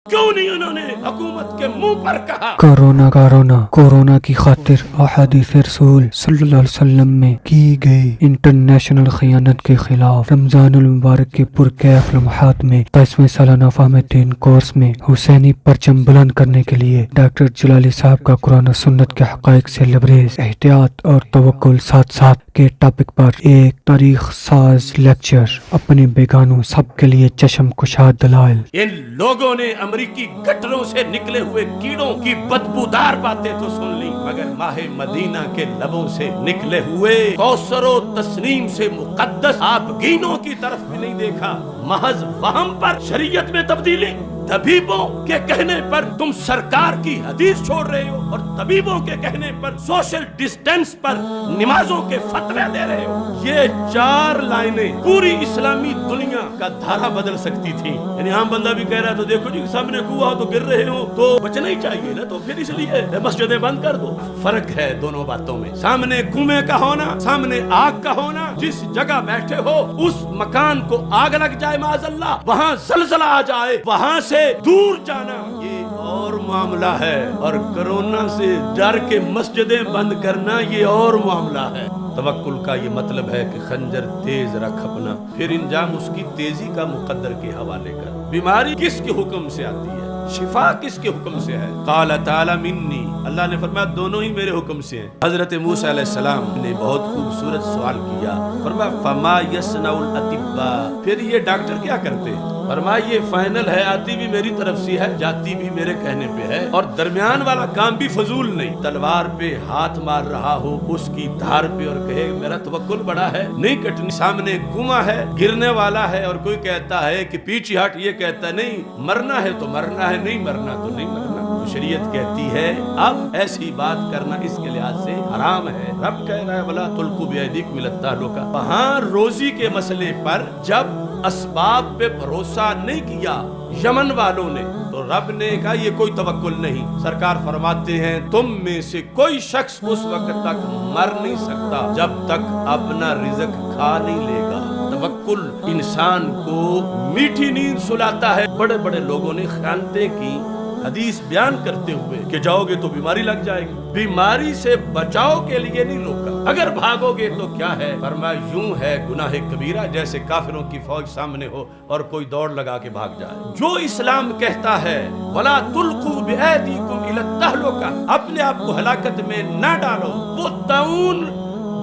کیوں نہیں انہوں نے حکومت کے منہ پر کہا؟ کورونا کی خاطر احادیث رسول صلی اللہ علیہ وسلم میں کی گئی انٹرنیشنل خیانت کے خلاف رمضان المبارک کے پرکیف لمحات میں 22ویں سالانہ فہم دین کورس میں حسینی پرچم بلند کرنے کے لیے ڈاکٹر جلالی صاحب کا قرآن و سنت کے حقائق سے لبریز احتیاط اور توکل ساتھ ساتھ کے ٹاپک پر ایک تاریخ ساز لیکچر، اپنے بیگانوں سب کے لیے چشم کشاد دلائل۔ ان لوگوں نے امریکی گٹروں سے نکلے ہوئے کیڑوں کی بدبودار باتیں تو سن لی، مگر ماہ مدینہ کے لبوں سے نکلے ہوئے کوثر و تسنیم سے مقدس آبگینوں کی طرف بھی نہیں دیکھا۔ محض وہم پر شریعت میں تبدیلی، طبیبوں کے کہنے پر تم سرکار کی حدیث چھوڑ رہے ہو، اور طبیبوں کے کہنے پر سوشل ڈسٹینس پر نمازوں کے فتوے دے رہے ہو۔ یہ 4 لائنیں پوری اسلامی دنیا کا دھارا بدل سکتی تھی۔ یعنی عام بندہ بھی کہہ رہا ہے تو دیکھو جی سامنے کنواں ہو تو گر رہے ہو تو بچنا ہی چاہیے نا، تو پھر اس لیے مسجدیں بند کر دو۔ فرق ہے دونوں باتوں میں، سامنے کنویں کا ہونا، سامنے آگ کا ہونا۔ جس جگہ بیٹھے ہو اس مکان کو آگ لگ جائے معاذ اللہ، وہاں زلزلہ آ جائے، وہاں سے دور جانا یہ اور معاملہ ہے، اور کرونا سے ڈر کے مسجدیں بند کرنا یہ اور معاملہ ہے۔ توکل کا یہ مطلب ہے کہ خنجر تیز رکھ اپنا، پھر انجام اس کی تیزی کا مقدر کے حوالے کر۔ بیماری کس کے حکم سے آتی ہے، شفا کس کے حکم سے ہے؟ قال تعالی منی، اللہ نے فرمایا دونوں ہی میرے حکم سے ہیں۔ حضرت موسیٰ علیہ السلام نے بہت خوبصورت سوال کیا، فرمایا فما یصنع الاطباء، پھر یہ ڈاکٹر کیا کرتے ہیں؟ فرمایا یہ فائنل ہے، آتی بھی میری طرف سے ہے، جاتی بھی میرے کہنے پہ ہے، اور درمیان والا کام بھی فضول نہیں۔ تلوار پہ ہاتھ مار رہا ہو اس کی دھار پہ اور کہے میرا توکل بڑا ہے، نہیں کٹنی، سامنے کنواں ہے، گرنے والا ہے، اور کوئی کہتا ہے کہ پیچھے ہٹ، یہ کہتا ہے نہیں مرنا ہے تو مرنا ہے، نہیں مرنا تو نہیں مرنا۔ شریعت کہتی ہے اب ایسی بات کرنا اس کے لحاظ سے حرام ہے۔ رب کہہ رہا ہے وَلَا تُلْقُوا بِأَيْدِيكُمْ إِلَى التَّهْلُكَةِ۔ وہاں روزی کے مسئلے پر جب اسباب پہ بھروسہ نہیں کیا یمن والوں نے تو رب نے کہا یہ کوئی توکل نہیں۔ سرکار فرماتے ہیں تم میں سے کوئی شخص اس وقت تک مر نہیں سکتا جب تک اپنا رزق کھا نہیں لے گا۔ توکل انسان کو میٹھی نیند سلاتا ہے۔ بڑے بڑے لوگوں نے خیانتیں کی حدیث بیان کرتے ہوئے کہ جاؤ گے تو بیماری لگ جائے گی، بیماری سے بچاؤ کے لیے نہیں روکا، اگر بھاگو گے تو کیا ہے؟ فرمایا یوں ہے گناہ کبیرہ جیسے کافروں کی فوج سامنے ہو اور کوئی دوڑ لگا کے بھاگ جائے۔ جو اسلام کہتا ہے وَلَا تُلْقُوا بِأَيْدِيكُمْ إِلَى التَّهْلُكَةِ، اپنے آپ کو ہلاکت میں نہ ڈالو، وہ طاعون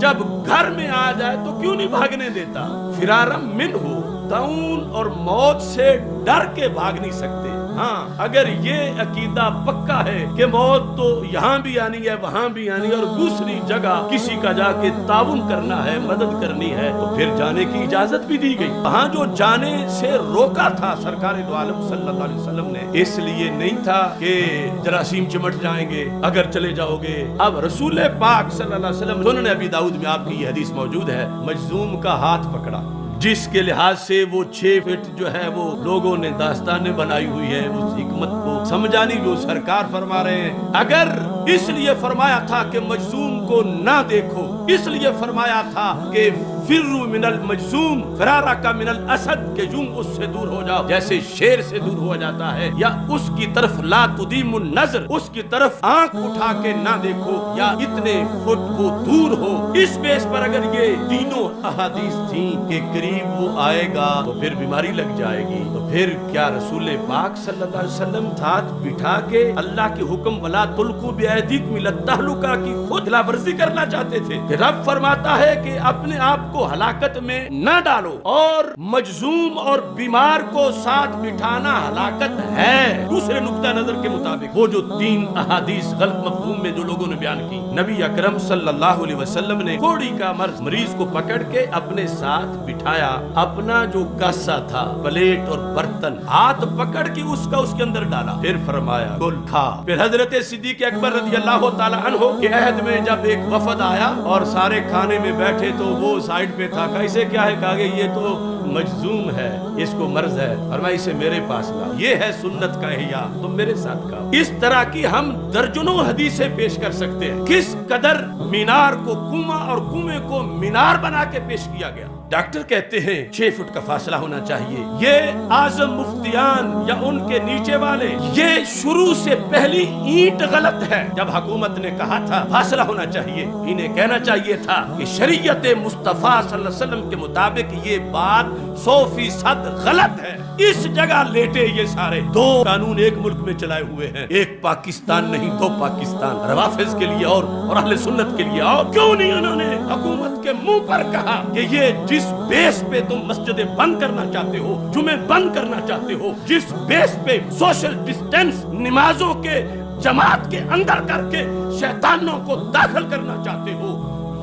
جب گھر میں آ جائے تو کیوں نہیں بھاگنے دیتا؟ فرارم منہ، طاعون اور موت سے ڈر کے بھاگ نہیں سکتے۔ ہاں اگر یہ عقیدہ پکا ہے کہ موت تو یہاں بھی آنی ہے وہاں بھی آنی ہے اور دوسری جگہ کسی کا جا کے تعاون کرنا ہے، مدد کرنی ہے، تو پھر جانے کی اجازت بھی دی گئی۔ وہاں جو جانے سے روکا تھا سرکار دو عالم صلی اللہ علیہ وسلم نے، اس لیے نہیں تھا کہ جراثیم چمٹ جائیں گے اگر چلے جاؤ گے۔ اب رسول پاک صلی اللہ علیہ وسلم، سنن ابی داؤد میں آپ کی یہ حدیث موجود ہے، مجذوم کا ہاتھ پکڑا، جس کے لحاظ سے وہ 6 فٹ جو ہے وہ لوگوں نے داستانیں بنائی ہوئی ہے، اس حکمت کو سمجھانی جو سرکار فرما رہے ہیں۔ اگر اس لیے فرمایا تھا کہ مجذوم کو نہ دیکھو، اس لیے فرمایا تھا کہ فروا من المجذوم فرارک من الاسد، کہ یوں اس سے دور ہو جاؤ جیسے شیر سے دور ہو جاتا ہے، یا اس کی طرف لا تدیم النظر، اس کی طرف آنکھ اٹھا کے نہ دیکھو، یا اتنے فٹ کو دور ہو۔ اس بیس پر اگر یہ تینوں احادیث تھیں کہ قریب وہ آئے گا تو پھر بیماری لگ جائے گی، تو پھر کیا رسول پاک صلی اللہ علیہ وسلم ہاتھ بٹھا کے اللہ کے حکم ولا تلقوا بأیدیکم الی التہلکہ کی خود خلاف ورزی کرنا چاہتے تھے؟ کہ رب فرماتا ہے کہ اپنے آپ کو ہلاکت میں نہ ڈالو، اور مجذوم اور بیمار کو ساتھ بٹھانا ہلاکت ہے۔ دوسرے نقطہ نظر کے مطابق وہ جو 3 احادیث غلط مفہوم میں جو لوگوں نے بیان کی، نبی اکرم صلی اللہ علیہ وسلم نے کوڑی کا مرض مریض کو پکڑ کے اپنے ساتھ بٹھایا، اپنا جو کاسا تھا، پلیٹ اور برتن، ہاتھ پکڑ کے اس کے اندر ڈالا، پھر فرمایا کل کھا۔ پھر حضرت صدیق اکبر رضی اللہ تعالی عنہ کے عہد میں جب ایک وفد آیا اور سارے کھانے میں بیٹھے تو وہ سائڈ پہ تھا، کہا اسے کیا ہے؟ کہا کہ یہ تو مجذوم ہے، اس کو مرض ہے، اور میں اسے میرے پاس لا، یہ ہے سنت کا احیاء، تم میرے ساتھ کھاؤ۔ اس طرح کی ہم درجنوں حدیثیں پیش کر سکتے ہیں، کس قدر مینار کو کنواں اور کنویں کو مینار بنا کے پیش کیا گیا۔ ڈاکٹر کہتے ہیں 6 فٹ کا فاصلہ ہونا چاہیے، یہ اعظم مفتیان یا ان کے نیچے والے، یہ شروع سے پہلی اینٹ غلط ہے۔ جب حکومت نے کہا تھا فاصلہ ہونا چاہیے، انہیں کہنا چاہیے تھا کہ شریعت مصطفیٰ صلی اللہ علیہ وسلم کے مطابق یہ بات 100% غلط ہے۔ اس جگہ لیٹے یہ سارے 2 قانون ایک ملک میں چلائے ہوئے ہیں، ایک پاکستان نہیں 2 پاکستان، روافظ کے لیے اور اہل سنت کے لیے۔ اور کیوں نہیں انہوں نے حکومت کے منہ پر کہا کہ یہ جس بیس پہ تم مسجدیں بند کرنا چاہتے ہو، جمعے بند کرنا چاہتے ہو، جس بیس پہ سوشل ڈسٹینس نمازوں کے جماعت کے اندر کر کے شیطانوں کو داخل کرنا چاہتے ہو،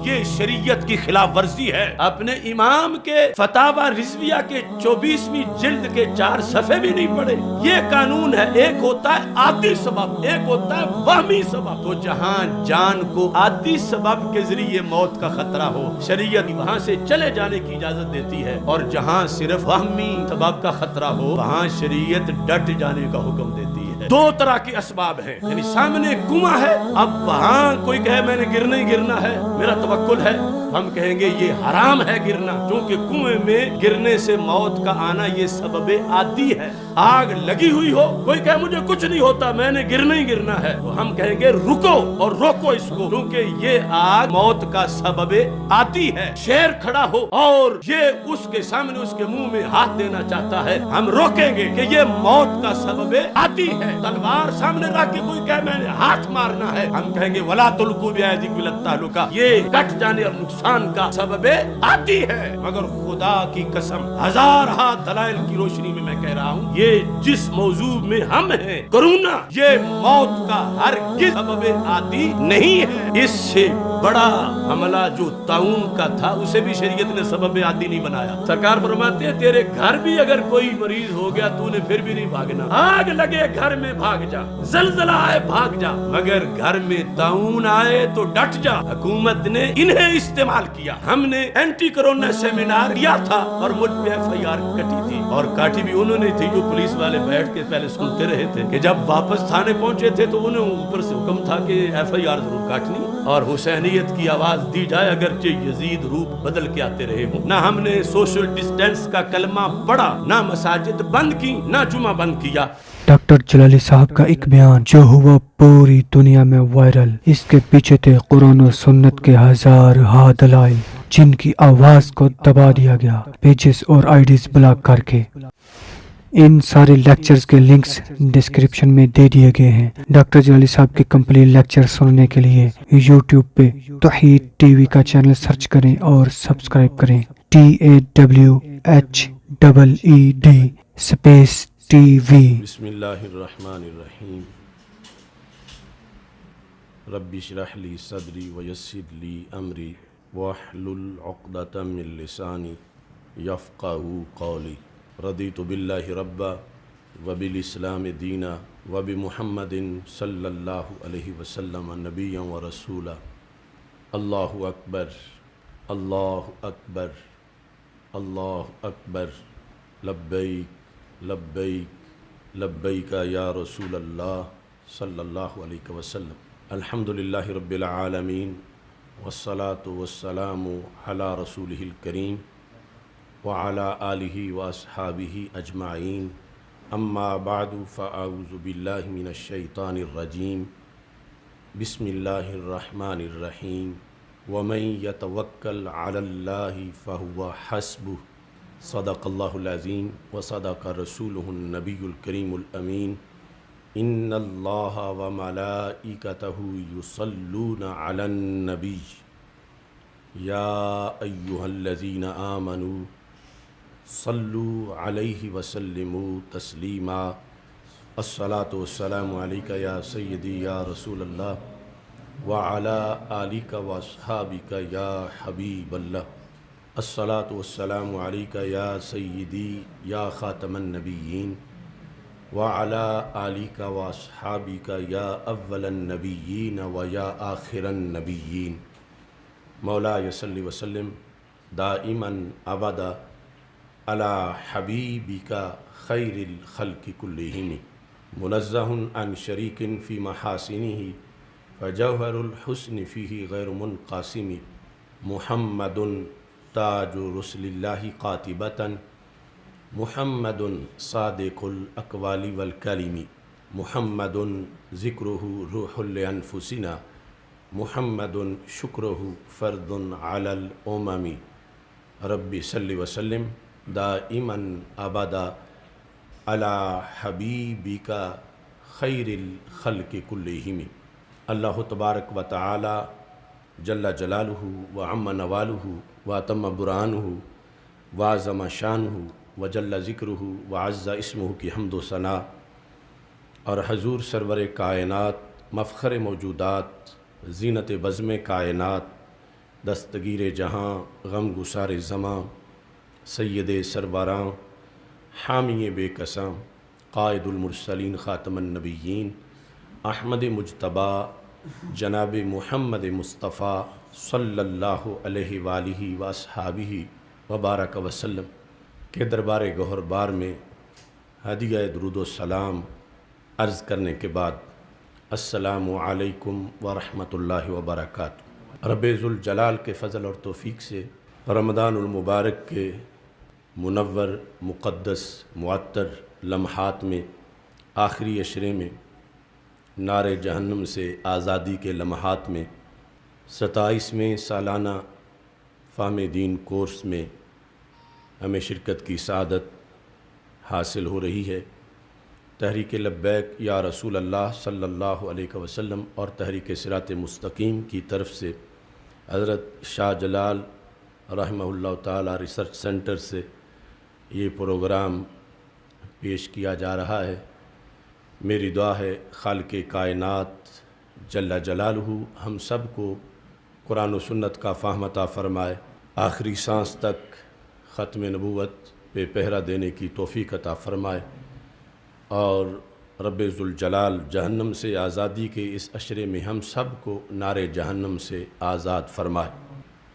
یہ شریعت کی خلاف ورزی ہے۔ اپنے امام کے فتاوی رضویہ کے 24ویں جلد کے 4 صفحے بھی نہیں پڑھے۔ یہ قانون ہے، ایک ہوتا ہے عادی سبب، ایک ہوتا ہے وہمی سبب۔ تو جہاں جان کو عادی سبب کے ذریعے موت کا خطرہ ہو، شریعت وہاں سے چلے جانے کی اجازت دیتی ہے، اور جہاں صرف وہمی سبب کا خطرہ ہو وہاں شریعت ڈٹ جانے کا حکم دیتی ہے۔ 2 طرح کے اسباب ہیں، یعنی سامنے کنواں ہے، اب وہاں کوئی کہے میں نے گرنا ہی گرنا ہے، میرا توکل ہے، ہم کہیں گے یہ حرام ہے گرنا، کیونکہ کنویں میں گرنے سے موت کا آنا یہ سبب عادی ہے۔ آگ لگی ہوئی ہو، کوئی کہے مجھے کچھ نہیں ہوتا میں نے گرنا ہی گرنا ہے، تو ہم کہیں گے رکو اور روکو اس کو، کیونکہ یہ آگ موت کا سبب عادی ہے۔ شیر کھڑا ہو اور یہ اس کے سامنے اس کے منہ میں ہاتھ دینا چاہتا ہے، ہم روکیں گے کہ یہ موت کا سبب عادی ہے۔ تلوار سامنے رکھ کے کوئی کہے میں نے ہاتھ مارنا ہے، ہم کہیں گے ولا تلقوا بأیدیکم الی التہلکہ، یہ کٹ جانے اور نقصان کا سبب عادی ہے۔ مگر خدا کی قسم 1000 دلائل کی روشنی میں میں کہہ رہا ہوں، یہ جس موضوع میں ہم ہیں کرونا، یہ موت کا ہرگز سبب عادی نہیں ہے۔ اس سے بڑا حملہ جو طاعون کا تھا اسے بھی شریعت نے سبب عادی نہیں بنایا۔ سرکار فرماتے ہیں تیرے گھر بھی اگر کوئی مریض ہو گیا تو نے پھر بھی نہیں بھاگنا، آگ لگے گھر میں بھاگ جا، زلزلہ آئے بھاگ جا، مگر گھر میں طاعون آئے تو ڈٹ جا۔ حکومت نے انہیں استعمال کیا۔ ہم نے اینٹی کرونا سیمینار کیا تھا اور مجھ پہ FIR کٹی تھی، اور کاٹی بھی انہوں نے تھی جو پولیس والے بیٹھ کے پہلے سنتے رہے تھے کہ جب واپس تھانے پہنچے تھے تو انہیں اوپر سے حکم تھا کہ FIR ضرور کاٹنی اور حسینیت کی آواز دی جائے، اگرچہ یزید روپ بدل کے آتے رہے ہوں۔ نہ ہم نے سوشل ڈسٹینس کا کلمہ پڑھا، نہ مساجد بند کی، نہ جمعہ بند کیا۔ ڈاکٹر جلالی صاحب کا ایک بیان جو ہوا پوری دنیا میں وائرل، اس کے پیچھے تھے قرآن و سنت کے 1000 دلائل جن کی آواز کو دبا دیا گیا پیجز اور IDs بلاک کر کے۔ ان سارے لیکچرز کے لنکس ڈسکرپشن میں دے دیے گئے ہیں۔ ڈاکٹر جلالی صاحب کے کمپلیٹ لیکچر سننے کے لیے یوٹیوب پہ توحید TV کا چینل سرچ کریں اور سبسکرائب کریں، TAWHEED بسم اللہ الرحمن الرحیم، رب اشرح لی صدری ویسر لی امری واحلل عقدۃ من لسانی یفقہوا قولی، رضیت باللہ ربا وبالاسلام دینا وبمحمد صلی اللہ علیہ وسلم نبیا ورسولا۔ اللہ اکبر، اللہ اکبر، اللہ اکبر، لبیک لبیک لبیک یا رسول اللہ صلی اللہ علیہ وسلم۔ الحمدللہ رب العالمین والصلاة والسلام علی رسولہ الکریم وعلی آلہ واصحابہ اجمعین، اما بعد فاعوذ باللہ من الشیطان الرجیم، بسم اللہ الرحمن الرحیم، ومن یتوکل علی اللہ فہو حسبہ، صدق اللہ العظیم وصدق رسولہ النبی الکریم الامین، ان اللہ وملائکتہ یصلون علی النبی یا ایہا الذین آمنوا صلوا علیہ وسلموا تسلیما۔ الصلاۃ والسلام علیک یا سیدی یا رسول اللہ وعلی آلک واصحابک یا حبیب اللہ۔ الصلاۃ والسلام علیک یا سیدی یا خاتم النبیین وعلی آلک واصحابک یا اول النبیین و یا آخر النبیین۔ مولاي صل وسلم دائما ابدا علی حبیبک خیر الخلق کلہم، منزہ عن شریک فی محاسنہ فجوہر الحسن فیہ غیر منقاسم، محمد تاج رسل اللہ قاطبتاً محمد صادق الاقوال والکلم محمد ذکرہ روح لانفسنا محمد شکرہ فرد علی الامم رب صلی وسلم دائما ابدا علی حبیبک خیر الخلق کلہم۔ اللہ تبارک و تعالی جل جلالہ وعم نوالہ واتم برہانہ وعظم شانہ وجل ذکرہ وعز اسمہ کی حمد و ثنا اور حضور سرور کائنات مفخر موجودات زینت بزم کائنات دستگیر جہاں غم گسار زماں سید سرواراں حامی بے کساں قائد المرسلین خاتم النبیین احمد مجتبی جناب محمد مصطفیٰ صلی اللہ علیہ وآلہ واصحابہ وبارک وسلم کے دربار گوہر بار میں ہدیہ درود و سلام عرض کرنے کے بعد السلام علیکم ورحمۃ اللہ وبرکاتہ۔ رب ذوالجلال کے فضل اور توفیق سے رمضان المبارک کے منور مقدس معطر لمحات میں آخری عشرے میں نار جہنم سے آزادی کے لمحات میں 27ویں سالانہ فہم دین کورس میں ہمیں شرکت کی سعادت حاصل ہو رہی ہے۔ تحریک لبیک یا رسول اللہ صلی اللہ علیہ وسلم اور تحریک صراط مستقیم کی طرف سے حضرت شاہ جلال رحمہ اللہ تعالی ریسرچ سینٹر سے یہ پروگرام پیش کیا جا رہا ہے۔ میری دعا ہے خالق کائنات جل جلالہ ہم سب کو قرآن و سنت کا فہم عطا فرمائے، آخری سانس تک ختم نبوت پہ پہرا دینے کی توفیق عطا فرمائے، اور رب ذوالجلال جہنم سے آزادی کے اس عشرے میں ہم سب کو نار جہنم سے آزاد فرمائے۔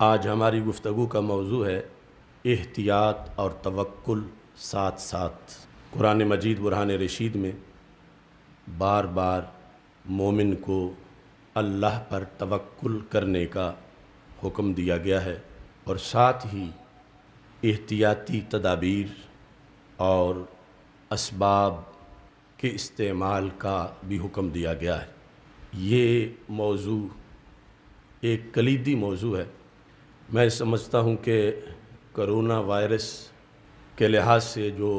آج ہماری گفتگو کا موضوع ہے احتیاط اور توکل ساتھ ساتھ۔ قرآن مجید برہان رشید میں بار بار مومن کو اللہ پر توکل کرنے کا حکم دیا گیا ہے، اور ساتھ ہی احتیاطی تدابیر اور اسباب کے استعمال کا بھی حکم دیا گیا ہے۔ یہ موضوع ایک کلیدی موضوع ہے۔ میں سمجھتا ہوں کہ کرونا وائرس کے لحاظ سے جو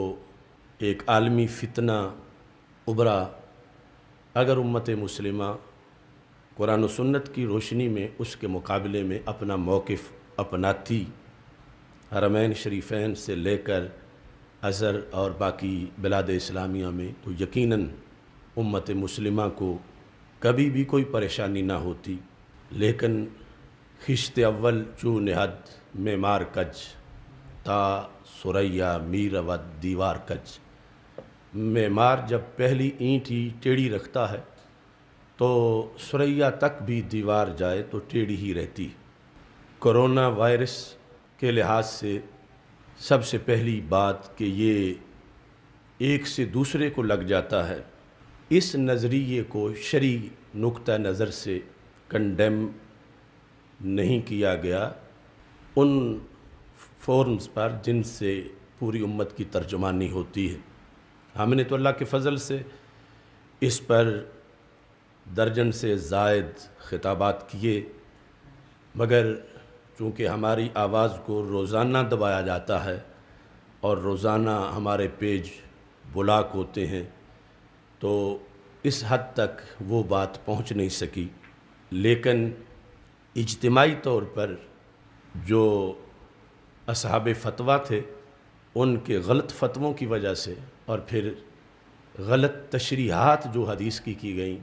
ایک عالمی فتنہ ابھرا، اگر امت مسلمہ قرآن و سنت کی روشنی میں اس کے مقابلے میں اپنا موقف اپناتی، حرمین شریفین سے لے کر ازہر اور باقی بلاد اسلامیہ میں، تو یقیناً امت مسلمہ کو کبھی بھی کوئی پریشانی نہ ہوتی۔ لیکن خشت اول چو نہد معمار کج تا سریا میر ود دیوار کج۔ معمار جب پہلی اینٹ ہی ٹیڑھی رکھتا ہے تو سریا تک بھی دیوار جائے تو ٹیڑھی ہی رہتی۔ کرونا وائرس کے لحاظ سے سب سے پہلی بات کہ یہ ایک سے دوسرے کو لگ جاتا ہے، اس نظریے کو شرعی نقطہ نظر سے کنڈیم نہیں کیا گیا ان فورمز پر جن سے پوری امت کی ترجمانی ہوتی ہے۔ ہم نے تو اللہ کے فضل سے اس پر درجن سے زائد خطابات کیے، مگر چونکہ ہماری آواز کو روزانہ دبایا جاتا ہے اور روزانہ ہمارے پیج بلاک ہوتے ہیں، تو اس حد تک وہ بات پہنچ نہیں سکی۔ لیکن اجتماعی طور پر جو اصحاب فتویٰ تھے، ان کے غلط فتووں کی وجہ سے اور پھر غلط تشریحات جو حدیث کی گئیں،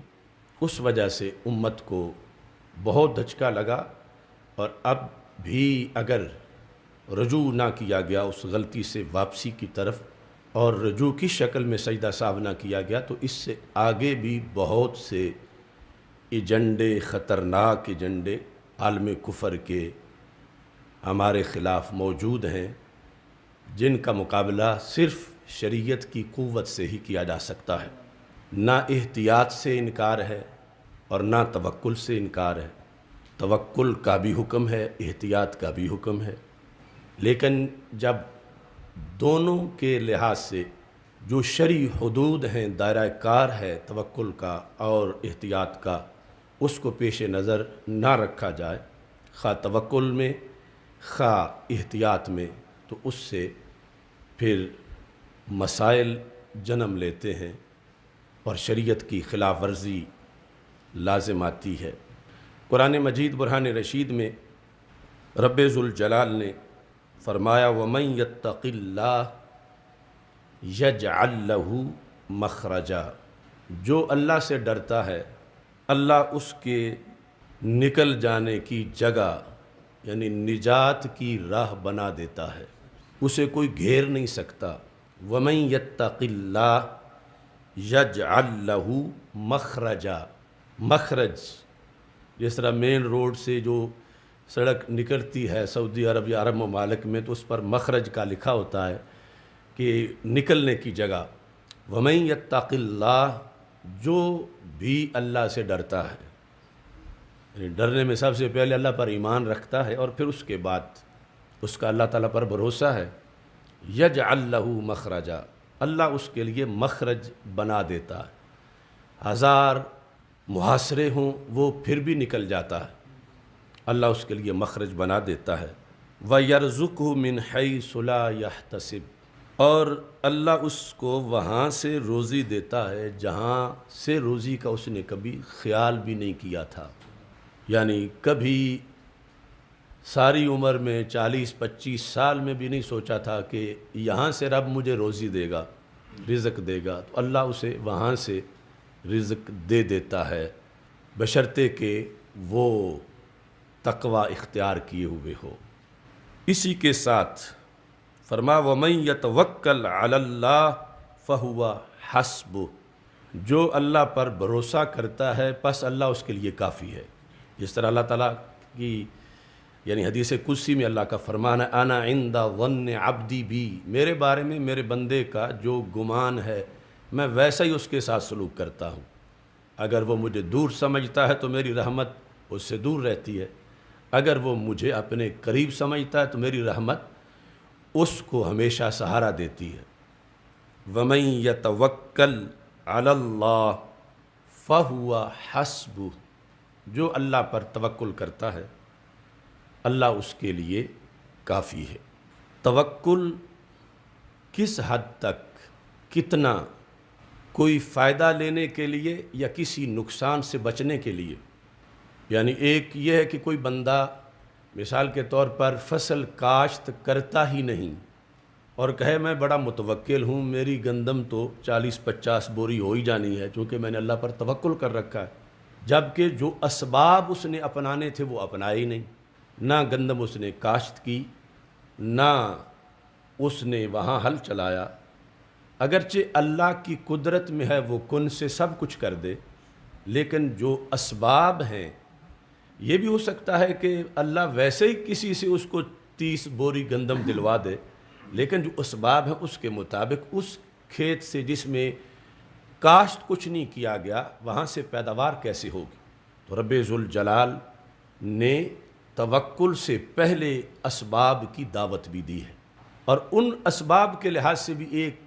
اس وجہ سے امت کو بہت دھچکا لگا، اور اب بھی اگر رجوع نہ کیا گیا اس غلطی سے واپسی کی طرف، اور رجوع کی شکل میں سجدہ ساو نہ کیا گیا، تو اس سے آگے بھی بہت سے ایجنڈے، خطرناک ایجنڈے عالم کفر کے ہمارے خلاف موجود ہیں، جن کا مقابلہ صرف شریعت کی قوت سے ہی کیا جا سکتا ہے۔ نہ احتیاط سے انکار ہے اور نہ توکل سے انکار ہے۔ توکل کا بھی حکم ہے، احتیاط کا بھی حکم ہے، لیکن جب دونوں کے لحاظ سے جو شرعی حدود ہیں، دائرہ کار ہے توکل کا اور احتیاط کا، اس کو پیش نظر نہ رکھا جائے، خواہ توکل میں خواہ احتیاط میں، تو اس سے پھر مسائل جنم لیتے ہیں اور شریعت کی خلاف ورزی لازم آتی ہے۔ قرآن مجید برہان رشید میں رب ذوالجلال نے فرمایا وَمَن يَتَّقِ اللَّهَ يَجْعَلْ لَهُ مَخْرَجًا، جو اللہ سے ڈرتا ہے اللہ اس کے نکل جانے کی جگہ یعنی نجات کی راہ بنا دیتا ہے، اسے کوئی گھیر نہیں سکتا۔ وَمَن يَتَّقِ اللَّهَ يَجْعَلْ لَهُ مَخْرَجًا، مخرج جس طرح مین روڈ سے جو سڑک نکلتی ہے سعودی عرب یا عرب ممالک میں تو اس پر مخرج کا لکھا ہوتا ہے کہ نکلنے کی جگہ۔ وَمَن يَتَّقِ اللَّهَ، جو بھی اللہ سے ڈرتا ہے، یعنی ڈرنے میں سب سے پہلے اللہ پر ایمان رکھتا ہے اور پھر اس کے بعد اس کا اللہ تعالیٰ پر بھروسہ ہے، یجعل لہ مخرجا، اللہ اس کے لیے مخرج بنا دیتا ہے، ہزار محاصرے ہوں وہ پھر بھی نکل جاتا ہے، اللہ اس کے لیے مخرج بنا دیتا ہے۔ وَيَرْزُقْهُ مِنْ حَيْثُ لَا يَحْتَسِبُ، اور اللہ اس کو وہاں سے روزی دیتا ہے جہاں سے روزی کا اس نے کبھی خیال بھی نہیں کیا تھا، یعنی کبھی ساری عمر میں 40-25 سال میں بھی نہیں سوچا تھا کہ یہاں سے رب مجھے روزی دے گا، رزق دے گا، تو اللہ اسے وہاں سے رزق دے دیتا ہے بشرطے کہ وہ تقوی اختیار کیے ہوئے ہو۔ اسی کے ساتھ فرما وَمَن يَتَوَکَّلْ عَلَى اللَّهِ فَهُوَ حَسْبُهُ، جو اللہ پر بھروسہ کرتا ہے پس اللہ اس کے لیے کافی ہے۔ جس طرح اللہ تعالیٰ کی یعنی حدیث قدسی میں اللہ کا فرمان ہے انا عند ظن عبدی بی، میرے بارے میں میرے بندے کا جو گمان ہے میں ویسا ہی اس کے ساتھ سلوک کرتا ہوں، اگر وہ مجھے دور سمجھتا ہے تو میری رحمت اس سے دور رہتی ہے، اگر وہ مجھے اپنے قریب سمجھتا ہے تو میری رحمت اس کو ہمیشہ سہارا دیتی ہے۔ وَمَن يَتَوَکَّلْ عَلَى اللَّهِ فَهُوَ حَسْبُهُ، جو اللہ پر توکل کرتا ہے اللہ اس کے لیے کافی ہے۔ توکل کس حد تک، کتنا، کوئی فائدہ لینے کے لیے یا کسی نقصان سے بچنے کے لیے؟ یعنی ایک یہ ہے کہ کوئی بندہ مثال کے طور پر فصل کاشت کرتا ہی نہیں اور کہے میں بڑا متوکل ہوں، میری گندم تو 40-50 بوری ہو ہی جانی ہے چونکہ میں نے اللہ پر توکل کر رکھا ہے، جبکہ جو اسباب اس نے اپنانے تھے وہ اپنائے ہی نہیں، نہ گندم اس نے کاشت کی، نہ اس نے وہاں ہل چلایا، اگرچہ اللہ کی قدرت میں ہے وہ کن سے سب کچھ کر دے، لیکن جو اسباب ہیں یہ بھی ہو سکتا ہے کہ اللہ ویسے ہی کسی سے اس کو 30 بوری گندم دلوا دے، لیکن جو اسباب ہیں اس کے مطابق اس کھیت سے جس میں کاشت کچھ نہیں کیا گیا وہاں سے پیداوار کیسے ہوگی؟ تو رب ذوالجلال نے توکل سے پہلے اسباب کی دعوت بھی دی ہے، اور ان اسباب کے لحاظ سے بھی ایک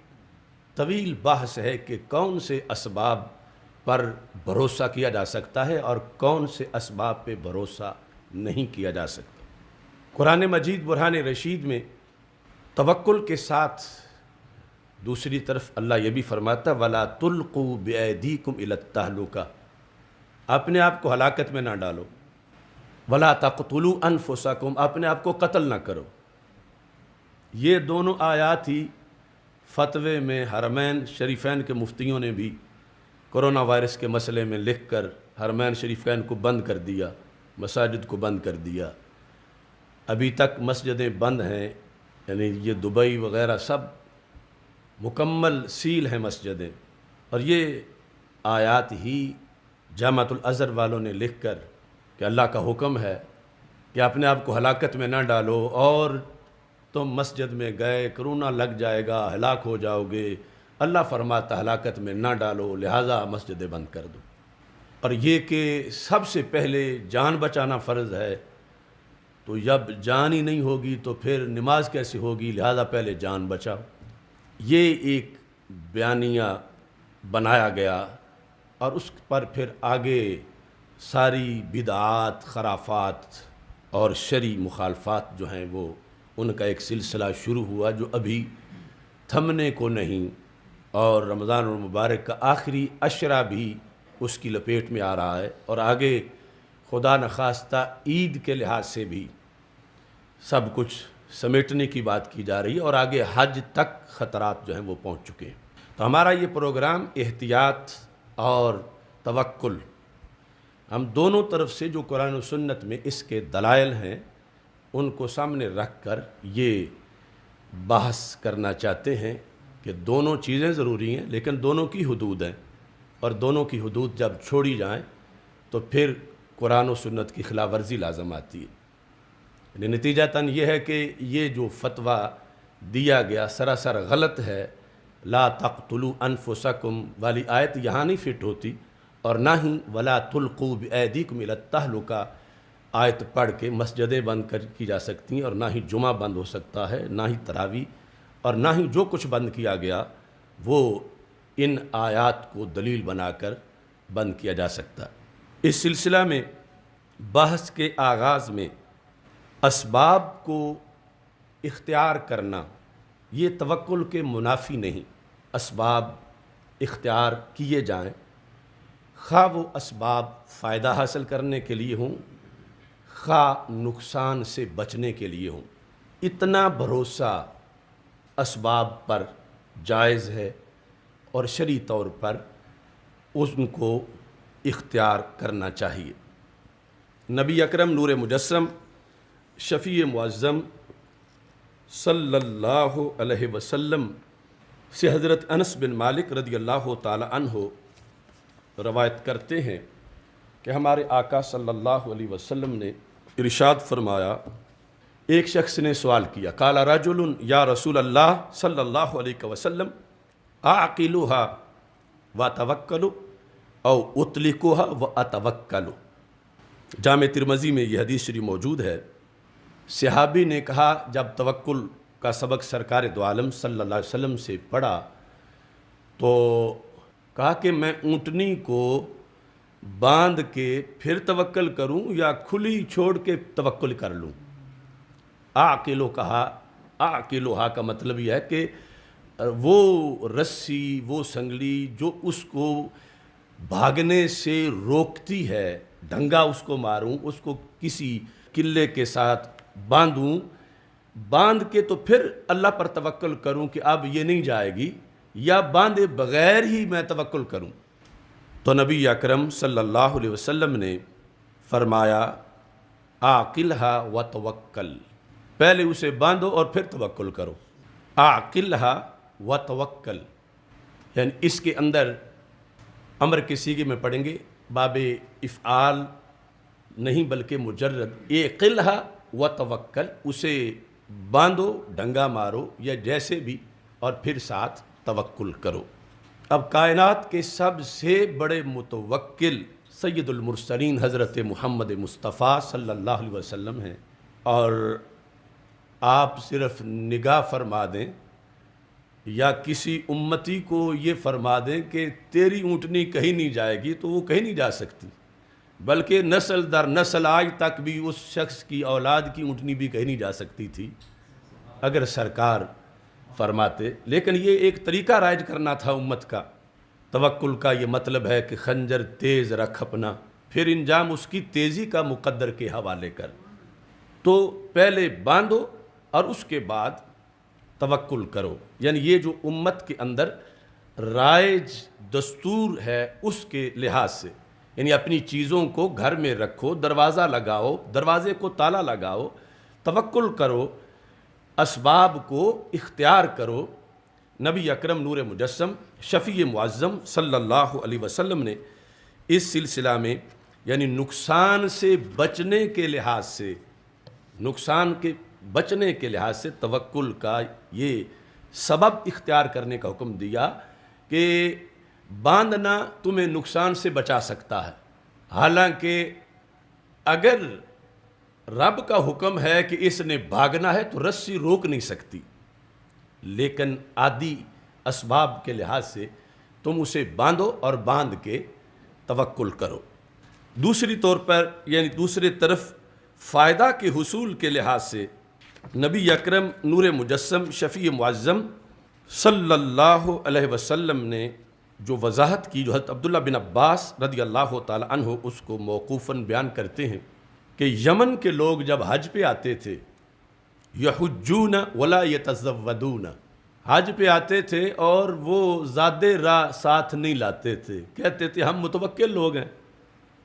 طویل بحث ہے کہ کون سے اسباب پر بھروسہ کیا جا سکتا ہے اور کون سے اسباب پہ بھروسہ نہیں کیا جا سکتا۔ قرآن مجید برہان رشید میں توکل کے ساتھ دوسری طرف اللہ یہ بھی فرماتا وَلَا تُلْقُوا بِأَيْدِيكُمْ إِلَى التَّهْلُكَةِ، اپنے آپ کو ہلاکت میں نہ ڈالو، وَلَا تَقْتُلُوا أَنفُسَكُمْ، اپنے آپ کو قتل نہ کرو۔ یہ دونوں آیات ہی فتوے میں حرمین شریفین کے مفتیوں نے بھی کرونا وائرس کے مسئلے میں لکھ کر حرمین شریفین کو بند کر دیا، مساجد کو بند کر دیا، ابھی تک مسجدیں بند ہیں، یعنی یہ دبئی وغیرہ سب مکمل سیل ہیں مسجدیں، اور یہ آیات ہی جامعۃ الازہر والوں نے لکھ کر کہ اللہ کا حکم ہے کہ اپنے آپ کو ہلاکت میں نہ ڈالو، اور تم مسجد میں گئے کرونا لگ جائے گا ہلاک ہو جاؤ گے، اللہ فرماتا ہلاکت میں نہ ڈالو لہٰذا مسجدیں بند کر دو۔ اور یہ کہ سب سے پہلے جان بچانا فرض ہے، تو تو جب جان ہی نہیں ہوگی تو پھر نماز کیسے ہوگی، لہذا پہلے جان بچاؤ۔ یہ ایک بیانیہ بنایا گیا اور اس پر پھر آگے ساری بدعات، خرافات اور شرعی مخالفات جو ہیں وہ ان کا ایک سلسلہ شروع ہوا جو ابھی تھمنے کو نہیں، اور رمضان المبارک کا آخری عشرہ بھی اس کی لپیٹ میں آ رہا ہے، اور آگے خدا نخواستہ عید کے لحاظ سے بھی سب کچھ سمیٹنے کی بات کی جا رہی ہے، اور آگے حج تک خطرات جو ہیں وہ پہنچ چکے ہیں۔ تو ہمارا یہ پروگرام احتیاط اور توکل، ہم دونوں طرف سے جو قرآن و سنت میں اس کے دلائل ہیں ان کو سامنے رکھ کر یہ بحث کرنا چاہتے ہیں کہ دونوں چیزیں ضروری ہیں لیکن دونوں کی حدود ہیں، اور دونوں کی حدود جب چھوڑی جائیں تو پھر قرآن و سنت کی خلاف ورزی لازم آتی ہے۔ یعنی نتیجتاً یہ ہے کہ یہ جو فتویٰ دیا گیا سراسر غلط ہے، لا تقتلوا انفسکم والی آیت یہاں نہیں فٹ ہوتی، اور نہ ہی ولا تلقوا بایدیکم الی التہلکہ آیت پڑھ کے مسجدیں بند کی جا سکتی ہیں، اور نہ ہی جمعہ بند ہو سکتا ہے، نہ ہی تراویح، اور نہ ہی جو کچھ بند کیا گیا وہ ان آیات کو دلیل بنا کر بند کیا جا سکتا ہے۔ اس سلسلہ میں بحث کے آغاز میں اسباب کو اختیار کرنا یہ توکل کے منافی نہیں، اسباب اختیار کیے جائیں، خواہ وہ اسباب فائدہ حاصل کرنے کے لیے ہوں، خواہ نقصان سے بچنے کے لیے ہوں، اتنا بھروسہ اسباب پر جائز ہے اور شرعی طور پر ان کو اختیار کرنا چاہیے۔ نبی اکرم نور مجسم شفیع معظم صلی اللہ علیہ وسلم سے حضرت انس بن مالک رضی اللہ تعالی عنہ روایت کرتے ہیں کہ ہمارے آقا صلی اللہ علیہ وسلم نے ارشاد فرمایا، ایک شخص نے سوال کیا، قال رجل یا رسول اللہ صلی اللہ علیہ وسلم اعقلها واتوکل او اطلقها واتوکل۔ جامع ترمذی میں یہ حدیث شریف موجود ہے۔ صحابی نے کہا جب توکل کا سبق سرکار دو عالم صلی اللہ علیہ وسلم سے پڑھا تو کہا کہ میں اونٹنی کو باندھ کے پھر توکل کروں یا کھلی چھوڑ کے توکل کر لوں۔ اعقلو کہا، اعقلوہا کا مطلب یہ ہے کہ وہ رسی، وہ سنگلی جو اس کو بھاگنے سے روکتی ہے، ڈنگا اس کو ماروں، اس کو کسی قلعے کے ساتھ باندھوں، باندھ کے تو پھر اللہ پر توکل کروں کہ اب یہ نہیں جائے گی، یا باندھے بغیر ہی میں توکل کروں۔ تو نبی اکرم صلی اللہ علیہ وسلم نے فرمایا عاقلھا وتوکل، پہلے اسے باندھو اور پھر توکل کرو۔ عاقلھا وتوکل یعنی اس کے اندر امر کے صیغے میں پڑھیں گے، باب افعال نہیں بلکہ مجرد اعقلھا وتوکل، اسے باندھو، ڈنگا مارو یا جیسے بھی، اور پھر ساتھ توکل کرو۔ اب کائنات کے سب سے بڑے متوکل سید المرسلین حضرت محمد مصطفیٰ صلی اللہ علیہ وسلم ہیں، اور آپ صرف نگاہ فرما دیں یا کسی امتی کو یہ فرما دیں کہ تیری اونٹنی کہیں نہیں جائے گی تو وہ کہیں نہیں جا سکتی، بلکہ نسل در نسل آج تک بھی اس شخص کی اولاد کی اونٹنی بھی کہیں نہیں جا سکتی تھی اگر سرکار فرماتے۔ لیکن یہ ایک طریقہ رائج کرنا تھا امت کا۔ توکل کا یہ مطلب ہے کہ خنجر تیز رکھ اپنا، پھر انجام اس کی تیزی کا مقدر کے حوالے کر۔ تو پہلے باندھو اور اس کے بعد توکل کرو، یعنی یہ جو امت کے اندر رائج دستور ہے اس کے لحاظ سے، یعنی اپنی چیزوں کو گھر میں رکھو، دروازہ لگاؤ، دروازے کو تالا لگاؤ، توکل کرو، اسباب کو اختیار کرو۔ نبی اکرم نور مجسم شفیع معظم صلی اللہ علیہ وسلم نے اس سلسلہ میں یعنی نقصان سے بچنے کے لحاظ سے، نقصان کے بچنے کے لحاظ سے توکل کا یہ سبب اختیار کرنے کا حکم دیا کہ باندھنا تمہیں نقصان سے بچا سکتا ہے، حالانکہ اگر رب کا حکم ہے کہ اس نے بھاگنا ہے تو رسی روک نہیں سکتی، لیکن عادی اسباب کے لحاظ سے تم اسے باندھو اور باندھ کے توکل کرو۔ دوسری طور پر یعنی دوسری طرف فائدہ کے حصول کے لحاظ سے نبی اکرم نور مجسم شفیع معظم صلی اللہ علیہ وسلم نے جو وضاحت کی، جو حضرت عبداللہ بن عباس رضی اللہ تعالی عنہ اس کو موقوفاً بیان کرتے ہیں کہ یمن کے لوگ جب حج پہ آتے تھے، یحجون ولا یتزودون، حج پہ آتے تھے اور وہ زاد راہ ساتھ نہیں لاتے تھے، کہتے تھے ہم متوکل لوگ ہیں،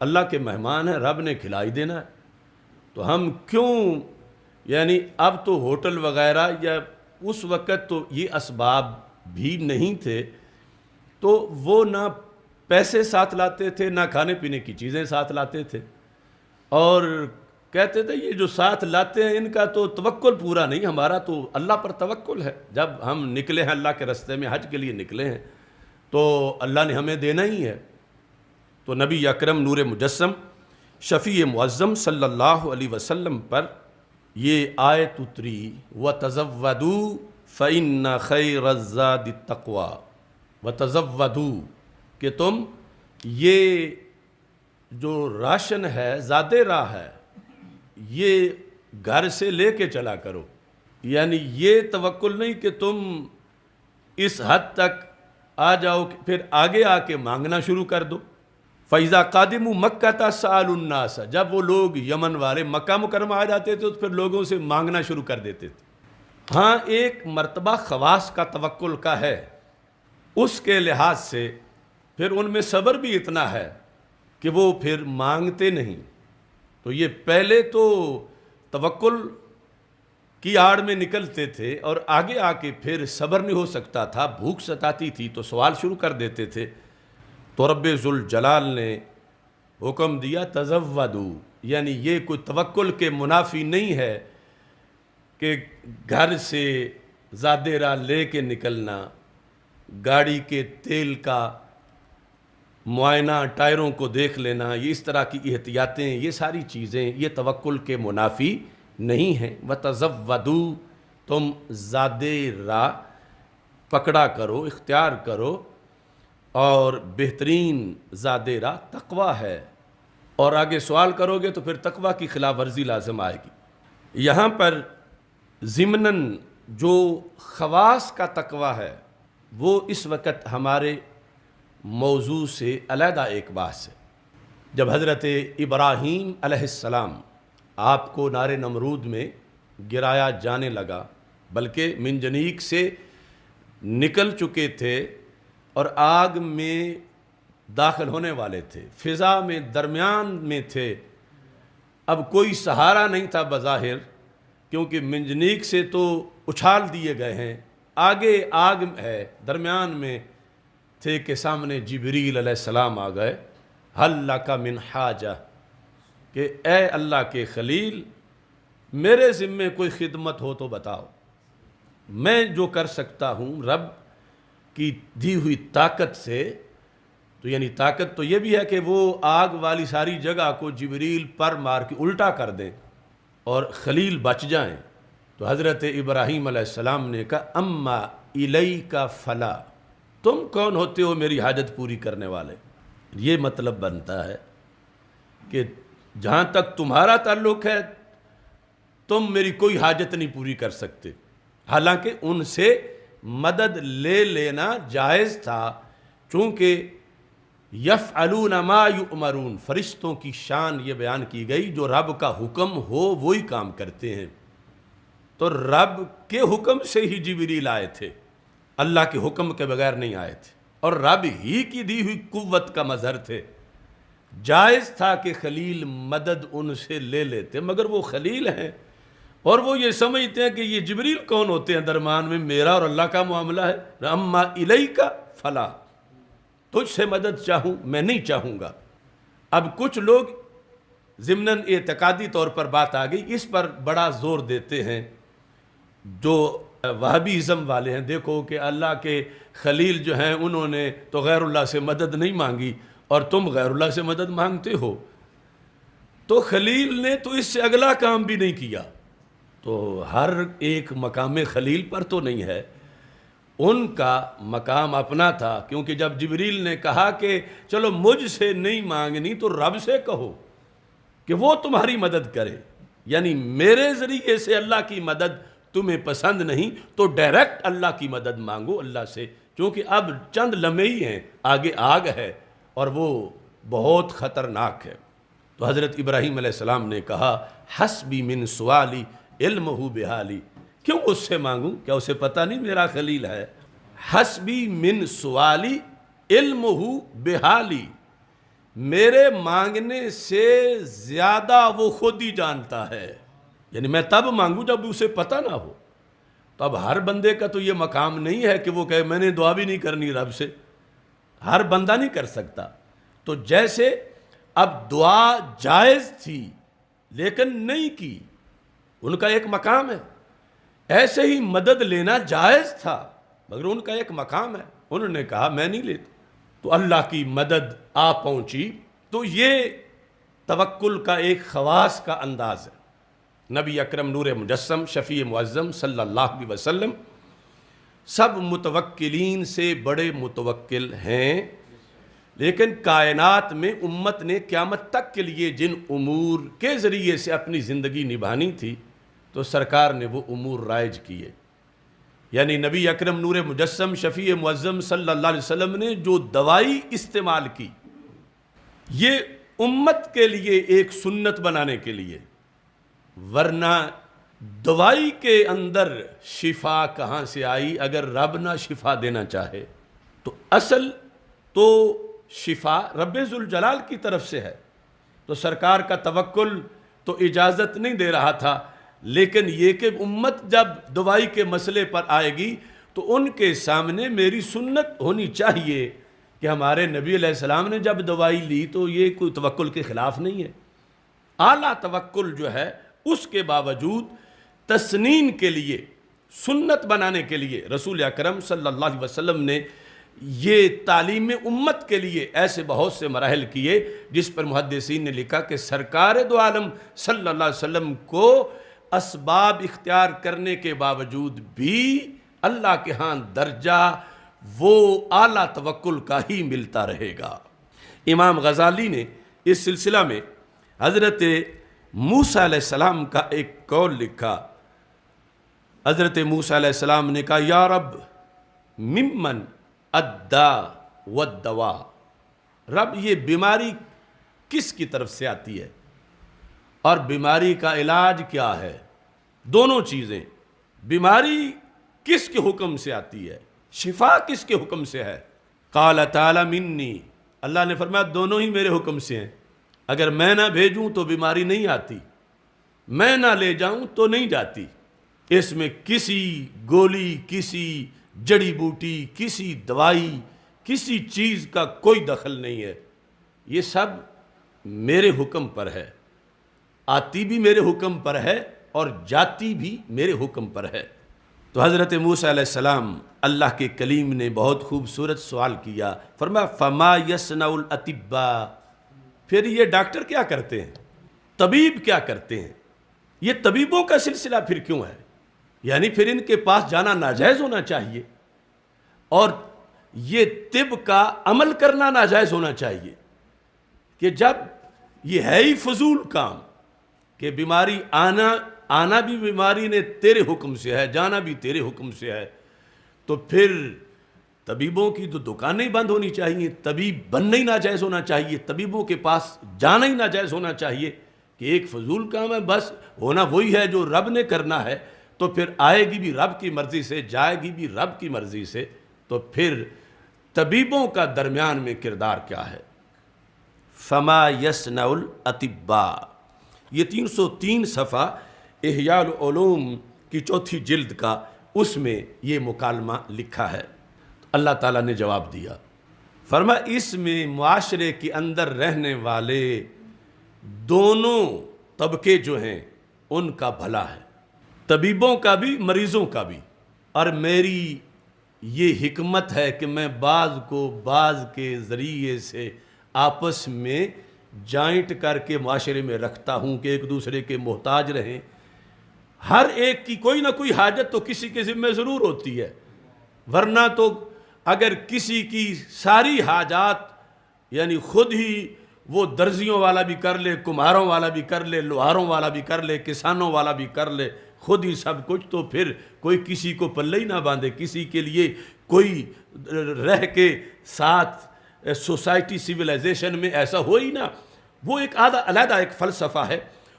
اللہ کے مہمان ہیں، رب نے کھلائی دینا ہے، تو ہم کیوں یعنی اب تو ہوٹل وغیرہ یا اس وقت تو یہ اسباب بھی نہیں تھے، تو وہ نہ پیسے ساتھ لاتے تھے نہ کھانے پینے کی چیزیں ساتھ لاتے تھے، اور کہتے تھے یہ جو ساتھ لاتے ہیں ان کا تو توکل پورا نہیں، ہمارا تو اللہ پر توکل ہے، جب ہم نکلے ہیں اللہ کے راستے میں حج کے لیے نکلے ہیں تو اللہ نے ہمیں دینا ہی ہے۔ تو نبی اکرم نور مجسم شفیع معظم صلی اللہ علیہ وسلم پر یہ آیت اتری، وَتَزَوَّدُوا فَإِنَّ خَيْرَ الزَّادِ التَّقْوَى، وَتَزَوَّدُوا کہ تم یہ جو راشن ہے زاد راہ ہے یہ گھر سے لے کے چلا کرو، یعنی یہ توکل نہیں کہ تم اس حد تک آ جاؤ کہ پھر آگے آ کے مانگنا شروع کر دو۔ فَإِذَا قَادِمُوا مَكَّةَ سَأَلُوا النَّاسَ، جب وہ لوگ یمن والے مکہ مکرمہ آ جاتے تھے تو پھر لوگوں سے مانگنا شروع کر دیتے تھے۔ ہاں ایک مرتبہ خواص کا توکل کا ہے، اس کے لحاظ سے پھر ان میں صبر بھی اتنا ہے کہ وہ پھر مانگتے نہیں، تو یہ پہلے تو توکل کی آڑ میں نکلتے تھے اور آگے آ کے پھر صبر نہیں ہو سکتا تھا، بھوک ستاتی تھی تو سوال شروع کر دیتے تھے، تو رب ذوالجلال نے حکم دیا تزودوا، یعنی یہ کوئی توکل کے منافی نہیں ہے کہ گھر سے زاد راہ لے کے نکلنا، گاڑی کے تیل کا معائنہ، ٹائروں کو دیکھ لینا، یہ اس طرح کی احتیاطیں، یہ ساری چیزیں یہ توکل کے منافی نہیں ہیں۔ وَتَزَوَّدُوا، تم زاد راہ پکڑا کرو، اختیار کرو، اور بہترین زاد راہ تقویٰ ہے، اور آگے سوال کرو گے تو پھر تقویٰ کی خلاف ورزی لازم آئے گی۔ یہاں پر ضمناً جو خواص کا تقویٰ ہے وہ اس وقت ہمارے موضوع سے علیحدہ ایک بحث ہے۔ جب حضرت ابراہیم علیہ السلام آپ کو نار نمرود میں گرایا جانے لگا، بلکہ منجنیق سے نکل چکے تھے اور آگ میں داخل ہونے والے تھے، فضا میں درمیان میں تھے، اب کوئی سہارا نہیں تھا بظاہر، کیونکہ منجنیق سے تو اچھال دیے گئے ہیں، آگے آگ ہے، درمیان میں تھے کہ سامنے جبریل علیہ السلام آ گئے، حل لک من حاجہ، کہ اے اللہ کے خلیل میرے ذمے کوئی خدمت ہو تو بتاؤ، میں جو کر سکتا ہوں رب کی دی ہوئی طاقت سے، تو یعنی طاقت تو یہ بھی ہے کہ وہ آگ والی ساری جگہ کو جبریل پر مار کے الٹا کر دیں اور خلیل بچ جائیں۔ تو حضرت ابراہیم علیہ السلام نے کہا اما الیک فلا، تم کون ہوتے ہو میری حاجت پوری کرنے والے؟ یہ مطلب بنتا ہے کہ جہاں تک تمہارا تعلق ہے تم میری کوئی حاجت نہیں پوری کر سکتے، حالانکہ ان سے مدد لے لینا جائز تھا، چونکہ یفعلون ما یؤمرون، فرشتوں کی شان یہ بیان کی گئی جو رب کا حکم ہو وہی کام کرتے ہیں، تو رب کے حکم سے ہی جبریل آئے تھے، اللہ کے حکم کے بغیر نہیں آئے تھے، اور رب ہی کی دی ہوئی قوت کا مظہر تھے، جائز تھا کہ خلیل مدد ان سے لے لیتے، مگر وہ خلیل ہیں اور وہ یہ سمجھتے ہیں کہ یہ جبریل کون ہوتے ہیں درمیان میں، میرا اور اللہ کا معاملہ ہے، اما الیک فلا، تجھ سے مدد چاہوں میں نہیں چاہوں گا۔ اب کچھ لوگ ضمناً اعتقادی طور پر بات آ گئی، اس پر بڑا زور دیتے ہیں جو وہابیزم والے ہیں، دیکھو کہ اللہ کے خلیل جو ہیں انہوں نے تو غیر اللہ سے مدد نہیں مانگی اور تم غیر اللہ سے مدد مانگتے ہو۔ تو خلیل نے تو اس سے اگلا کام بھی نہیں کیا. تو ہر ایک مقام خلیل پر تو نہیں ہے، ان کا مقام اپنا تھا. کیونکہ جب جبریل نے کہا کہ چلو مجھ سے نہیں مانگنی تو رب سے کہو کہ وہ تمہاری مدد کرے، یعنی میرے ذریعے سے اللہ کی مدد تمہیں پسند نہیں تو ڈائریکٹ اللہ کی مدد مانگو اللہ سے، کیونکہ اب چند لمحے ہی ہیں، آگے آگ ہے اور وہ بہت خطرناک ہے. تو حضرت ابراہیم علیہ السلام نے کہا حسبی من سوالی علمہ بحالی، کیوں اس سے مانگوں؟ کیا اسے پتہ نہیں میرا خلیل ہے؟ حسبی من سوالی علمہ بحالی، میرے مانگنے سے زیادہ وہ خود ہی جانتا ہے. یعنی میں تب مانگوں جب اسے پتہ نہ ہو. تو اب ہر بندے کا تو یہ مقام نہیں ہے کہ وہ کہے میں نے دعا بھی نہیں کرنی رب سے، ہر بندہ نہیں کر سکتا. تو جیسے اب دعا جائز تھی لیکن نہیں کی، ان کا ایک مقام ہے، ایسے ہی مدد لینا جائز تھا مگر ان کا ایک مقام ہے. انہوں نے کہا میں نہیں لیتا، تو اللہ کی مدد آ پہنچی. تو یہ توکل کا ایک خواص کا انداز ہے. نبی اکرم نور مجسم شفیع معظم صلی اللہ علیہ وسلم سب متوکلین سے بڑے متوکل ہیں، لیکن کائنات میں امت نے قیامت تک کے لیے جن امور کے ذریعے سے اپنی زندگی نبھانی تھی تو سرکار نے وہ امور رائج کیے. یعنی نبی اکرم نور مجسم شفیع معظم صلی اللہ علیہ وسلم نے جو دوائی استعمال کی، یہ امت کے لیے ایک سنت بنانے کے لیے، ورنہ دوائی کے اندر شفا کہاں سے آئی اگر رب نہ شفا دینا چاہے؟ تو اصل تو شفا رب ذوالجلال کی طرف سے ہے. تو سرکار کا توکل تو اجازت نہیں دے رہا تھا، لیکن یہ کہ امت جب دوائی کے مسئلے پر آئے گی تو ان کے سامنے میری سنت ہونی چاہیے کہ ہمارے نبی علیہ السلام نے جب دوائی لی تو یہ کوئی توکل کے خلاف نہیں ہے. اعلیٰ توکل جو ہے اس کے باوجود تسنین کے لیے، سنت بنانے کے لیے رسول اکرم صلی اللہ علیہ وسلم نے یہ تعلیم امت کے لیے ایسے بہت سے مراحل کیے جس پر محدثین نے لکھا کہ سرکار دو عالم صلی اللہ علیہ وسلم کو اسباب اختیار کرنے کے باوجود بھی اللہ کے ہاں درجہ وہ اعلیٰ توکل کا ہی ملتا رہے گا. امام غزالی نے اس سلسلہ میں حضرت موسیٰ علیہ السلام کا ایک قول لکھا. حضرت موسیٰ علیہ السلام نے کہا یا رب ممن الدا والدوا، رب یہ بیماری کس کی طرف سے آتی ہے اور بیماری کا علاج کیا ہے؟ دونوں چیزیں، بیماری کس کے حکم سے آتی ہے، شفا کس کے حکم سے ہے؟ قال تعالی منی، اللہ نے فرمایا دونوں ہی میرے حکم سے ہیں. اگر میں نہ بھیجوں تو بیماری نہیں آتی، میں نہ لے جاؤں تو نہیں جاتی. اس میں کسی گولی، کسی جڑی بوٹی، کسی دوائی، کسی چیز کا کوئی دخل نہیں ہے. یہ سب میرے حکم پر ہے، آتی بھی میرے حکم پر ہے اور جاتی بھی میرے حکم پر ہے. تو حضرت موسیٰ علیہ السلام اللہ کے کلیم نے بہت خوبصورت سوال کیا. فرمایا فما یصنع الاطباء، پھر یہ ڈاکٹر کیا کرتے ہیں، طبیب کیا کرتے ہیں؟ یہ طبیبوں کا سلسلہ پھر کیوں ہے؟ یعنی پھر ان کے پاس جانا ناجائز ہونا چاہیے اور یہ طب کا عمل کرنا ناجائز ہونا چاہیے کہ جب یہ ہے ہی فضول کام کہ بیماری آنا بھی بیماری نے تیرے حکم سے ہے، جانا بھی تیرے حکم سے ہے، تو پھر طبیبوں کی تو دکانیں بند ہونی چاہیے، طبیب بننا ہی ناجائز ہونا چاہیے، طبیبوں کے پاس جانا ہی ناجائز ہونا چاہیے کہ ایک فضول کام ہے، بس ہونا وہی ہے جو رب نے کرنا ہے. تو پھر آئے گی بھی رب کی مرضی سے، جائے گی بھی رب کی مرضی سے. تو پھر طبیبوں کا درمیان میں کردار کیا ہے؟ فما یصنع الاطباء، یہ 303 صفحہ احیاء العلوم کی 4 جلد کا، اس میں یہ مکالمہ لکھا ہے. اللہ تعالیٰ نے جواب دیا، فرمایا اس میں معاشرے کے اندر رہنے والے دونوں طبقے جو ہیں ان کا بھلا ہے، طبیبوں کا بھی مریضوں کا بھی. اور میری یہ حکمت ہے کہ میں بعض کو بعض کے ذریعے سے آپس میں جائنٹ کر کے معاشرے میں رکھتا ہوں کہ ایک دوسرے کے محتاج رہیں. ہر ایک کی کوئی نہ کوئی حاجت تو کسی کے ذمہ ضرور ہوتی ہے، ورنہ تو اگر کسی کی ساری حاجات یعنی خود ہی وہ درزیوں والا بھی کر لے، کمہاروں والا بھی کر لے، لوہاروں والا بھی کر لے، کسانوں والا بھی کر لے، خود ہی سب کچھ، تو پھر کوئی کسی کو پلے ہی نہ باندھے، کسی کے لیے کوئی رہ کے ساتھ سوسائٹی سویلائزیشن میں ایسا ہو ہی نہ. وہ ایک علیحدہ ایک فلسفہ ہے.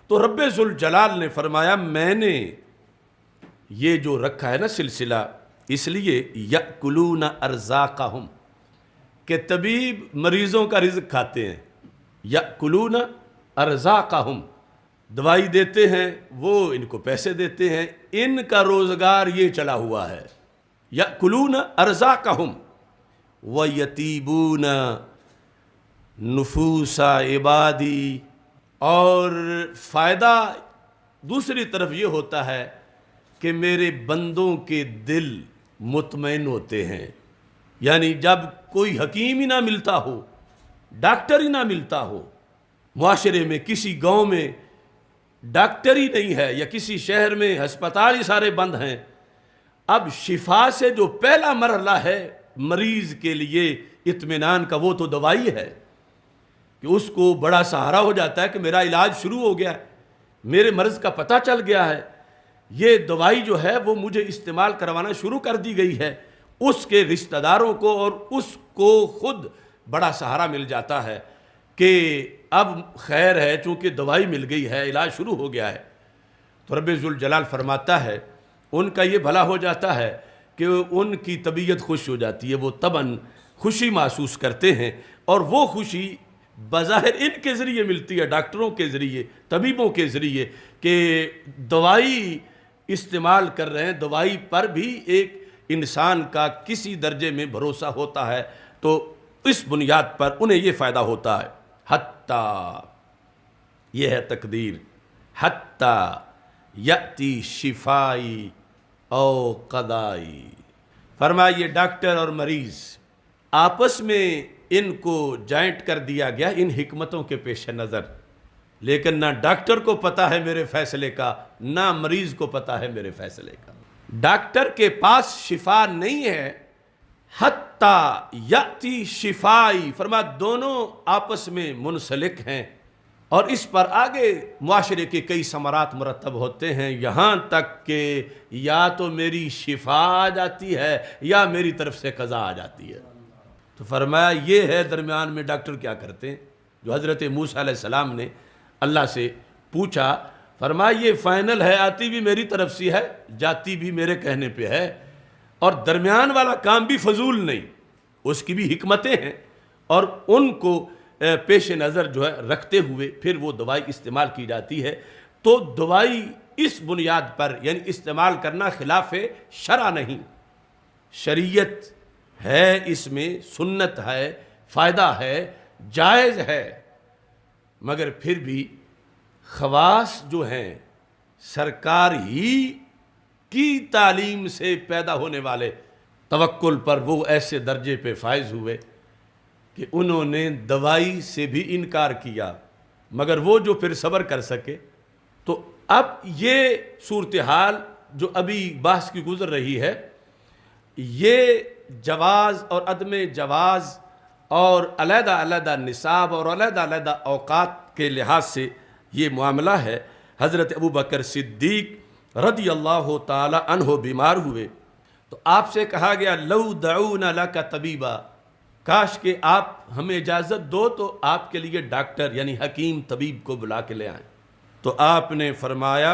تو رب ذوالجلال نے فرمایا میں نے یہ جو رکھا ہے نا سلسلہ، اس لیے یأکلون ارزاقہم کہ طبیب مریضوں کا رزق کھاتے ہیں. یأکلون ارزاقہم دوائی دیتے ہیں، وہ ان کو پیسے دیتے ہیں، ان کا روزگار یہ چلا ہوا ہے. یأکلون ارزاقہم ویتیبون نفوس عبادی. اور فائدہ دوسری طرف یہ ہوتا ہے کہ میرے بندوں کے دل مطمئن ہوتے ہیں. یعنی جب کوئی حکیم ہی نہ ملتا ہو، ڈاکٹر ہی نہ ملتا ہو، معاشرے میں کسی گاؤں میں ڈاکٹر ہی نہیں ہے، یا کسی شہر میں ہسپتال ہی سارے بند ہیں، اب شفا سے جو پہلا مرحلہ ہے مریض کے لیے اطمینان کا، وہ تو دوائی ہے کہ اس کو بڑا سہارا ہو جاتا ہے کہ میرا علاج شروع ہو گیا ہے، میرے مرض کا پتہ چل گیا ہے، یہ دوائی جو ہے وہ مجھے استعمال کروانا شروع کر دی گئی ہے. اس کے رشتہ داروں کو اور اس کو خود بڑا سہارا مل جاتا ہے کہ اب خیر ہے، چونکہ دوائی مل گئی ہے، علاج شروع ہو گیا ہے. تو رب ذوالجلال فرماتا ہے ان کا یہ بھلا ہو جاتا ہے کہ ان کی طبیعت خوش ہو جاتی ہے، وہ طبعاً خوشی محسوس کرتے ہیں، اور وہ خوشی بظاہر ان کے ذریعے ملتی ہے، ڈاکٹروں کے ذریعے، طبیبوں کے ذریعے، کہ دوائی استعمال کر رہے ہیں، دوائی پر بھی ایک انسان کا کسی درجے میں بھروسہ ہوتا ہے. تو اس بنیاد پر انہیں یہ فائدہ ہوتا ہے. حتیٰ یہ ہے تقدیر، حتیٰ یأتی شفائی او قضائی. فرمایا یہ ڈاکٹر اور مریض آپس میں ان کو جوائنٹ کر دیا گیا ان حکمتوں کے پیش نظر، لیکن نہ ڈاکٹر کو پتہ ہے میرے فیصلے کا، نہ مریض کو پتہ ہے میرے فیصلے کا. ڈاکٹر کے پاس شفا نہیں ہے، حتیٰ یأتی شفائی، فرمایا دونوں آپس میں منسلک ہیں، اور اس پر آگے معاشرے کے کئی ثمرات مرتب ہوتے ہیں، یہاں تک کہ یا تو میری شفا آ جاتی ہے یا میری طرف سے قضا آ جاتی ہے. تو فرمایا یہ ہے درمیان میں ڈاکٹر کیا کرتے ہیں. جو حضرت موسیٰ علیہ السلام نے اللہ سے پوچھا، فرمایا یہ فائنل ہے، آتی بھی میری طرف سے ہے، جاتی بھی میرے کہنے پہ ہے، اور درمیان والا کام بھی فضول نہیں، اس کی بھی حکمتیں ہیں، اور ان کو پیش نظر جو ہے رکھتے ہوئے پھر وہ دوائی استعمال کی جاتی ہے. تو دوائی اس بنیاد پر یعنی استعمال کرنا خلاف شرع نہیں، شریعت ہے، اس میں سنت ہے، فائدہ ہے، جائز ہے، مگر پھر بھی خواص جو ہیں سرکار ہی کی تعلیم سے پیدا ہونے والے توکل پر وہ ایسے درجے پہ فائز ہوئے کہ انہوں نے دوائی سے بھی انکار کیا، مگر وہ جو پھر صبر کر سکے. تو اب یہ صورتحال جو ابھی بحث کی گزر رہی ہے، یہ جواز اور عدم جواز اور علیحدہ علیحدہ نصاب اور علیحدہ علیحدہ اوقات کے لحاظ سے یہ معاملہ ہے. حضرت ابوبکر صدیق رضی اللہ تعالی عنہ بیمار ہوئے تو آپ سے کہا گیا لو دعونا لک طبیبا، کاش کہ آپ ہمیں اجازت دو تو آپ کے لیے ڈاکٹر یعنی حکیم طبیب کو بلا کے لے آئیں. تو آپ نے فرمایا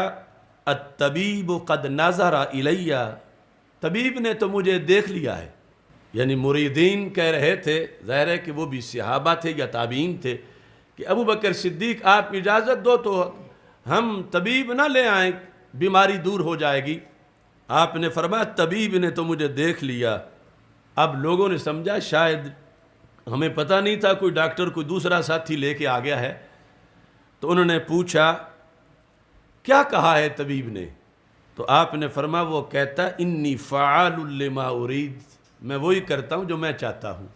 الطبیب قد نظر الی، طبیب نے تو مجھے دیکھ لیا ہے. یعنی مریدین کہہ رہے تھے، ظاہر ہے کہ وہ بھی صحابہ تھے یا تابعین تھے، کہ ابوبکر صدیق آپ اجازت دو تو ہم طبیب نہ لے آئیں، بیماری دور ہو جائے گی. آپ نے فرمایا طبیب نے تو مجھے دیکھ لیا. اب لوگوں نے سمجھا شاید ہمیں پتہ نہیں تھا کوئی ڈاکٹر کوئی دوسرا ساتھی لے کے آ گیا ہے. تو انہوں نے پوچھا کیا کہا ہے طبیب نے؟ تو آپ نے فرمایا وہ کہتا انی فعال لما ارید، میں وہی کرتا ہوں جو میں چاہتا ہوں.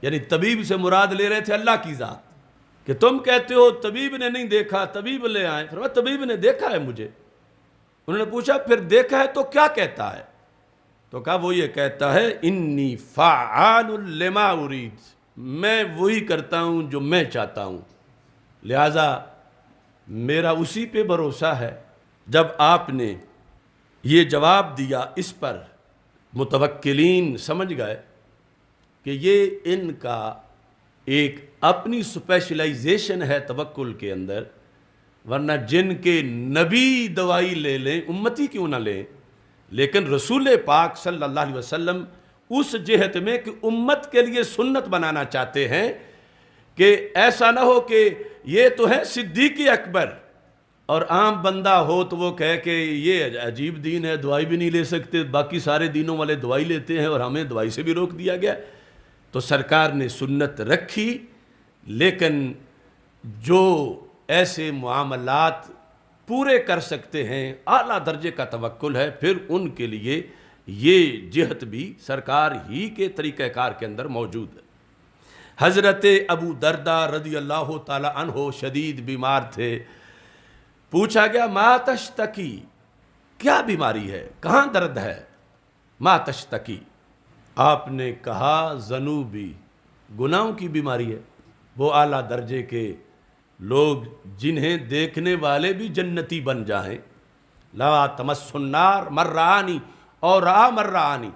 یعنی طبیب سے مراد لے رہے تھے اللہ کی ذات. کہ تم کہتے ہو طبیب نے نہیں دیکھا، طبیب لے آئے. فرمایا طبیب نے دیکھا ہے مجھے. انہوں نے پوچھا پھر دیکھا ہے تو کیا کہتا ہے؟ تو کہا وہ یہ کہتا ہے انی فعال لما ارید، میں وہی کرتا ہوں جو میں چاہتا ہوں. لہذا میرا اسی پہ بھروسہ ہے. جب آپ نے یہ جواب دیا اس پر متوکلین سمجھ گئے کہ یہ ان کا ایک اپنی سپیشلائزیشن ہے توکل کے اندر، ورنہ جن کے نبی دوائی لے لیں امتی کیوں نہ لیں، لیکن رسول پاک صلی اللہ علیہ وسلم اس جہت میں کہ امت کے لیے سنت بنانا چاہتے ہیں کہ ایسا نہ ہو کہ یہ تو ہے صدیق اکبر اور عام بندہ ہو تو وہ کہے کہ یہ عجیب دین ہے، دوائی بھی نہیں لے سکتے، باقی سارے دینوں والے دوائی لیتے ہیں اور ہمیں دوائی سے بھی روک دیا گیا. تو سرکار نے سنت رکھی، لیکن جو ایسے معاملات پورے کر سکتے ہیں اعلیٰ درجے کا توکل ہے، پھر ان کے لیے یہ جہت بھی سرکار ہی کے طریقہ کار کے اندر موجود ہے. حضرت ابو دردہ رضی اللہ تعالی عنہ شدید بیمار تھے. پوچھا گیا ما تشتکی، کیا بیماری ہے، کہاں درد ہے؟ ما تشتکی، آپ نے کہا ذنوبی، گناہوں کی بیماری ہے. وہ اعلیٰ درجے کے لوگ جنہیں دیکھنے والے بھی جنتی بن جائیں. لا تمس النار من رآنی اور رآ من رآنی.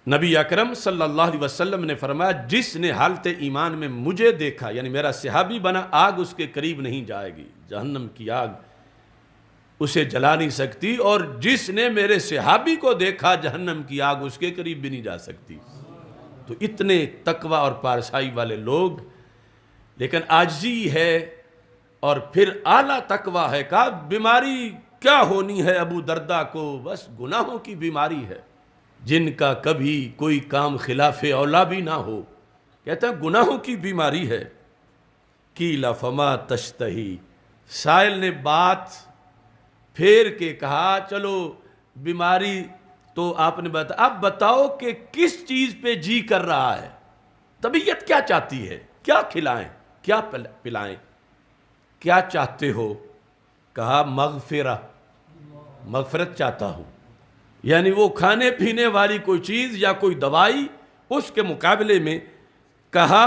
نبی اکرم صلی اللہ علیہ وسلم نے فرمایا جس نے حالت ایمان میں مجھے دیکھا، یعنی میرا صحابی بنا، آگ اس کے قریب نہیں جائے گی، جہنم کی آگ اسے جلا نہیں سکتی، اور جس نے میرے صحابی کو دیکھا جہنم کی آگ اس کے قریب بھی نہیں جا سکتی. تو اتنے تقوی اور پارسائی والے لوگ، لیکن عاجزی ہے اور پھر اعلیٰ تقوی ہے. کہا بیماری کیا ہونی ہے ابو دردہ کو؟ بس گناہوں کی بیماری ہے، جن کا کبھی کوئی کام خلاف اولا بھی نہ ہو. کہتا ہے گناہوں کی بیماری ہے. قیل فما تشتہی، سائل نے بات پھیر کے کہا چلو بیماری تو آپ نے بتا، اب بتاؤ کہ کس چیز پہ جی کر رہا ہے، طبیعت کیا چاہتی ہے، کیا کھلائیں کیا پلائیں، کیا چاہتے ہو؟ کہا مغفرت چاہتا ہوں. یعنی وہ کھانے پینے والی کوئی چیز یا کوئی دوائی، اس کے مقابلے میں کہا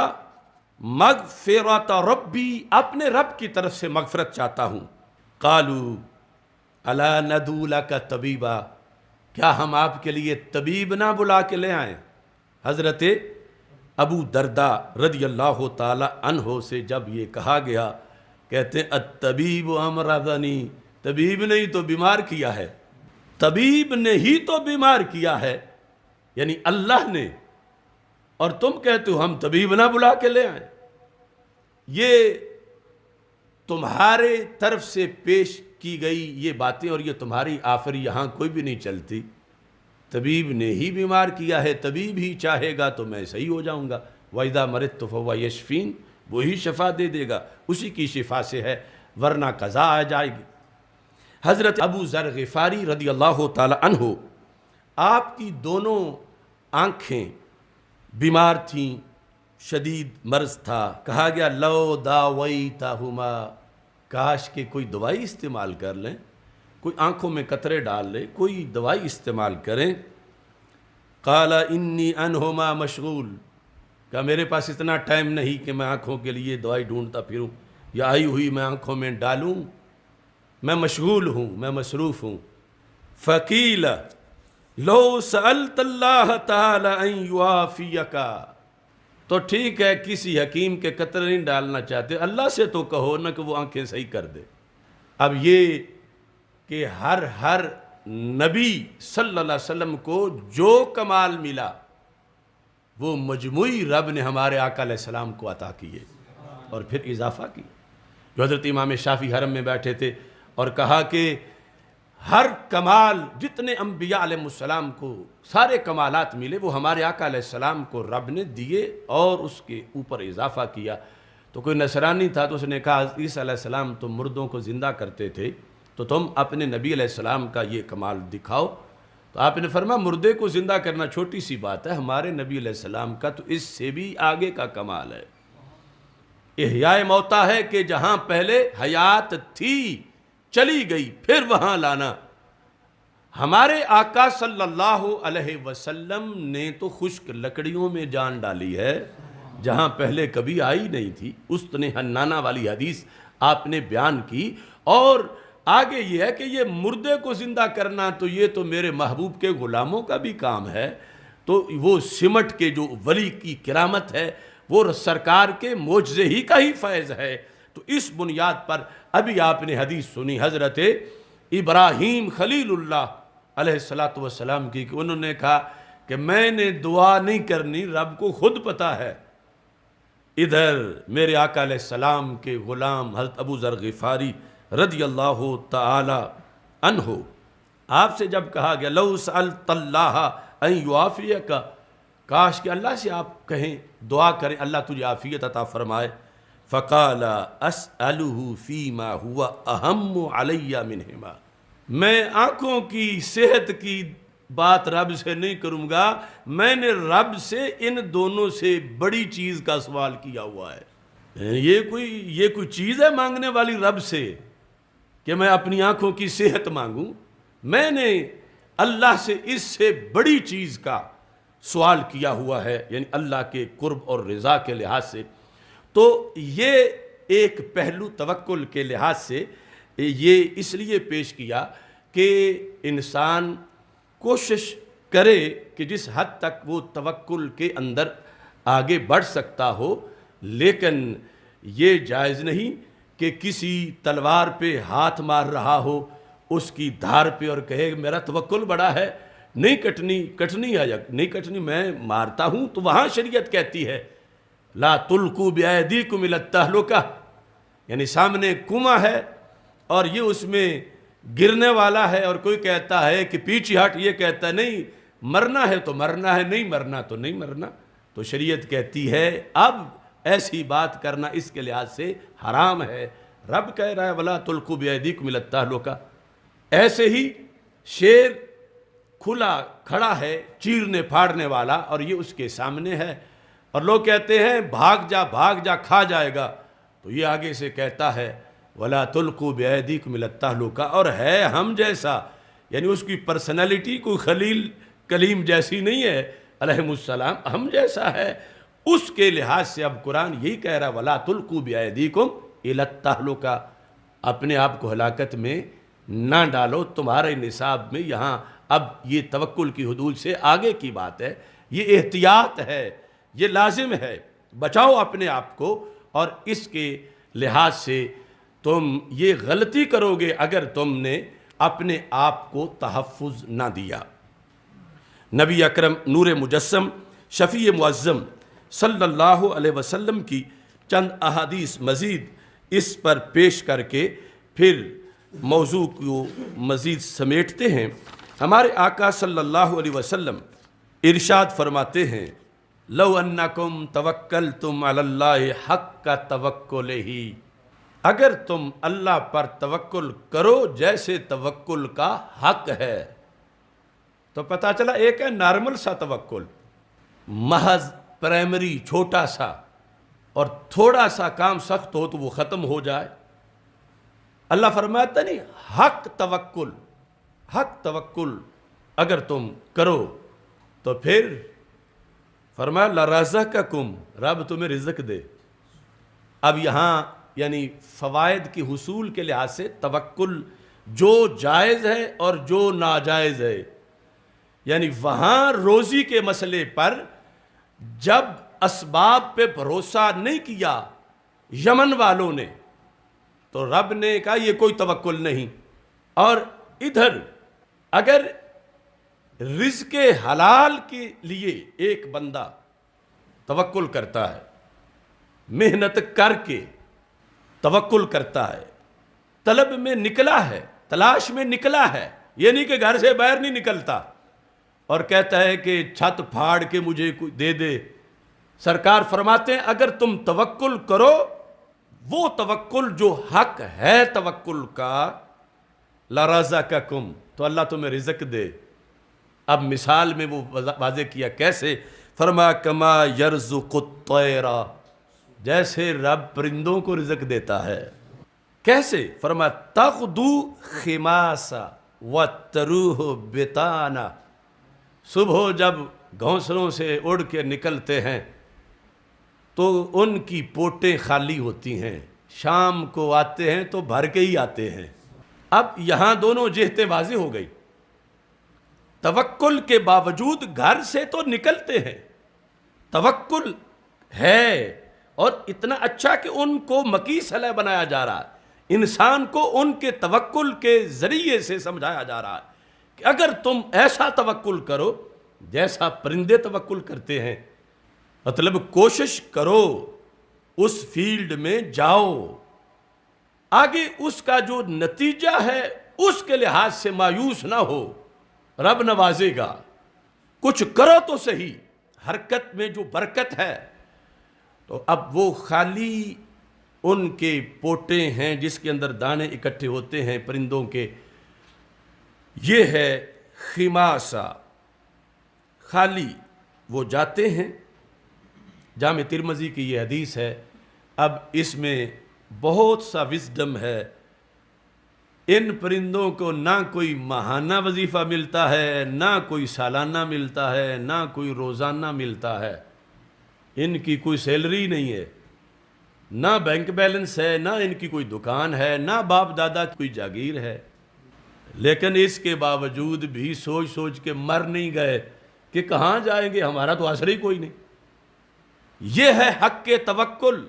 مغفرت ربی، اپنے رب کی طرف سے مغفرت چاہتا ہوں. قالوا الا ندعو لک طبیبا، کیا ہم آپ کے لیے طبیب نہ بلا کے لے آئیں؟ حضرت ابو دردہ رضی اللہ تعالی عنہ سے جب یہ کہا گیا، کہتے ہیں الطبیب امرضنی، طبیب نے ہی تو بیمار کیا ہے، طبیب نے ہی تو بیمار کیا ہے، یعنی اللہ نے، اور تم کہتے ہو ہم طبیب نہ بلا کے لے آئیں. یہ تمہارے طرف سے پیش کی گئی یہ باتیں، اور یہ تمہاری آفری یہاں کوئی بھی نہیں چلتی. طبیب نے ہی بیمار کیا ہے، طبیب ہی چاہے گا تو میں صحیح ہو جاؤں گا. وَإِذَا مَرِضْتُ فَهُوَ يَشْفِينِ، وہی شفا دے دے گا، اسی کی شفا سے ہے، ورنہ قضا آ جائے گی. حضرت ابو ذر غفاری رضی اللہ تعالی عنہ، آپ کی دونوں آنکھیں بیمار تھیں، شدید مرض تھا. کہا گیا لو داویتہما، کاش کہ کوئی دوائی استعمال کر لیں، کوئی آنکھوں میں قطرے ڈال لے، کوئی دوائی استعمال کریں. قال انی عنہما مشغول، کہ میرے پاس اتنا ٹائم نہیں کہ میں آنکھوں کے لیے دوائی ڈھونڈتا پھروں یا آئی ہوئی میں آنکھوں میں ڈالوں، میں مشغول ہوں، میں مصروف ہوں. فقیل لو سألت اللہ تعالی ان یعافیک، تو ٹھیک ہے کسی حکیم کے قطرے نہیں ڈالنا چاہتے، اللہ سے تو کہو نہ کہ وہ آنکھیں صحیح کر دے. اب یہ کہ ہر نبی صلی اللہ علیہ وسلم کو جو کمال ملا وہ مجموعی رب نے ہمارے آقا علیہ السلام کو عطا کیے اور پھر اضافہ کیا. جو حضرت امام شافعی حرم میں بیٹھے تھے اور کہا کہ ہر کمال جتنے انبیاء علیہ السلام کو سارے کمالات ملے وہ ہمارے آقا علیہ السلام کو رب نے دیے اور اس کے اوپر اضافہ کیا. تو کوئی نصرانی تھا تو اس نے کہا عیسیٰ علیہ السلام تم مردوں کو زندہ کرتے تھے تو تم اپنے نبی علیہ السلام کا یہ کمال دکھاؤ. تو آپ نے فرمایا مردے کو زندہ کرنا چھوٹی سی بات ہے، ہمارے نبی علیہ السلام کا تو اس سے بھی آگے کا کمال ہے احیاء موتا ہے کہ جہاں پہلے حیات تھی چلی گئی پھر وہاں لانا۔ ہمارے آقا صلی اللہ علیہ وسلم نے تو خشک لکڑیوں میں جان ڈالی ہے جہاں پہلے کبھی آئی نہیں تھی۔ استن حنانہ والی حدیث آپ نے بیان کی، اور آگے یہ ہے کہ یہ مردے کو زندہ کرنا تو یہ تو میرے محبوب کے غلاموں کا بھی کام ہے، تو وہ سمٹ کے جو ولی کی کرامت ہے وہ سرکار کے معجزے ہی کا ہی فیض ہے۔ تو اس بنیاد پر ابھی آپ نے حدیث سنی حضرت ابراہیم خلیل اللہ علیہ السلام کی، کہ انہوں نے کہا کہ میں نے دعا نہیں کرنی، رب کو خود پتا ہے۔ ادھر میرے آقا علیہ السلام کے غلام حضرت ابو ذر غفاری رضی اللہ تعالی عنہ، آپ سے جب کہا گیا لو سألت اللہ ان یعافیک، کاش کہ اللہ سے آپ کہیں دعا کریں اللہ تجھے عافیت عطا فرمائے، فقال اسألہ فیما ہوا اہم علی منہما، میں آنکھوں کی صحت کی بات رب سے نہیں کروں گا، میں نے رب سے ان دونوں سے بڑی چیز کا سوال کیا ہوا ہے۔ یہ کوئی چیز ہے مانگنے والی رب سے کہ میں اپنی آنکھوں کی صحت مانگوں؟ میں نے اللہ سے اس سے بڑی چیز کا سوال کیا ہوا ہے، یعنی اللہ کے قرب اور رضا کے لحاظ سے۔ تو یہ ایک پہلو توکل کے لحاظ سے یہ اس لیے پیش کیا کہ انسان کوشش کرے کہ جس حد تک وہ توکل کے اندر آگے بڑھ سکتا ہو، لیکن یہ جائز نہیں کہ کسی تلوار پہ ہاتھ مار رہا ہو اس کی دھار پہ اور کہے میرا توکل بڑا ہے، نہیں کٹنی ہے، نہیں کٹنی، میں مارتا ہوں۔ تو وہاں شریعت کہتی ہے لا تلقوا بأیدیکم الی التہلکہ، یعنی سامنے کنواں ہے اور یہ اس میں گرنے والا ہے، اور کوئی کہتا ہے کہ پیچھے ہٹ، یہ کہتا ہے نہیں مرنا ہے تو مرنا ہے، نہیں مرنا تو نہیں مرنا، تو شریعت کہتی ہے اب ایسی بات کرنا اس کے لحاظ سے حرام ہے۔ رب کہہ رہا ہے ولا تلقوا بأیدیکم الی التہلکہ۔ ایسے ہی شیر کھلا کھڑا ہے چیرنے پھاڑنے والا اور یہ اس کے سامنے ہے، اور لوگ کہتے ہیں بھاگ جا کھا جائے گا، تو یہ آگے سے کہتا ہے وَلَا تُلْقُوا بِأَيْدِيكُمْ إِلَى التَّهْلُكَةِ، اور ہے ہم جیسا، یعنی اس کی پرسنالٹی کوئی خلیل کلیم جیسی نہیں ہے علیہ السلام، ہم جیسا ہے۔ اس کے لحاظ سے اب قرآن یہی کہہ رہا وَلَا تُلْقُوا بِأَيْدِيكُمْ إِلَى التَّهْلُكَةِ، اپنے آپ کو ہلاکت میں نہ ڈالو۔ تمہارے نصاب میں یہاں اب یہ توکل کی حدود سے آگے کی بات ہے، یہ احتیاط ہے، یہ لازم ہے، بچاؤ اپنے آپ کو، اور اس کے لحاظ سے تم یہ غلطی کرو گے اگر تم نے اپنے آپ کو تحفظ نہ دیا۔ نبی اکرم نور مجسم شفیع معظم صلی اللہ علیہ وسلم کی چند احادیث مزید اس پر پیش کر کے پھر موضوع کو مزید سمیٹتے ہیں۔ ہمارے آقا صلی اللہ علیہ وسلم ارشاد فرماتے ہیں لو انکم توکلتم علی اللہ حق توکلہ، اگر تم اللہ پر توکل کرو جیسے توکل کا حق ہے، تو پتہ چلا ایک ہے نارمل سا توکل، محض پرائمری چھوٹا سا، اور تھوڑا سا کام سخت ہو تو وہ ختم ہو جائے۔ اللہ فرماتا نہیں حق توکل اگر تم کرو تو پھر فرمایا لرزقکم، رب تمہیں رزق دے۔ اب یہاں یعنی فوائد کی حصول کے لحاظ سے توکل جو جائز ہے اور جو ناجائز ہے، یعنی وہاں روزی کے مسئلے پر جب اسباب پہ بھروسہ نہیں کیا یمن والوں نے تو رب نے کہا یہ کوئی توکل نہیں۔ اور ادھر اگر رزق حلال کے لیے ایک بندہ توکل کرتا ہے، محنت کر کے توکل کرتا ہے، طلب میں نکلا ہے، تلاش میں نکلا ہے، یہ نہیں کہ گھر سے باہر نہیں نکلتا اور کہتا ہے کہ چھت پھاڑ کے مجھے کوئی دے دے۔ سرکار فرماتے ہیں اگر تم توکل کرو، وہ توکل جو حق ہے توکل کا، لرزقکم، تو اللہ تمہیں رزق دے۔ اب مثال میں وہ واضح کیا کیسے، فرمایا کما یرزق الطیر جیسے رب پرندوں کو رزق دیتا ہے. کیسے؟ فرمایا تغدو خماسا وتروح بطانا. صبح جب گھونسلوں سے اڑ کے نکلتے ہیں تو ان کی پوٹیں خالی ہوتی ہیں، شام کو آتے ہیں تو بھر کے ہی آتے ہیں. اب یہاں دونوں جہتیں واضح ہو گئی. توکل کے باوجود گھر سے تو نکلتے ہیں، توکل ہے، اور اتنا اچھا کہ ان کو مکی صلح بنایا جا رہا ہے. انسان کو ان کے توکل کے ذریعے سے سمجھایا جا رہا ہے کہ اگر تم ایسا توکل کرو جیسا پرندے توکل کرتے ہیں، مطلب کوشش کرو، اس فیلڈ میں جاؤ، آگے اس کا جو نتیجہ ہے اس کے لحاظ سے مایوس نہ ہو، رب نوازے گا. کچھ کرو تو صحیح، حرکت میں جو برکت ہے. تو اب وہ خالی ان کے پوٹے ہیں جس کے اندر دانے اکٹھے ہوتے ہیں پرندوں کے، یہ ہے خماسہ، خالی وہ جاتے ہیں. جامع ترمذی کی یہ حدیث ہے. اب اس میں بہت سا وزڈم ہے. ان پرندوں کو نہ کوئی ماہانہ وظیفہ ملتا ہے، نہ کوئی سالانہ ملتا ہے، نہ کوئی روزانہ ملتا ہے. ان کی کوئی سیلری نہیں ہے، نہ بینک بیلنس ہے، نہ ان کی کوئی دکان ہے، نہ باپ دادا کی کوئی جاگیر ہے. لیکن اس کے باوجود بھی سوچ سوچ کے مر نہیں گئے کہ کہاں جائیں گے، ہمارا تو آسرا ہی کوئی نہیں. یہ ہے حق کے توکل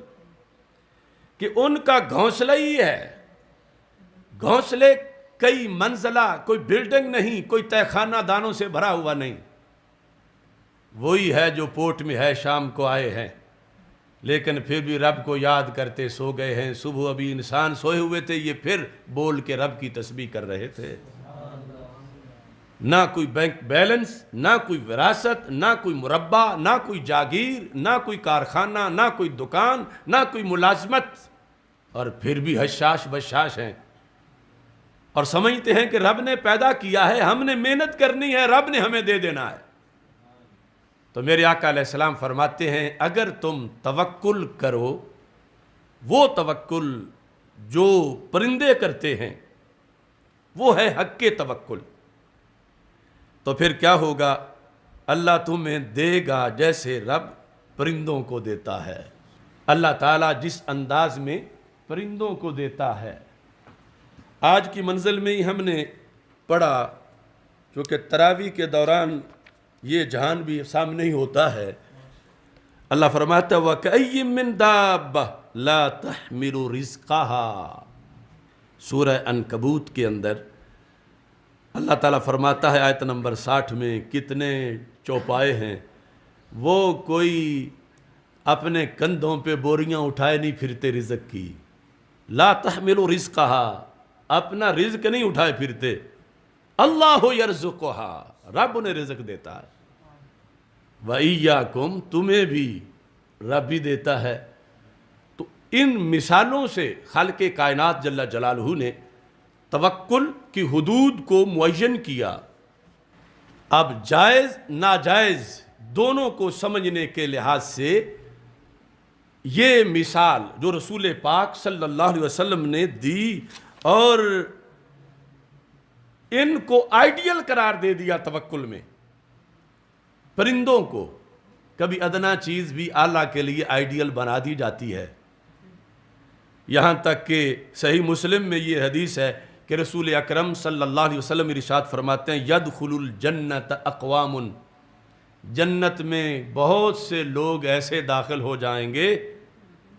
کہ ان کا گھونسلہ ہی ہے. گھونسلے کئی منزلہ، کوئی بلڈنگ نہیں، کوئی تہہ خانہ دانوں سے بھرا ہوا نہیں. وہی ہے جو پورٹ میں ہے، شام کو آئے ہیں لیکن پھر بھی رب کو یاد کرتے سو گئے ہیں. صبح ابھی انسان سوئے ہوئے تھے، یہ پھر بول کے رب کی تسبیح کر رہے تھے. نہ کوئی بینک بیلنس، نہ کوئی وراثت، نہ کوئی مربع، نہ کوئی جاگیر، نہ کوئی کارخانہ، نہ کوئی دکان، نہ کوئی ملازمت، اور پھر بھی حشاش بشاش ہیں اور سمجھتے ہیں کہ رب نے پیدا کیا ہے، ہم نے محنت کرنی ہے، رب نے ہمیں دے دینا ہے. تو میرے آقا علیہ السلام فرماتے ہیں اگر تم توکل کرو، وہ توکل جو پرندے کرتے ہیں وہ ہے حق کے توکل، تو پھر کیا ہوگا؟ اللہ تمہیں دے گا جیسے رب پرندوں کو دیتا ہے. اللہ تعالیٰ جس انداز میں پرندوں کو دیتا ہے. آج کی منزل میں ہی ہم نے پڑھا، کیونکہ تراویح کے دوران یہ جہان بھی سامنے ہی ہوتا ہے. اللہ فرماتا ہے وَكَأَيٍّ مِّن دَابَّةٍ لَا تَحْمِلُ رِزْقَهَا. سورہ عنکبوت کے اندر اللہ تعالیٰ فرماتا ہے آیت نمبر 60 میں، کتنے چوپائے ہیں، وہ کوئی اپنے کندھوں پہ بوریاں اٹھائے نہیں پھرتے رزق کی. لا تحمل رزقها، اپنا رزق نہیں اٹھائے پھرتے. اللہ یرزقها، رب انہیں رزق دیتا ہے. وَإِيَّاكُمْ، تمہیں بھی رب ہی دیتا ہے. تو ان مثالوں سے خالق کائنات جل جلالہ نے توکل کی حدود کو معین کیا. اب جائز ناجائز دونوں کو سمجھنے کے لحاظ سے یہ مثال جو رسول پاک صلی اللہ علیہ وسلم نے دی اور ان کو آئیڈیل قرار دے دیا توکل میں. پرندوں کو کبھی ادنا چیز بھی اعلیٰ کے لیے آئیڈیل بنا دی جاتی ہے. یہاں تک کہ صحیح مسلم میں یہ حدیث ہے کہ رسول اکرم صلی اللہ علیہ وسلم ارشاد فرماتے ہیں یدخل الجنت اقوام، جنت میں بہت سے لوگ ایسے داخل ہو جائیں گے،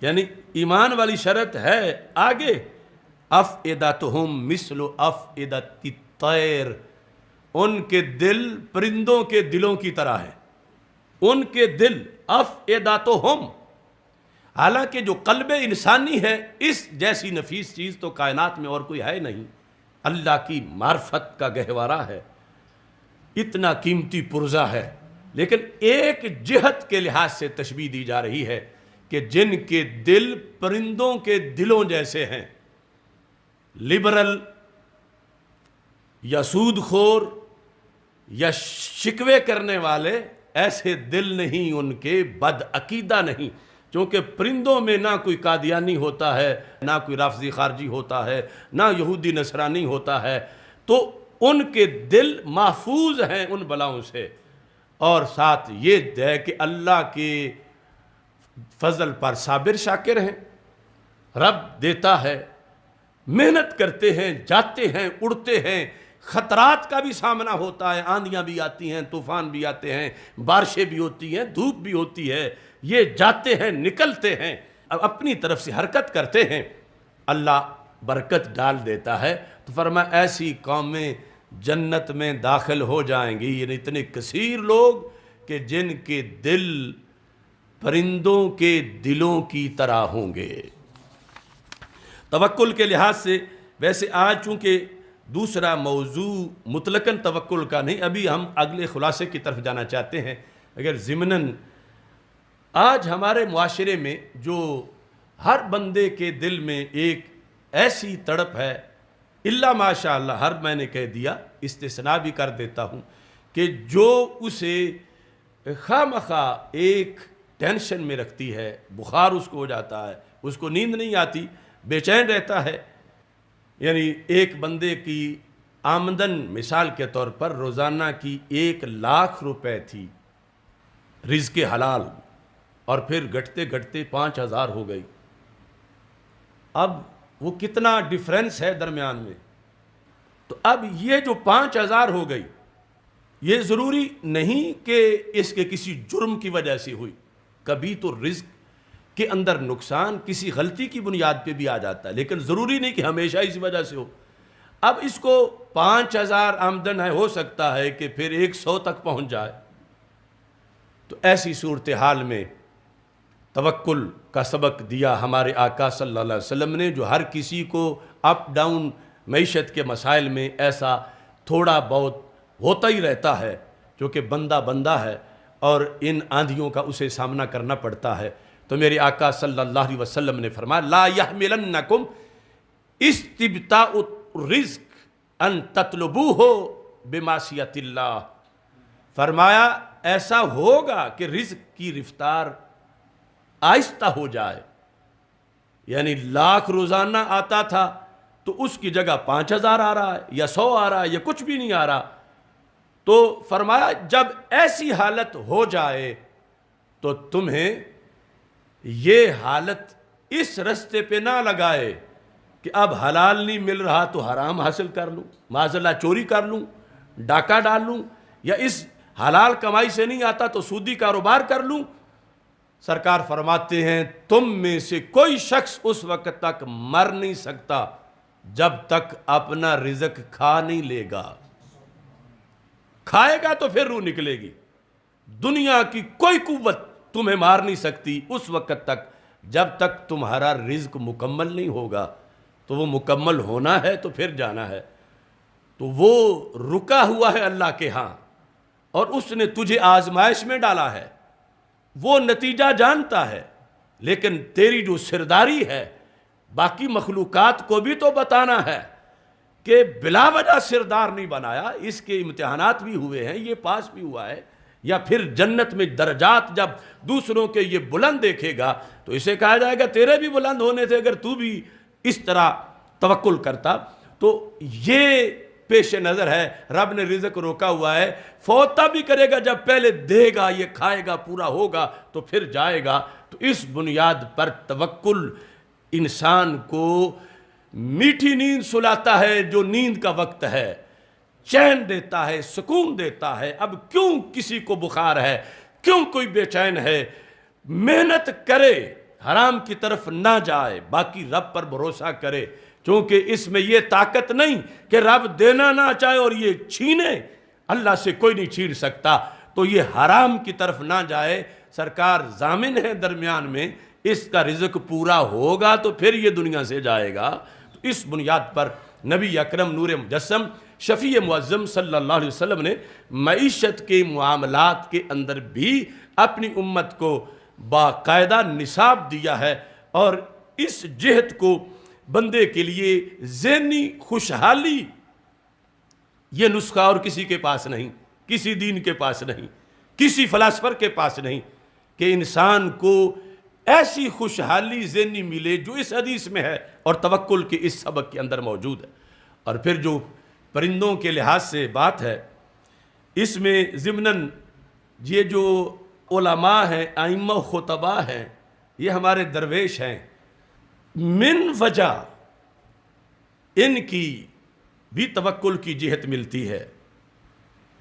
یعنی ایمان والی شرط ہے آگے، افئدتہم مثل افئدت الطیر، ان کے دل پرندوں کے دلوں کی طرح ہے. ان کے دل افئدتہم، حالانکہ جو قلب انسانی ہے اس جیسی نفیس چیز تو کائنات میں اور کوئی ہے نہیں. اللہ کی معرفت کا گہوارہ ہے، اتنا قیمتی پرزہ ہے. لیکن ایک جہت کے لحاظ سے تشبیہ دی جا رہی ہے کہ جن کے دل پرندوں کے دلوں جیسے ہیں، لبرل یا سود خور یا شکوے کرنے والے، ایسے دل نہیں ان کے، بد عقیدہ نہیں. چونکہ پرندوں میں نہ کوئی قادیانی ہوتا ہے، نہ کوئی رافضی خارجی ہوتا ہے، نہ یہودی نصرانی ہوتا ہے، تو ان کے دل محفوظ ہیں ان بلاؤں سے۔ اور ساتھ یہ ہے کہ اللہ کے فضل پر صابر شاکر ہیں، رب دیتا ہے، محنت کرتے ہیں، جاتے ہیں، اڑتے ہیں، خطرات کا بھی سامنا ہوتا ہے، آندیاں بھی آتی ہیں، طوفان بھی آتے ہیں، بارشیں بھی ہوتی ہیں، دھوپ بھی ہوتی ہے، یہ جاتے ہیں، نکلتے ہیں، اب اپنی طرف سے حرکت کرتے ہیں، اللہ برکت ڈال دیتا ہے۔ تو فرمایا ایسی قومیں جنت میں داخل ہو جائیں گی، یعنی اتنے کثیر لوگ کہ جن کے دل پرندوں کے دلوں کی طرح ہوں گے۔ توکل کے لحاظ سے ویسے آج چونکہ دوسرا موضوع مطلقاً توکل کا نہیں، ابھی ہم اگلے خلاصے کی طرف جانا چاہتے ہیں۔ اگر ضمناً آج ہمارے معاشرے میں جو ہر بندے کے دل میں ایک ایسی تڑپ ہے، الا ماشاء اللہ، ہر میں نے کہہ دیا، استثناء بھی کر دیتا ہوں، کہ جو اسے خواہ مخواہ ایک ٹینشن میں رکھتی ہے، بخار اس کو ہو جاتا ہے، اس کو نیند نہیں آتی، بے چین رہتا ہے۔ یعنی ایک بندے کی آمدن مثال کے طور پر روزانہ کی 1,00,000 روپے تھی رزق حلال، اور پھر گھٹتے گھٹتے 5,000 ہو گئی۔ اب وہ کتنا ڈیفرنس ہے درمیان میں؟ تو اب یہ جو 5,000 ہو گئی، یہ ضروری نہیں کہ اس کے کسی جرم کی وجہ سے ہوئی، کبھی تو رزق کے اندر نقصان کسی غلطی کی بنیاد پہ بھی آ جاتا ہے، لیکن ضروری نہیں کہ ہمیشہ اسی وجہ سے ہو۔ اب اس کو 5,000 آمدن ہے، ہو سکتا ہے کہ پھر 100 تک پہنچ جائے۔ تو ایسی صورتحال میں توکل کا سبق دیا ہمارے آقا صلی اللہ علیہ وسلم نے، جو ہر کسی کو اپ ڈاؤن معیشت کے مسائل میں ایسا تھوڑا بہت ہوتا ہی رہتا ہے، کیونکہ بندہ بندہ ہے اور ان آندھیوں کا اسے سامنا کرنا پڑتا ہے۔ تو میرے آقا صلی اللہ علیہ وسلم نے فرمایا لا یحملنکم استبطاء الرزق ان تطلبوہ بمعصیت اللہ، فرمایا ایسا ہوگا کہ رزق کی رفتار آہستہ ہو جائے، یعنی 1,00,000 روزانہ آتا تھا تو اس کی جگہ 5,000 آ رہا ہے یا 100 آ رہا ہے یا کچھ بھی نہیں آ رہا۔ تو فرمایا جب ایسی حالت ہو جائے تو تمہیں یہ حالت اس رستے پہ نہ لگائے کہ اب حلال نہیں مل رہا تو حرام حاصل کر لوں، معاذ اللہ چوری کر لوں، ڈاکہ ڈال لوں، یا اس حلال کمائی سے نہیں آتا تو سودی کاروبار کر لوں۔ سرکار فرماتے ہیں تم میں سے کوئی شخص اس وقت تک مر نہیں سکتا جب تک اپنا رزق کھا نہیں لے گا۔ کھائے گا تو پھر روح نکلے گی۔ دنیا کی کوئی قوت تمہیں مار نہیں سکتی اس وقت تک جب تک تمہارا رزق مکمل نہیں ہوگا۔ تو وہ مکمل ہونا ہے تو پھر جانا ہے۔ تو وہ رکا ہوا ہے اللہ کے ہاں، اور اس نے تجھے آزمائش میں ڈالا ہے، وہ نتیجہ جانتا ہے، لیکن تیری جو سرداری ہے باقی مخلوقات کو بھی تو بتانا ہے کہ بلا وجہ سردار نہیں بنایا، اس کے امتحانات بھی ہوئے ہیں، یہ پاس بھی ہوا ہے، یا پھر جنت میں درجات جب دوسروں کے یہ بلند دیکھے گا تو اسے کہا جائے گا تیرے بھی بلند ہونے تھے اگر تو بھی اس طرح توکل کرتا۔ تو یہ پیش نظر ہے، رب نے رزق روکا ہوا ہے، فوتا بھی کرے گا جب پہلے دے گا، یہ کھائے گا، پورا ہوگا تو پھر جائے گا۔ تو اس بنیاد پر توکل انسان کو میٹھی نیند سلاتا ہے، جو نیند کا وقت ہے، چین دیتا ہے، سکون دیتا ہے۔ اب کیوں کسی کو بخار ہے، کیوں کوئی بے چین ہے، محنت کرے، حرام کی طرف نہ جائے، باقی رب پر بھروسہ کرے، چونکہ اس میں یہ طاقت نہیں کہ رب دینا نہ چاہے اور یہ چھینے، اللہ سے کوئی نہیں چھین سکتا۔ تو یہ حرام کی طرف نہ جائے، سرکار ضامن ہے درمیان میں، اس کا رزق پورا ہوگا تو پھر یہ دنیا سے جائے گا۔ تو اس بنیاد پر نبی اکرم نور مجسم شفیع معظم صلی اللہ علیہ وسلم نے معیشت کے معاملات کے اندر بھی اپنی امت کو باقاعدہ نصاب دیا ہے، اور اس جہت کو بندے کے لیے ذہنی خوشحالی، یہ نسخہ اور کسی کے پاس نہیں، کسی دین کے پاس نہیں، کسی فلاسفر کے پاس نہیں، کہ انسان کو ایسی خوشحالی ذہنی ملے جو اس حدیث میں ہے اور توکل کے اس سبق کے اندر موجود ہے۔ اور پھر جو پرندوں کے لحاظ سے بات ہے، اس میں ضمناً یہ جو علماء ہیں، ائمہ و خطباء ہیں، یہ ہمارے درویش ہیں، من وجہ ان کی بھی توکل کی جہت ملتی ہے۔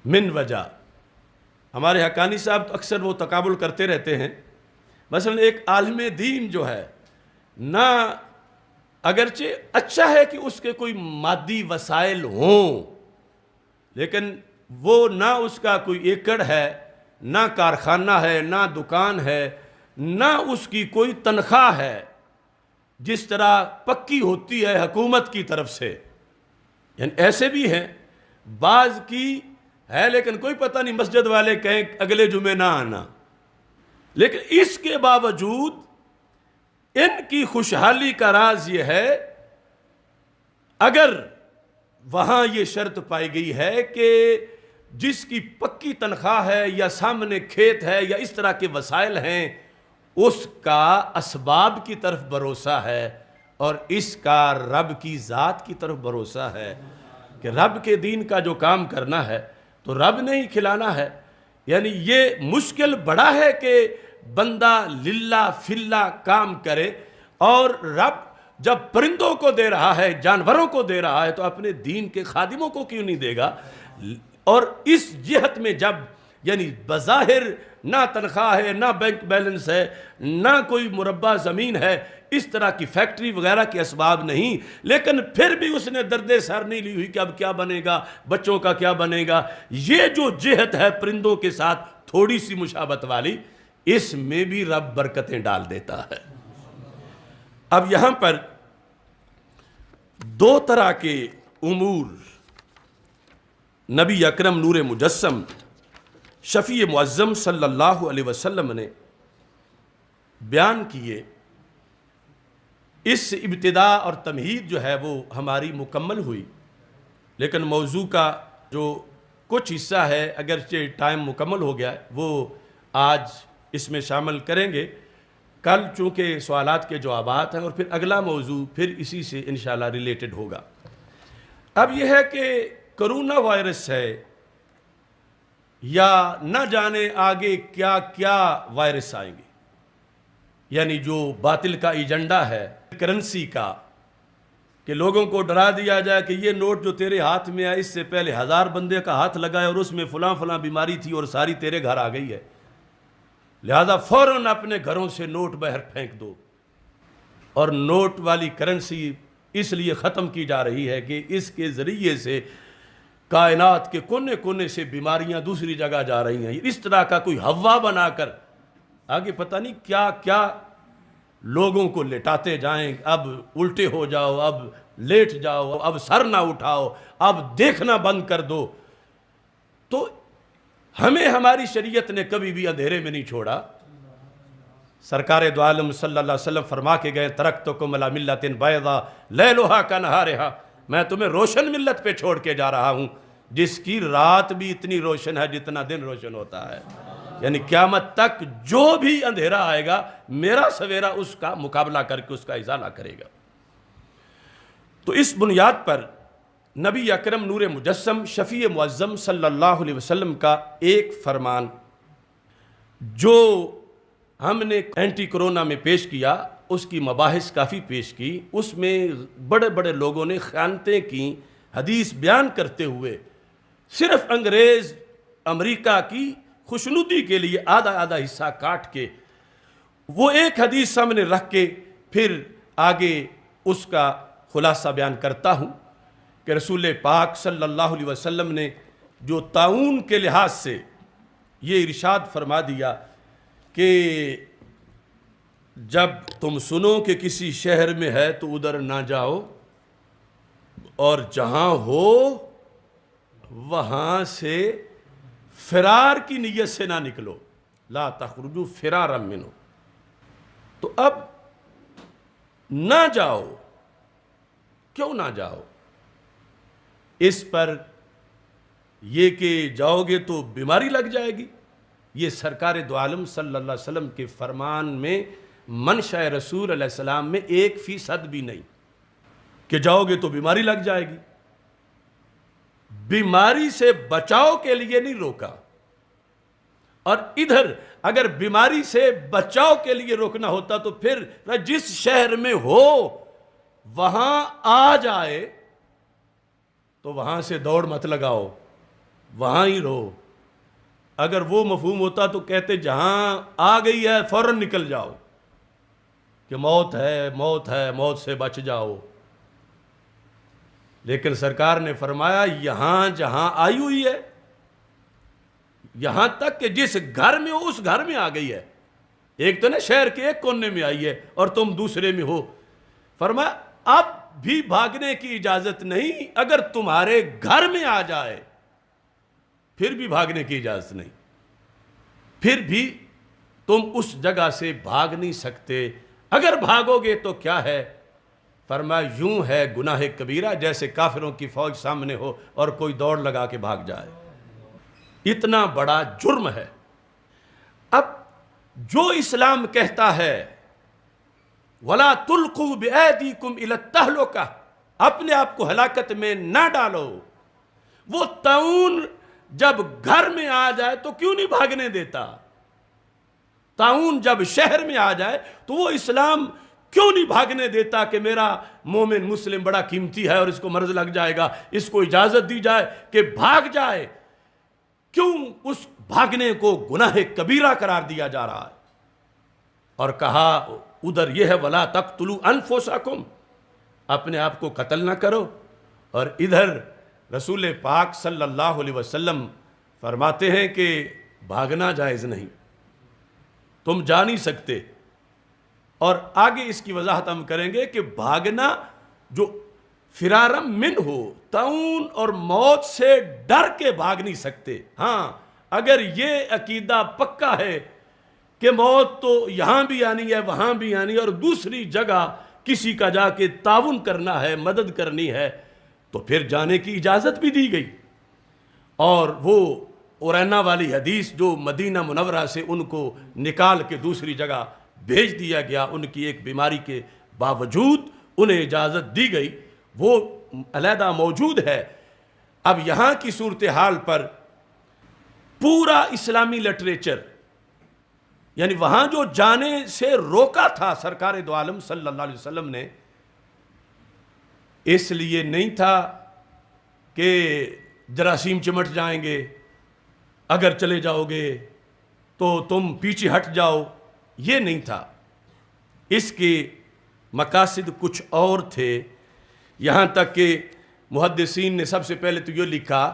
من وجہ ہمارے حقانی صاحب تو اکثر وہ تقابل کرتے رہتے ہیں، مثلا ایک عالم دین جو ہے نہ، اگرچہ اچھا ہے کہ اس کے کوئی مادی وسائل ہوں، لیکن وہ نہ اس کا کوئی ایکڑ ہے، نہ کارخانہ ہے، نہ دکان ہے، نہ اس کی کوئی تنخواہ ہے جس طرح پکی ہوتی ہے حکومت کی طرف سے۔ یعنی ایسے بھی ہیں، بعض کی ہے لیکن کوئی پتہ نہیں، مسجد والے کہیں اگلے جمعے نہ آنا، لیکن اس کے باوجود ان کی خوشحالی کا راز یہ ہے، اگر وہاں یہ شرط پائی گئی ہے کہ جس کی پکی تنخواہ ہے یا سامنے کھیت ہے یا اس طرح کے وسائل ہیں، اس کا اسباب کی طرف بھروسہ ہے اور اس کا رب کی ذات کی طرف بھروسہ ہے کہ رب کے دین کا جو کام کرنا ہے تو رب نے ہی کھلانا ہے۔ یعنی یہ مشکل بڑا ہے کہ بندہ للہ فلہ کام کرے، اور رب جب پرندوں کو دے رہا ہے، جانوروں کو دے رہا ہے، تو اپنے دین کے خادموں کو کیوں نہیں دے گا؟ اور اس جہت میں جب یعنی بظاہر نہ تنخواہ ہے، نہ بینک بیلنس ہے، نہ کوئی مربع زمین ہے، اس طرح کی فیکٹری وغیرہ کے اسباب نہیں، لیکن پھر بھی اس نے درد سر نہیں لی ہوئی کہ اب کیا بنے گا، بچوں کا کیا بنے گا، یہ جو جہت ہے پرندوں کے ساتھ تھوڑی سی مشابہت والی، اس میں بھی رب برکتیں ڈال دیتا ہے۔ اب یہاں پر دو طرح کے امور نبی اکرم نور مجسم شفیع معظم صلی اللہ علیہ وسلم نے بیان کیے۔ اس ابتدا اور تمہید جو ہے وہ ہماری مکمل ہوئی، لیکن موضوع کا جو کچھ حصہ ہے اگرچہ ٹائم مکمل ہو گیا ہے، وہ آج اس میں شامل کریں گے۔ کل چونکہ سوالات کے جوابات ہیں اور پھر اگلا موضوع پھر اسی سے انشاءاللہ ریلیٹڈ ہوگا۔ اب یہ ہے کہ کرونا وائرس ہے یا نہ جانے آگے کیا کیا وائرس آئیں گے، یعنی جو باطل کا ایجنڈا ہے کرنسی کا، کہ لوگوں کو ڈرا دیا جائے کہ یہ نوٹ جو تیرے ہاتھ میں ہے اس سے پہلے 1000 بندے کا ہاتھ لگا ہے اور اس میں فلاں فلاں بیماری تھی اور ساری تیرے گھر آ گئی ہے، لہذا فوراً اپنے گھروں سے نوٹ باہر پھینک دو۔ اور نوٹ والی کرنسی اس لیے ختم کی جا رہی ہے کہ اس کے ذریعے سے کائنات کے کونے کونے سے بیماریاں دوسری جگہ جا رہی ہیں، اس طرح کا کوئی ہوا بنا کر آگے پتہ نہیں کیا کیا لوگوں کو لٹاتے جائیں، اب الٹے ہو جاؤ، اب لیٹ جاؤ، اب سر نہ اٹھاؤ، اب دیکھنا بند کر دو۔ تو ہمیں ہماری شریعت نے کبھی بھی اندھیرے میں نہیں چھوڑا۔ سرکار دو عالم صلی اللہ علیہ وسلم فرما کے گئے، ترکتکم علی ملت بیضاء لیلھا کنہارھا، میں تمہیں روشن ملت پہ چھوڑ کے جا رہا ہوں جس کی رات بھی اتنی روشن ہے جتنا دن روشن ہوتا ہے۔ یعنی قیامت تک جو بھی اندھیرا آئے گا میرا سویرا اس کا مقابلہ کر کے اس کا ازالہ کرے گا۔ تو اس بنیاد پر نبی اکرم نور مجسم شفیع معظم صلی اللہ علیہ وسلم کا ایک فرمان جو ہم نے اینٹی کرونا میں پیش کیا، اس کی مباحث کافی پیش کی، اس میں بڑے بڑے لوگوں نے خیانتیں کی، حدیث بیان کرتے ہوئے صرف انگریز امریکہ کی خوشنودی کے لیے آدھا آدھا حصہ کاٹ کے وہ ایک حدیث سامنے رکھ کے پھر آگے اس کا خلاصہ بیان کرتا ہوں کہ رسول پاک صلی اللہ علیہ وسلم نے جو طاعون کے لحاظ سے یہ ارشاد فرما دیا کہ جب تم سنو کہ کسی شہر میں ہے تو ادھر نہ جاؤ، اور جہاں ہو وہاں سے فرار کی نیت سے نہ نکلو، لا تخرجوا فرارا منہ۔ تو اب نہ جاؤ، کیوں نہ جاؤ؟ اس پر یہ کہ جاؤ گے تو بیماری لگ جائے گی، یہ سرکار دو عالم صلی اللہ علیہ وسلم کے فرمان میں منشأ رسول علیہ السلام میں 1% بھی نہیں کہ جاؤ گے تو بیماری لگ جائے گی. بیماری سے بچاؤ کے لیے نہیں روکا. اور ادھر اگر بیماری سے بچاؤ کے لیے روکنا ہوتا تو پھر جس شہر میں ہو وہاں آ جائے تو وہاں سے دوڑ مت لگاؤ, وہاں ہی رہو. اگر وہ مفہوم ہوتا تو کہتے جہاں آ گئی ہے فوراً نکل جاؤ کہ موت ہے, موت ہے, موت سے بچ جاؤ. لیکن سرکار نے فرمایا یہاں جہاں آئی ہوئی ہے, یہاں تک کہ جس گھر میں ہو اس گھر میں آ گئی ہے. ایک تو نا شہر کے ایک کونے میں آئی ہے اور تم دوسرے میں ہو. فرمایا اب بھی بھاگنے کی اجازت نہیں, اگر تمہارے گھر میں آ جائے پھر بھی بھاگنے کی اجازت نہیں, پھر بھی تم اس جگہ سے بھاگ نہیں سکتے. اگر بھاگو گے تو کیا ہے؟ فرمایا یوں ہے گناہ کبیرہ جیسے کافروں کی فوج سامنے ہو اور کوئی دوڑ لگا کے بھاگ جائے. اتنا بڑا جرم ہے. اب جو اسلام کہتا ہے وَلَا تُلْقُوا بِأَيْدِيكُمْ إِلَى التَّهْلُكَةِ, اپنے آپ کو ہلاکت میں نہ ڈالو, وہ طاعون جب گھر میں آ جائے تو کیوں نہیں بھاگنے دیتا؟ طاعون جب شہر میں آ جائے تو وہ اسلام کیوں نہیں بھاگنے دیتا کہ میرا مومن مسلم بڑا قیمتی ہے اور اس کو مرض لگ جائے گا, اس کو اجازت دی جائے کہ بھاگ جائے؟ کیوں اس بھاگنے کو گناہ کبیرہ قرار دیا جا رہا ہے؟ اور کہا ادھر یہ ہے وَلَا تَقْتُلُوا أَنفُسَكُمْ, اپنے آپ کو قتل نہ کرو. اور ادھر رسول پاک صلی اللہ علیہ وسلم فرماتے ہیں کہ بھاگنا جائز نہیں, تم جا نہیں سکتے. اور آگے اس کی وضاحت ہم کریں گے کہ بھاگنا جو فرارم من ہو, طاعون اور موت سے ڈر کے بھاگ نہیں سکتے. ہاں اگر یہ عقیدہ پکا ہے کہ موت تو یہاں بھی آنی ہے وہاں بھی آنی ہے اور دوسری جگہ کسی کا جا کے تعاون کرنا ہے, مدد کرنی ہے, تو پھر جانے کی اجازت بھی دی گئی. اور وہ اورینا والی حدیث جو مدینہ منورہ سے ان کو نکال کے دوسری جگہ بھیج دیا گیا, ان کی ایک بیماری کے باوجود انہیں اجازت دی گئی, وہ علیحدہ موجود ہے. اب یہاں کی صورتحال پر پورا اسلامی لٹریچر, یعنی وہاں جو جانے سے روکا تھا سرکار دو عالم صلی اللہ علیہ وسلم نے, اس لیے نہیں تھا کہ جراثیم چمٹ جائیں گے, اگر چلے جاؤ گے تو تم پیچھے ہٹ جاؤ, یہ نہیں تھا. اس کے مقاصد کچھ اور تھے. یہاں تک کہ محدثین نے سب سے پہلے تو یہ لکھا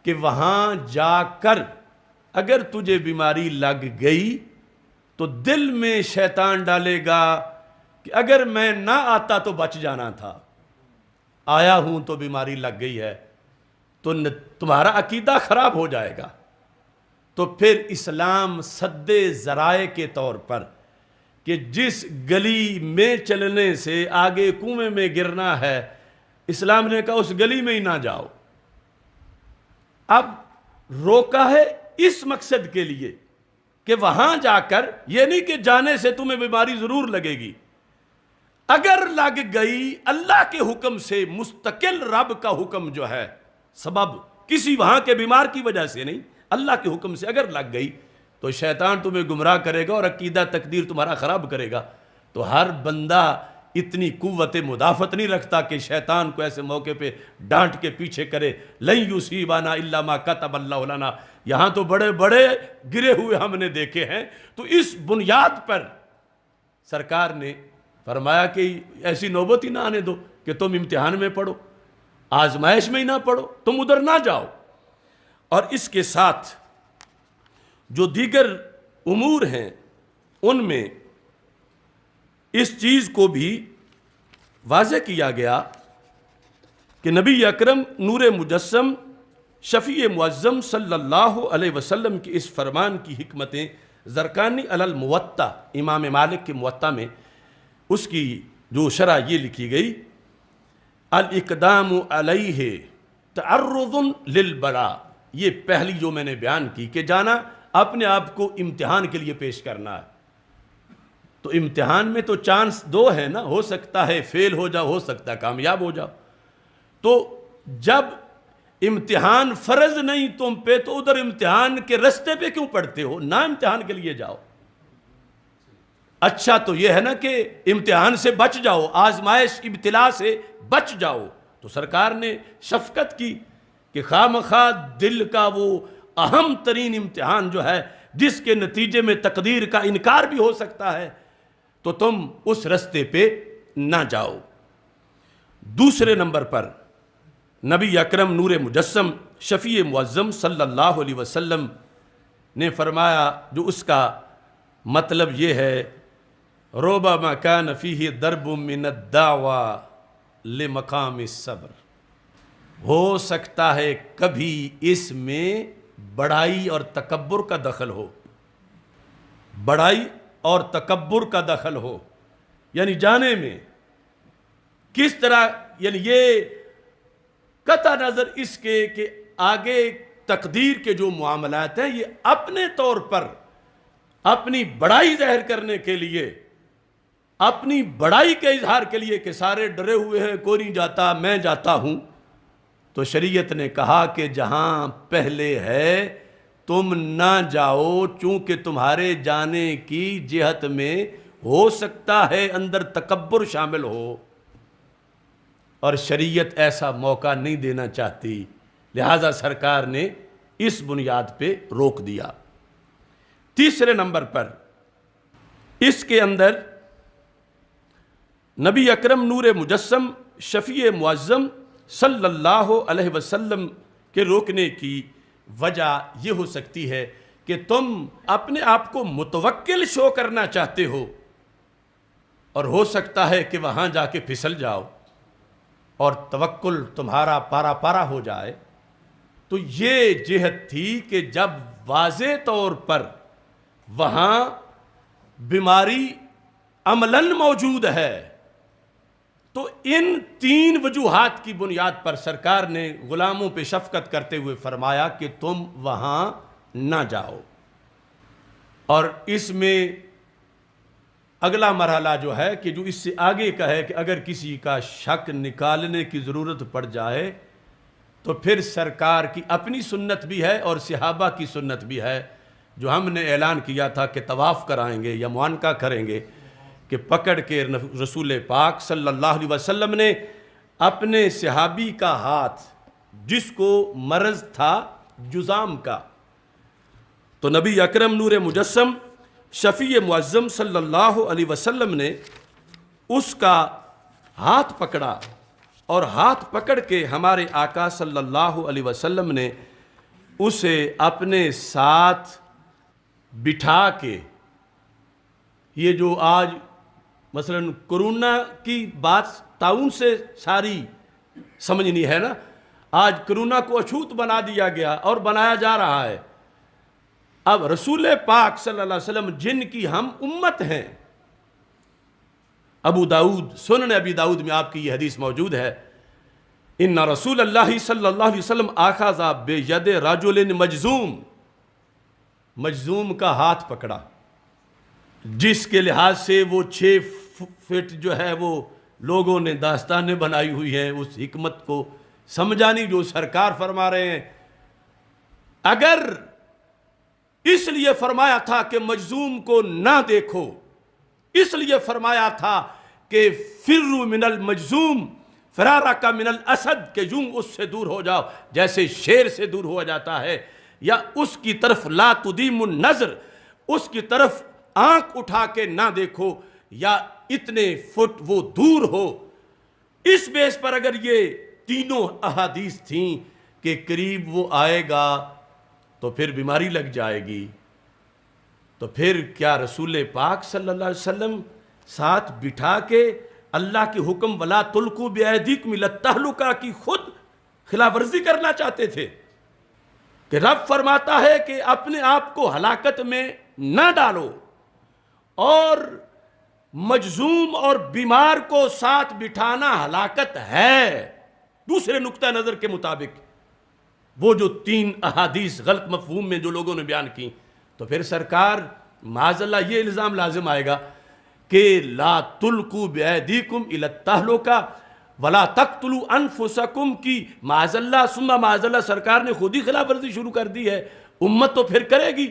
کہ وہاں جا کر اگر تجھے بیماری لگ گئی تو دل میں شیطان ڈالے گا کہ اگر میں نہ آتا تو بچ جانا تھا, آیا ہوں تو بیماری لگ گئی ہے, تو تمہارا عقیدہ خراب ہو جائے گا. تو پھر اسلام سد ذرائع کے طور پر کہ جس گلی میں چلنے سے آگے کنویں میں گرنا ہے, اسلام نے کہا اس گلی میں ہی نہ جاؤ. اب روکا ہے اس مقصد کے لیے کہ وہاں جا کر, یہ نہیں کہ جانے سے تمہیں بیماری ضرور لگے گی, اگر لگ گئی اللہ کے حکم سے, مستقل رب کا حکم جو ہے, سبب کسی وہاں کے بیمار کی وجہ سے نہیں, اللہ کے حکم سے اگر لگ گئی تو شیطان تمہیں گمراہ کرے گا اور عقیدہ تقدیر تمہارا خراب کرے گا. تو ہر بندہ اتنی قوت مدافعت نہیں رکھتا کہ شیطان کو ایسے موقع پہ ڈانٹ کے پیچھے کرے, لن یصیبنا الا ما کتب اللہ لنا. یہاں تو بڑے بڑے گرے ہوئے ہم نے دیکھے ہیں. تو اس بنیاد پر سرکار نے فرمایا کہ ایسی نوبت ہی نہ آنے دو کہ تم امتحان میں پڑھو, آزمائش میں ہی نہ پڑھو, تم ادھر نہ جاؤ. اور اس کے ساتھ جو دیگر امور ہیں ان میں اس چیز کو بھی واضح کیا گیا کہ نبی اکرم نور مجسم شفیع معظم صلی اللہ علیہ وسلم کی اس فرمان کی حکمتیں زرقانی علی الموطا, امام مالک کے موطا میں اس کی جو شرح یہ لکھی گئی, الاقدام علیہ تعرض للبلاء. یہ پہلی جو میں نے بیان کی کہ جانا اپنے آپ کو امتحان کے لیے پیش کرنا ہے. تو امتحان میں تو چانس دو ہے نا، ہو سکتا ہے فیل ہو جاؤ، ہو سکتا ہے کامیاب ہو جاؤ. تو جب امتحان فرض نہیں تم پہ تو ادھر امتحان کے رستے پہ کیوں پڑھتے ہو؟ نہ امتحان کے لیے جاؤ. اچھا تو یہ ہے نا کہ امتحان سے بچ جاؤ، آزمائش ابتلا سے بچ جاؤ. تو سرکار نے شفقت کی کہ خواہ مخواہ دل کا وہ اہم ترین امتحان جو ہے جس کے نتیجے میں تقدیر کا انکار بھی ہو سکتا ہے، تو تم اس رستے پہ نہ جاؤ. دوسرے نمبر پر نبی اکرم نور مجسم شفیع معظم صلی اللہ علیہ وسلم نے فرمایا، جو اس کا مطلب یہ ہے، ربما کان فیہ ضرب من الدعوی لمقام الصبر. ہو سکتا ہے کبھی اس میں بڑائی اور تکبر کا دخل ہو، بڑائی اور تکبر کا دخل ہو. یعنی جانے میں کس طرح، یعنی یہ قطع نظر اس کے کہ آگے تقدیر کے جو معاملات ہیں یہ اپنے طور پر اپنی بڑائی ظاہر کرنے کے لیے، اپنی بڑائی کے اظہار کے لیے کہ سارے ڈرے ہوئے ہیں، کوئی نہیں جاتا، میں جاتا ہوں. تو شریعت نے کہا کہ جہاں پہلے ہے تم نہ جاؤ، چونکہ تمہارے جانے کی جہت میں ہو سکتا ہے اندر تکبر شامل ہو، اور شریعت ایسا موقع نہیں دینا چاہتی، لہذا سرکار نے اس بنیاد پہ روک دیا. تیسرے نمبر پر اس کے اندر نبی اکرم نور مجسم شفیع معظم صلی اللہ علیہ وسلم کے روکنے کی وجہ یہ ہو سکتی ہے کہ تم اپنے آپ کو متوکل شو کرنا چاہتے ہو، اور ہو سکتا ہے کہ وہاں جا کے پھسل جاؤ اور توکل تمہارا پارا پارا ہو جائے. تو یہ جہت تھی کہ جب واضح طور پر وہاں بیماری عملاً موجود ہے، تو ان تین وجوہات کی بنیاد پر سرکار نے غلاموں پہ شفقت کرتے ہوئے فرمایا کہ تم وہاں نہ جاؤ. اور اس میں اگلا مرحلہ جو ہے کہ جو اس سے آگے کا ہے کہ اگر کسی کا شک نکالنے کی ضرورت پڑ جائے تو پھر سرکار کی اپنی سنت بھی ہے اور صحابہ کی سنت بھی ہے، جو ہم نے اعلان کیا تھا کہ طواف کرائیں گے یا معانقہ کریں گے، کہ پکڑ کے رسول پاک صلی اللہ علیہ وسلم نے اپنے صحابی کا ہاتھ، جس کو مرض تھا جذام کا، تو نبی اکرم نور مجسم شفیع معظم صلی اللہ علیہ وسلم نے اس کا ہاتھ پکڑا، اور ہاتھ پکڑ کے ہمارے آقا صلی اللہ علیہ وسلم نے اسے اپنے ساتھ بٹھا کے، یہ جو آج مثلا کرونا کی بات تعاون سے ساری سمجھنی ہے نا، آج کرونا کو اچھوت بنا دیا گیا اور بنایا جا رہا ہے. اب رسول پاک صلی اللہ علیہ وسلم جن کی ہم امت ہیں، ابو داؤد، سنن ابی داؤد میں آپ کی یہ حدیث موجود ہے، ان رسول اللہ صلی اللہ علیہ وسلم اخذ بید رجل مجذوم، مجذوم کا ہاتھ پکڑا، جس کے لحاظ سے وہ 6 فٹ جو ہے وہ لوگوں نے داستانیں بنائی ہوئی ہیں اس حکمت کو سمجھانی جو سرکار فرما رہے ہیں. اگر اس لیے فرمایا تھا کہ مجذوم کو نہ دیکھو، اس لیے فرمایا تھا کہ فروا من المجذوم فرارا کا من الاسد، کہ یوں اس سے دور ہو جاؤ جیسے شیر سے دور ہو جاتا ہے، یا اس کی طرف لا تدیم النظر، اس کی طرف آنکھ اٹھا کے نہ دیکھو، یا اتنے فٹ وہ دور ہو. اس بیس پر اگر یہ تینوں احادیث تھیں کہ قریب وہ آئے گا تو پھر بیماری لگ جائے گی، تو پھر کیا رسول پاک صلی اللہ علیہ وسلم ساتھ بٹھا کے اللہ کے حکم ولا تلقوا بایدیکم الی التہلکہ کی خود خلاف ورزی کرنا چاہتے تھے؟ کہ رب فرماتا ہے کہ اپنے آپ کو ہلاکت میں نہ ڈالو، اور مجذوم اور بیمار کو ساتھ بٹھانا ہلاکت ہے دوسرے نقطہ نظر کے مطابق. وہ جو 3 احادیث غلط مفہوم میں جو لوگوں نے بیان کی، تو پھر سرکار معاذ اللہ یہ الزام لازم آئے گا کہ لا تلقوا بایدیکم الی التہلکہ ولا تقتلوا انفسکم کی معاذ اللہ ثم معاذ اللہ سرکار نے خود ہی خلاف ورزی شروع کر دی ہے، امت تو پھر کرے گی۔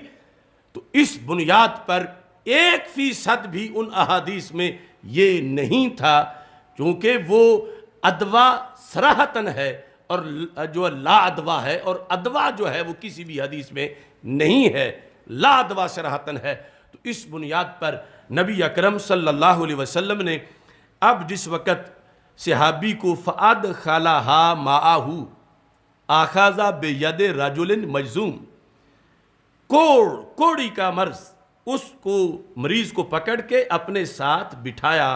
تو اس بنیاد پر 1% بھی ان احادیث میں یہ نہیں تھا، چونکہ وہ ادوا صراحتاً ہے اور جو لا ادوا ہے، اور ادوا جو ہے وہ کسی بھی حدیث میں نہیں ہے، لا ادوا صراحتاً ہے۔ تو اس بنیاد پر نبی اکرم صلی اللہ علیہ وسلم نے اب جس وقت صحابی کو فَأَدْخَلَهَا مَعَهُ آخذ بِيَدِ رَجُلٍ مجزوم، کوڑی کا مرض، اس کو مریض کو پکڑ کے اپنے ساتھ بٹھایا،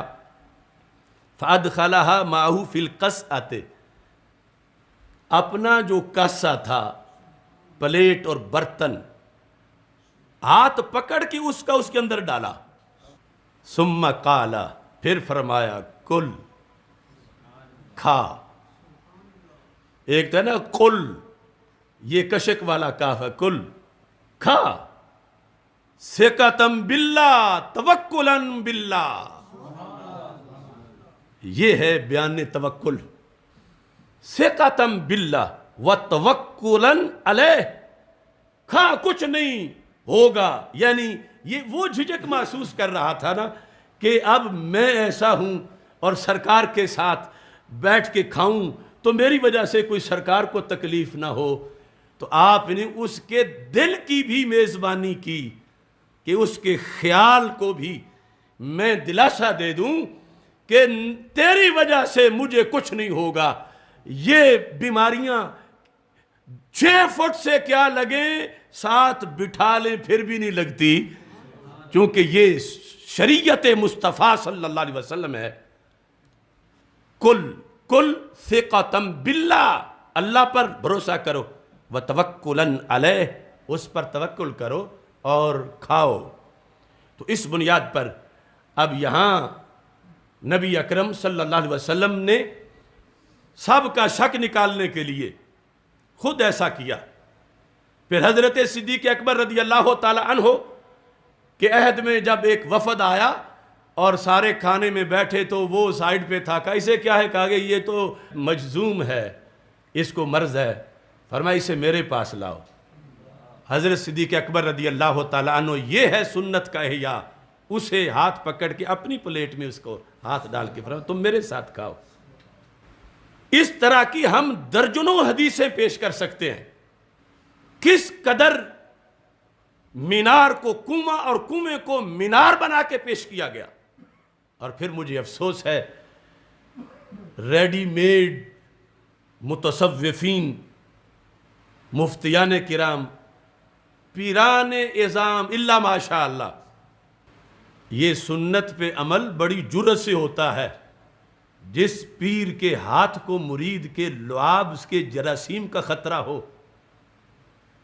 فَأَدْخَلَهَا مَعَهُ فِي الْقَسْعَةِ، اپنا جو کاسا تھا، پلیٹ اور برتن، ہاتھ پکڑ کے اس کے اندر ڈالا، ثم قال، پھر فرمایا کل، کھا۔ ایک تھا نا قل، یہ کشک والا کاف ہے، کل، کھا، ثقتم باللہ توکلاً باللہ، یہ ہے بیان توکل، ثقتم باللہ وتوکلاً علیہ، کھا کچھ نہیں ہوگا، یعنی یہ وہ جھجک محسوس کر رہا تھا نا کہ اب میں ایسا ہوں اور سرکار کے ساتھ بیٹھ کے کھاؤں تو میری وجہ سے کوئی سرکار کو تکلیف نہ ہو، تو آپ نے اس کے دل کی بھی میزبانی کی کہ اس کے خیال کو بھی میں دلاسا دے دوں کہ تیری وجہ سے مجھے کچھ نہیں ہوگا، یہ بیماریاں 6 فٹ سے کیا لگیں، ساتھ بٹھا لیں پھر بھی نہیں لگتی، کیونکہ یہ شریعت مصطفیٰ صلی اللہ علیہ وسلم ہے۔ کل ثقتم باللہ، اللہ پر بھروسہ کرو، وتوکلاً علیہ، اس پر توکل کرو اور کھاؤ۔ تو اس بنیاد پر اب یہاں نبی اکرم صلی اللہ علیہ وسلم نے سب کا شک نکالنے کے لیے خود ایسا کیا۔ پھر حضرت صدیق اکبر رضی اللہ تعالی عنہ کے عہد میں جب ایک وفد آیا اور سارے کھانے میں بیٹھے تو وہ سائیڈ پہ تھا، کہا اسے کیا ہے، کہا کہ یہ تو مجزوم ہے، اس کو مرض ہے، فرمایا اسے میرے پاس لاؤ۔ حضرت صدیق اکبر رضی اللہ تعالیٰ عنہ، یہ ہے سنت کا احیاء، اسے ہاتھ پکڑ کے اپنی پلیٹ میں اس کو ہاتھ ڈال کے فرمایا تم میرے ساتھ کھاؤ۔ اس طرح کی ہم درجنوں حدیثیں پیش کر سکتے ہیں، کس قدر مینار کو کنواں اور کنویں کو مینار بنا کے پیش کیا گیا۔ اور پھر مجھے افسوس ہے ریڈی میڈ متصوفین، مفتیان کرام، پیران اعظام الا ماشاء اللہ، یہ سنت پہ عمل بڑی جرأت سے ہوتا ہے۔ جس پیر کے ہاتھ کو مرید کے لعاب اس کے جراثیم کا خطرہ ہو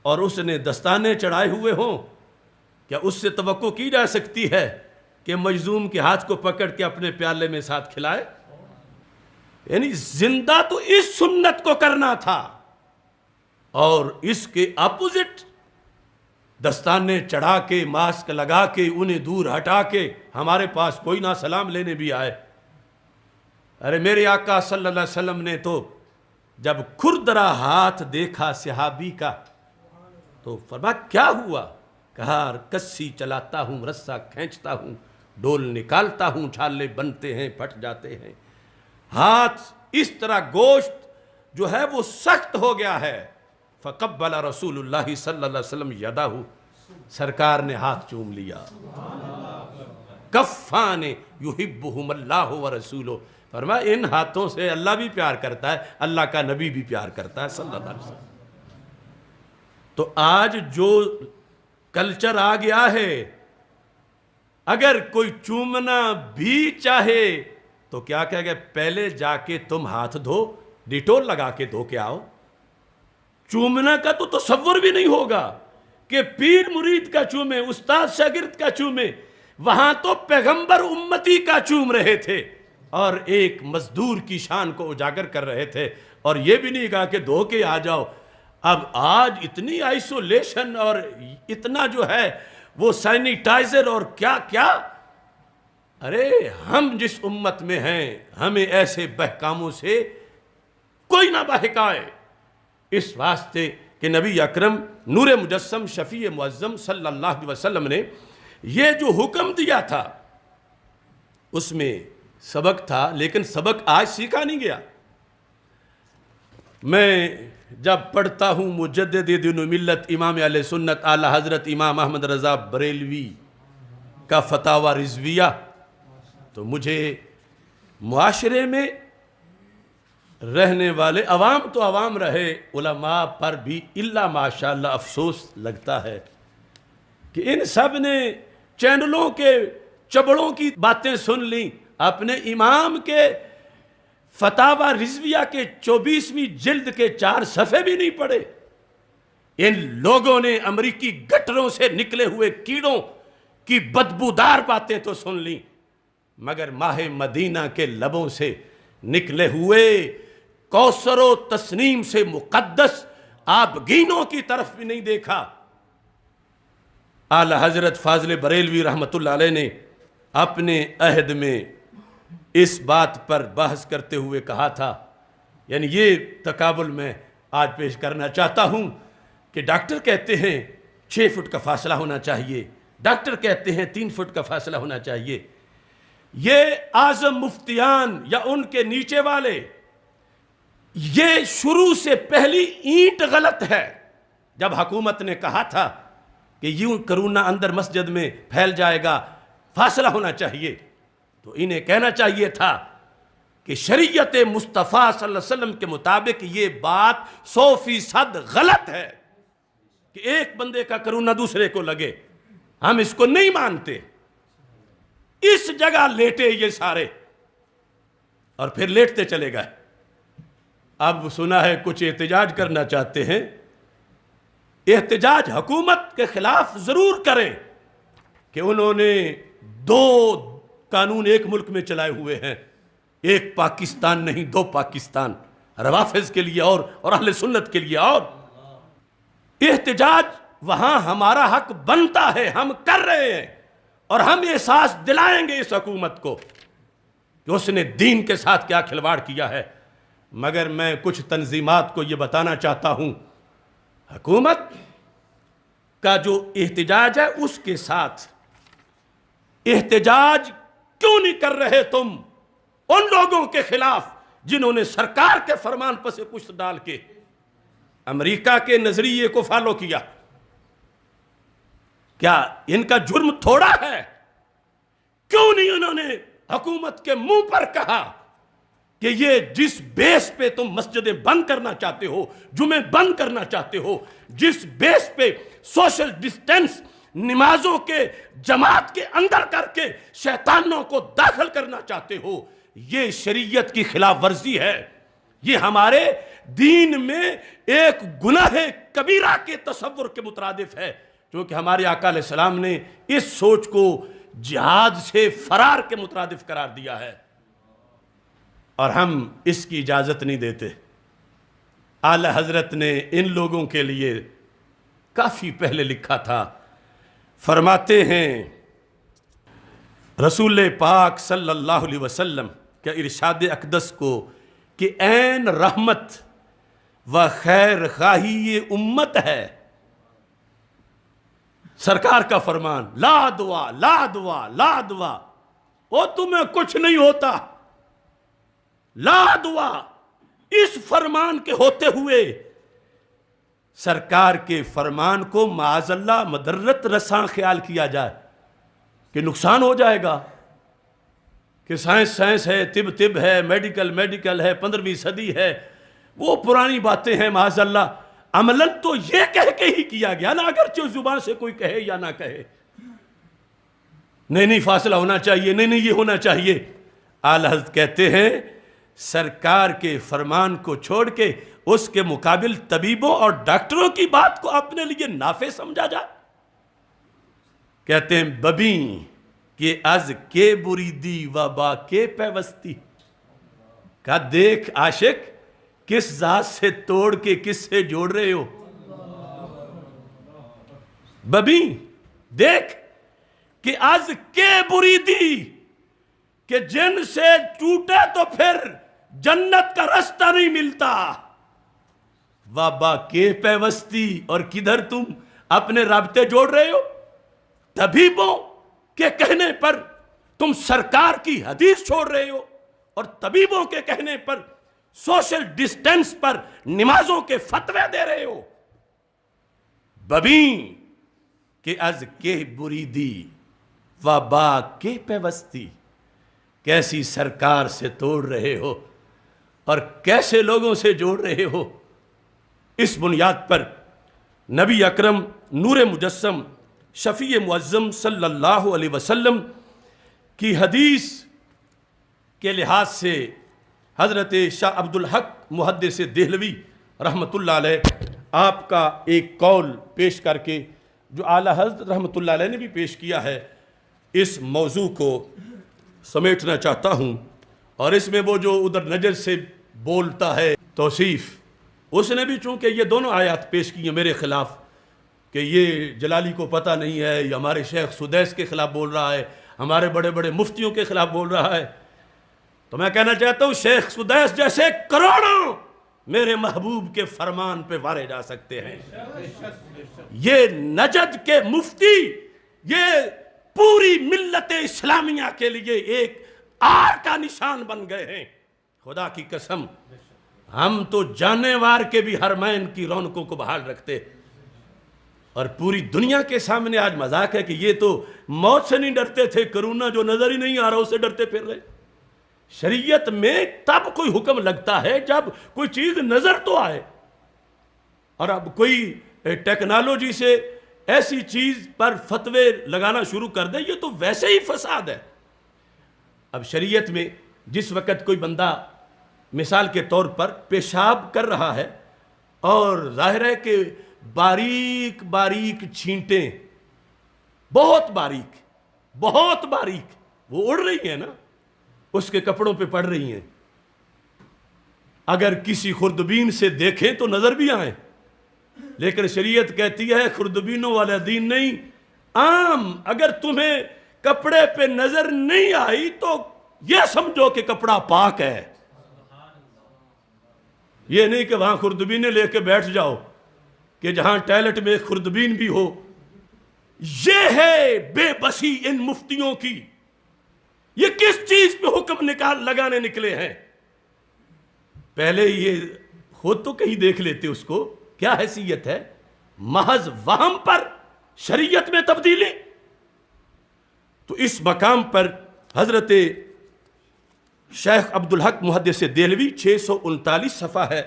اور اس نے دستانے چڑھائے ہوئے ہوں، کیا اس سے توقع کی جا سکتی ہے کہ مجزوم کے ہاتھ کو پکڑ کے اپنے پیالے میں ساتھ کھلائے؟ یعنی زندہ تو اس سنت کو کرنا تھا، اور اس کے اپوزٹ دستانے چڑھا کے، ماسک لگا کے، انہیں دور ہٹا کے، ہمارے پاس کوئی نہ سلام لینے بھی آئے۔ ارے میرے آقا صلی اللہ علیہ وسلم نے تو جب کھردرا ہاتھ دیکھا صحابی کا تو فرمایا کیا ہوا؟ کہا کسی چلاتا ہوں، رسا کھینچتا ہوں، ڈول نکالتا ہوں، چھالے بنتے ہیں، پھٹ جاتے ہیں، ہاتھ اس طرح گوشت جو ہے وہ سخت ہو گیا ہے۔ فقبل رسول اللہ صلی اللہ علیہ وسلم یدہ، سرکار نے ہاتھ چوم لیا۔ کفان یحبہم اللہ ورسولہ، فرمایا ان ہاتھوں سے اللہ بھی پیار کرتا ہے، اللہ کا نبی بھی پیار کرتا ہے صلی اللہ علیہ وسلم۔ تو آج جو کلچر آ گیا ہے، اگر کوئی چومنا بھی چاہے تو کیا کہے گا، پہلے جا کے تم ہاتھ دھو، ڈیٹول لگا کے دھو کے آؤ۔ چومنا کا تو تصور بھی نہیں ہوگا کہ پیر مرید کا چومے، استاد شاگرد کا چومے، وہاں تو پیغمبر امتی کا چوم رہے تھے اور ایک مزدور کی شان کو اجاگر کر رہے تھے، اور یہ بھی نہیں کہا کہ دھو کے آ جاؤ۔ اب آج اتنی آئسولیشن اور اتنا جو ہے وہ سینیٹائزر اور کیا کیا، ارے ہم جس امت میں ہیں ہمیں ایسے بہکاموں سے کوئی نہ بہکائے، اس واسطے کہ نبی اکرم نور مجسم شفیع معظم صلی اللہ علیہ وسلم نے یہ جو حکم دیا تھا اس میں سبق تھا، لیکن سبق آج سیکھا نہیں گیا۔ میں جب پڑھتا ہوں مجدد دین و ملت امام علیہ سنت اعلی حضرت امام احمد رضا بریلوی کا فتاوی رضویہ، تو مجھے معاشرے میں رہنے والے عوام تو عوام رہے، علماء پر بھی الا ماشاءاللہ افسوس لگتا ہے کہ ان سب نے چینلوں کے چبڑوں کی باتیں سن لیں، اپنے امام کے فتاوی رضویہ کے 24ویں جلد کے 4 صفحے بھی نہیں پڑھے۔ ان لوگوں نے امریکی گٹروں سے نکلے ہوئے کیڑوں کی بدبودار باتیں تو سن لیں، مگر ماہ مدینہ کے لبوں سے نکلے ہوئے کوثر و تسنیم سے مقدس آبگینوں کی طرف بھی نہیں دیکھا۔ اعلی حضرت فاضل بریلوی رحمۃ اللہ علیہ نے اپنے عہد میں اس بات پر بحث کرتے ہوئے کہا تھا، یعنی یہ تقابل میں آج پیش کرنا چاہتا ہوں کہ ڈاکٹر کہتے ہیں 6 فٹ کا فاصلہ ہونا چاہیے، ڈاکٹر کہتے ہیں 3 فٹ کا فاصلہ ہونا چاہیے۔ یہ اعظم مفتیان یا ان کے نیچے والے، یہ شروع سے پہلی اینٹ غلط ہے۔ جب حکومت نے کہا تھا کہ یوں کرونا اندر مسجد میں پھیل جائے گا، فاصلہ ہونا چاہیے، تو انہیں کہنا چاہیے تھا کہ شریعت مصطفیٰ صلی اللہ علیہ وسلم کے مطابق یہ بات 100% غلط ہے کہ ایک بندے کا کرونا دوسرے کو لگے، ہم اس کو نہیں مانتے۔ اس جگہ لیٹے یہ سارے اور پھر لیٹتے چلے گئے۔ اب سنا ہے کچھ احتجاج کرنا چاہتے ہیں، احتجاج حکومت کے خلاف ضرور کریں کہ انہوں نے 2 قانون ایک ملک میں چلائے ہوئے ہیں، ایک پاکستان نہیں 2 پاکستان، روافظ کے لیے اور اہل سنت کے لیے۔ اور احتجاج وہاں ہمارا حق بنتا ہے، ہم کر رہے ہیں، اور ہم احساس دلائیں گے اس حکومت کو کہ اس نے دین کے ساتھ کیا کھلواڑ کیا ہے۔ مگر میں کچھ تنظیمات کو یہ بتانا چاہتا ہوں، حکومت کا جو احتجاج ہے اس کے ساتھ احتجاج کیوں نہیں کر رہے تم ان لوگوں کے خلاف جنہوں نے سرکار کے فرمان پر سے کچھ ڈال کے امریکہ کے نظریے کو فالو کیا؟ کیا ان کا جرم تھوڑا ہے؟ کیوں نہیں انہوں نے حکومت کے منہ پر کہا کہ یہ جس بیس پہ تم مسجدیں بند کرنا چاہتے ہو، جمعے بند کرنا چاہتے ہو، جس بیس پہ سوشل ڈسٹینس نمازوں کے جماعت کے اندر کر کے شیطانوں کو داخل کرنا چاہتے ہو، یہ شریعت کی خلاف ورزی ہے، یہ ہمارے دین میں ایک گناہ کبیرہ کے تصور کے مترادف ہے، کیونکہ ہمارے آقا علیہ السلام نے اس سوچ کو جہاد سے فرار کے مترادف قرار دیا ہے، اور ہم اس کی اجازت نہیں دیتے۔ اعلی حضرت نے ان لوگوں کے لیے کافی پہلے لکھا تھا، فرماتے ہیں رسول پاک صلی اللہ علیہ وسلم کے ارشاد اقدس کو کہ عین رحمت و خیر خواہی یہ امت ہے۔ سرکار کا فرمان، لا دعا لا دعا لا دعا، وہ تمہیں کچھ نہیں ہوتا، لا دعا۔ اس فرمان کے ہوتے ہوئے سرکار کے فرمان کو معاذ اللہ مدرت رساں خیال کیا جائے کہ نقصان ہو جائے گا، کہ سائنس ہے، طب ہے، میڈیکل ہے، 15ویں صدی ہے، وہ پرانی باتیں ہیں معاذ اللہ۔ عملاً تو یہ کہہ کے ہی کیا گیا نا، اگرچہ زبان سے کوئی کہے یا نہ کہے، نہیں فاصلہ ہونا چاہیے، نہیں یہ ہونا چاہیے۔ اعلی حضرت کہتے ہیں سرکار کے فرمان کو چھوڑ کے اس کے مقابل طبیبوں اور ڈاکٹروں کی بات کو اپنے لیے نافع سمجھا جائے۔ کہتے ہیں ببیں کہ از کے بریدی و با کے پیوستی، کہا دیکھ عاشق کس ذات سے توڑ کے کس سے جوڑ رہے ہو، ببیں دیکھ کہ از کے بریدی کہ جن سے ٹوٹے تو پھر جنت کا رستہ نہیں ملتا. وابا کے پیوستی، اور کدھر تم اپنے رابطے جوڑ رہے ہو. طبیبوں کے کہنے پر تم سرکار کی حدیث چھوڑ رہے ہو، اور طبیبوں کے کہنے پر سوشل ڈسٹینس پر نمازوں کے فتوے دے رہے ہو. ببین کہ از کے بریدی وابا کے پیوستی، کیسی سرکار سے توڑ رہے ہو اور کیسے لوگوں سے جوڑ رہے ہو. اس بنیاد پر نبی اکرم نور مجسم شفیع معظم صلی اللہ علیہ وسلم کی حدیث کے لحاظ سے حضرت شاہ عبدالحق محدث دہلوی رحمۃ اللہ علیہ آپ کا ایک قول پیش کر کے، جو اعلیٰ حضرت رحمۃ اللہ علیہ نے بھی پیش کیا ہے، اس موضوع کو سمیٹنا چاہتا ہوں. اور اس میں وہ جو ادھر نجر سے بولتا ہے توصیف، اس نے بھی چونکہ یہ دونوں آیات پیش کی ہیں میرے خلاف کہ یہ جلالی کو پتہ نہیں ہے، یہ ہمارے شیخ سدیس کے خلاف بول رہا ہے، ہمارے بڑے بڑے مفتیوں کے خلاف بول رہا ہے. تو میں کہنا چاہتا ہوں شیخ سدیس جیسے کروڑوں میرے محبوب کے فرمان پہ وارے جا سکتے ہیں. یہ نجد کے مفتی یہ پوری ملت اسلامیہ کے لیے ایک آر کا نشان بن گئے ہیں. خدا کی قسم ہم تو جانور کے بھی حرمین کی رونقوں کو بحال رکھتے، اور پوری دنیا کے سامنے آج مذاق ہے کہ یہ تو موت سے نہیں ڈرتے تھے، کرونا جو نظر ہی نہیں آ رہا اس سے ڈرتے پھر رہے. شریعت میں تب کوئی حکم لگتا ہے جب کوئی چیز نظر تو آئے، اور اب کوئی ٹیکنالوجی سے ایسی چیز پر فتوے لگانا شروع کر دے، یہ تو ویسے ہی فساد ہے. اب شریعت میں جس وقت کوئی بندہ مثال کے طور پر پیشاب کر رہا ہے اور ظاہر ہے کہ باریک باریک چھینٹیں، بہت باریک وہ اڑ رہی ہیں نا، اس کے کپڑوں پہ پڑ رہی ہیں، اگر کسی خوردبین سے دیکھیں تو نظر بھی آئیں. لیکن شریعت کہتی ہے خوردبینوں والا دین نہیں، عام اگر تمہیں کپڑے پہ نظر نہیں آئی تو یہ سمجھو کہ کپڑا پاک ہے. یہ نہیں کہ وہاں خوردبینیں لے کے بیٹھ جاؤ کہ جہاں ٹائلٹ میں خوردبین بھی ہو. یہ ہے بے بسی ان مفتیوں کی. یہ کس چیز پہ حکم لگانے نکلے ہیں؟ پہلے یہ خود تو کہیں دیکھ لیتے اس کو کیا حیثیت ہے. محض وہم پر شریعت میں تبدیلی. تو اس مقام پر حضرت شیخ عبدالحق محدث دہلوی 639 صفحہ ہے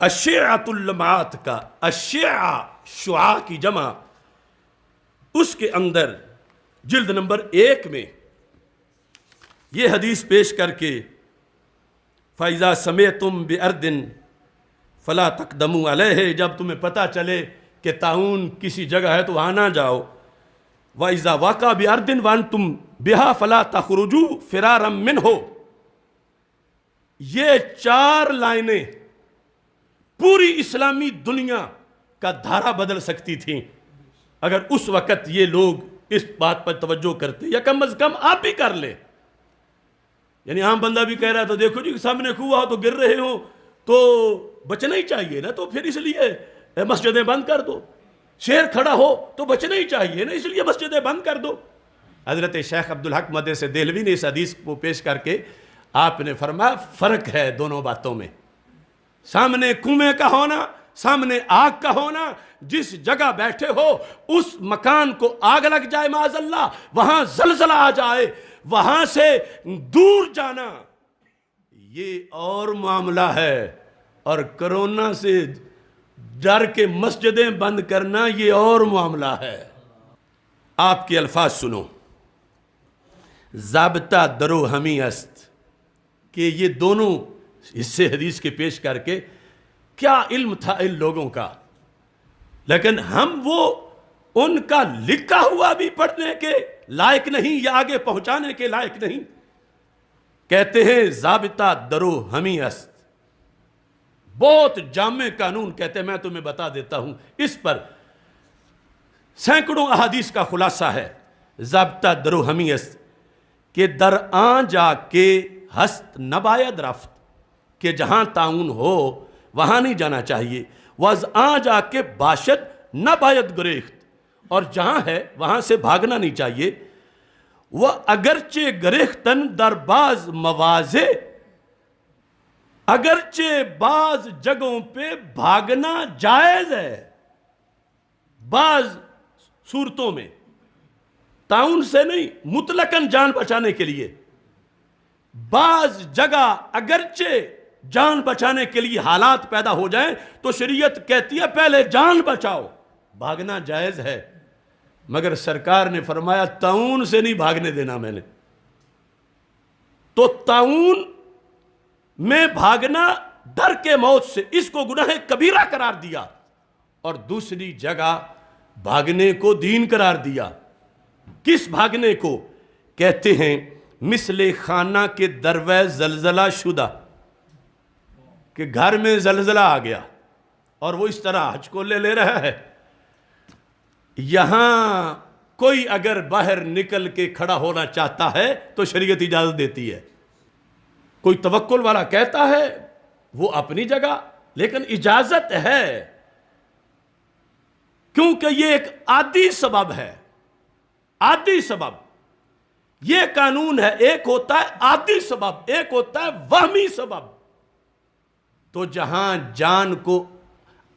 الشیعۃ اللمعات کا، الشیعہ شعاع کی جمع، اس کے اندر جلد نمبر 1 میں یہ حدیث پیش کر کے فَإِذَا سَمِعْتُمْ بِأَرْضٍ فَلَا تَقْدَمُوا عَلَيْهِ، جب تمہیں پتہ چلے کہ طاعون کسی جگہ ہے تو وہاں نہ جاؤ. وَإِذَا وَقَعَ بِأَرْضٍ وَأَنْتُمْ بِهَا فَلَا تَخْرُجُوا فِرَارًا مِنْهُ. یہ 4 لائنیں پوری اسلامی دنیا کا دھارا بدل سکتی تھیں اگر اس وقت یہ لوگ اس بات پر توجہ کرتے، یا کم از کم آپ بھی کر لیں. یعنی عام بندہ بھی کہہ رہا تھا دیکھو جی سامنے کنواں ہو تو گر رہے ہو تو بچنا ہی چاہیے نا، تو پھر اس لیے مسجدیں بند کر دو. شیر کھڑا ہو تو بچنا ہی چاہیے نا، اس لیے مسجدیں بند کر دو. حضرت شیخ عبدالحق محدث دہلوی نے اس حدیث کو پیش کر کے آپ نے فرمایا فرق ہے دونوں باتوں میں. سامنے کنویں کا ہونا، سامنے آگ کا ہونا، جس جگہ بیٹھے ہو اس مکان کو آگ لگ جائے معاذ اللہ، وہاں زلزلہ آ جائے، وہاں سے دور جانا یہ اور معاملہ ہے، اور کرونا سے ڈر کے مسجدیں بند کرنا یہ اور معاملہ ہے. آپ کے الفاظ سنو، ضابطہ درو ہمی است، کہ یہ دونوں حصے حدیث کے پیش کر کے کیا علم تھا ان لوگوں کا، لیکن ہم وہ ان کا لکھا ہوا بھی پڑھنے کے لائق نہیں یا آگے پہنچانے کے لائق نہیں. کہتے ہیں ضابطہ درو ہمی است، بہت جامع قانون کہتے ہیں. میں تمہیں بتا دیتا ہوں، اس پر سینکڑوں احادیث کا خلاصہ ہے. ضابطہ درو ہمی است کہ درآں جا کے ہست نباید رفت، کہ جہاں تعاون ہو وہاں نہیں جانا چاہیے، وضآں جا کے باشد نباید گریخت، اور جہاں ہے وہاں سے بھاگنا نہیں چاہیے، وہ اگرچہ گریختن در باز مواضع، اگرچہ بعض جگہوں پہ بھاگنا جائز ہے، بعض صورتوں میں تعاون سے نہیں، مطلقاً جان بچانے کے لیے، بعض جگہ اگرچہ جان بچانے کے لیے حالات پیدا ہو جائیں تو شریعت کہتی ہے پہلے جان بچاؤ، بھاگنا جائز ہے، مگر سرکار نے فرمایا تعاون سے نہیں بھاگنے دینا میں نے۔ تو تعاون میں بھاگنا ڈر کے موت سے، اس کو گناہ کبیرہ قرار دیا، اور دوسری جگہ بھاگنے کو دین قرار دیا۔ کس بھاگنے کو؟ کہتے ہیں مثل خانہ کے دروے زلزلہ شدہ، کہ گھر میں زلزلہ آ گیا اور وہ اس طرح حج کو لے رہا ہے، یہاں کوئی اگر باہر نکل کے کھڑا ہونا چاہتا ہے تو شریعت اجازت دیتی ہے۔ کوئی توکل والا کہتا ہے وہ اپنی جگہ، لیکن اجازت ہے، کیونکہ یہ ایک عادی سبب ہے، عادی سبب۔ یہ قانون ہے، ایک ہوتا ہے عادی سبب، ایک ہوتا ہے وہمی سبب۔ تو جہاں جان کو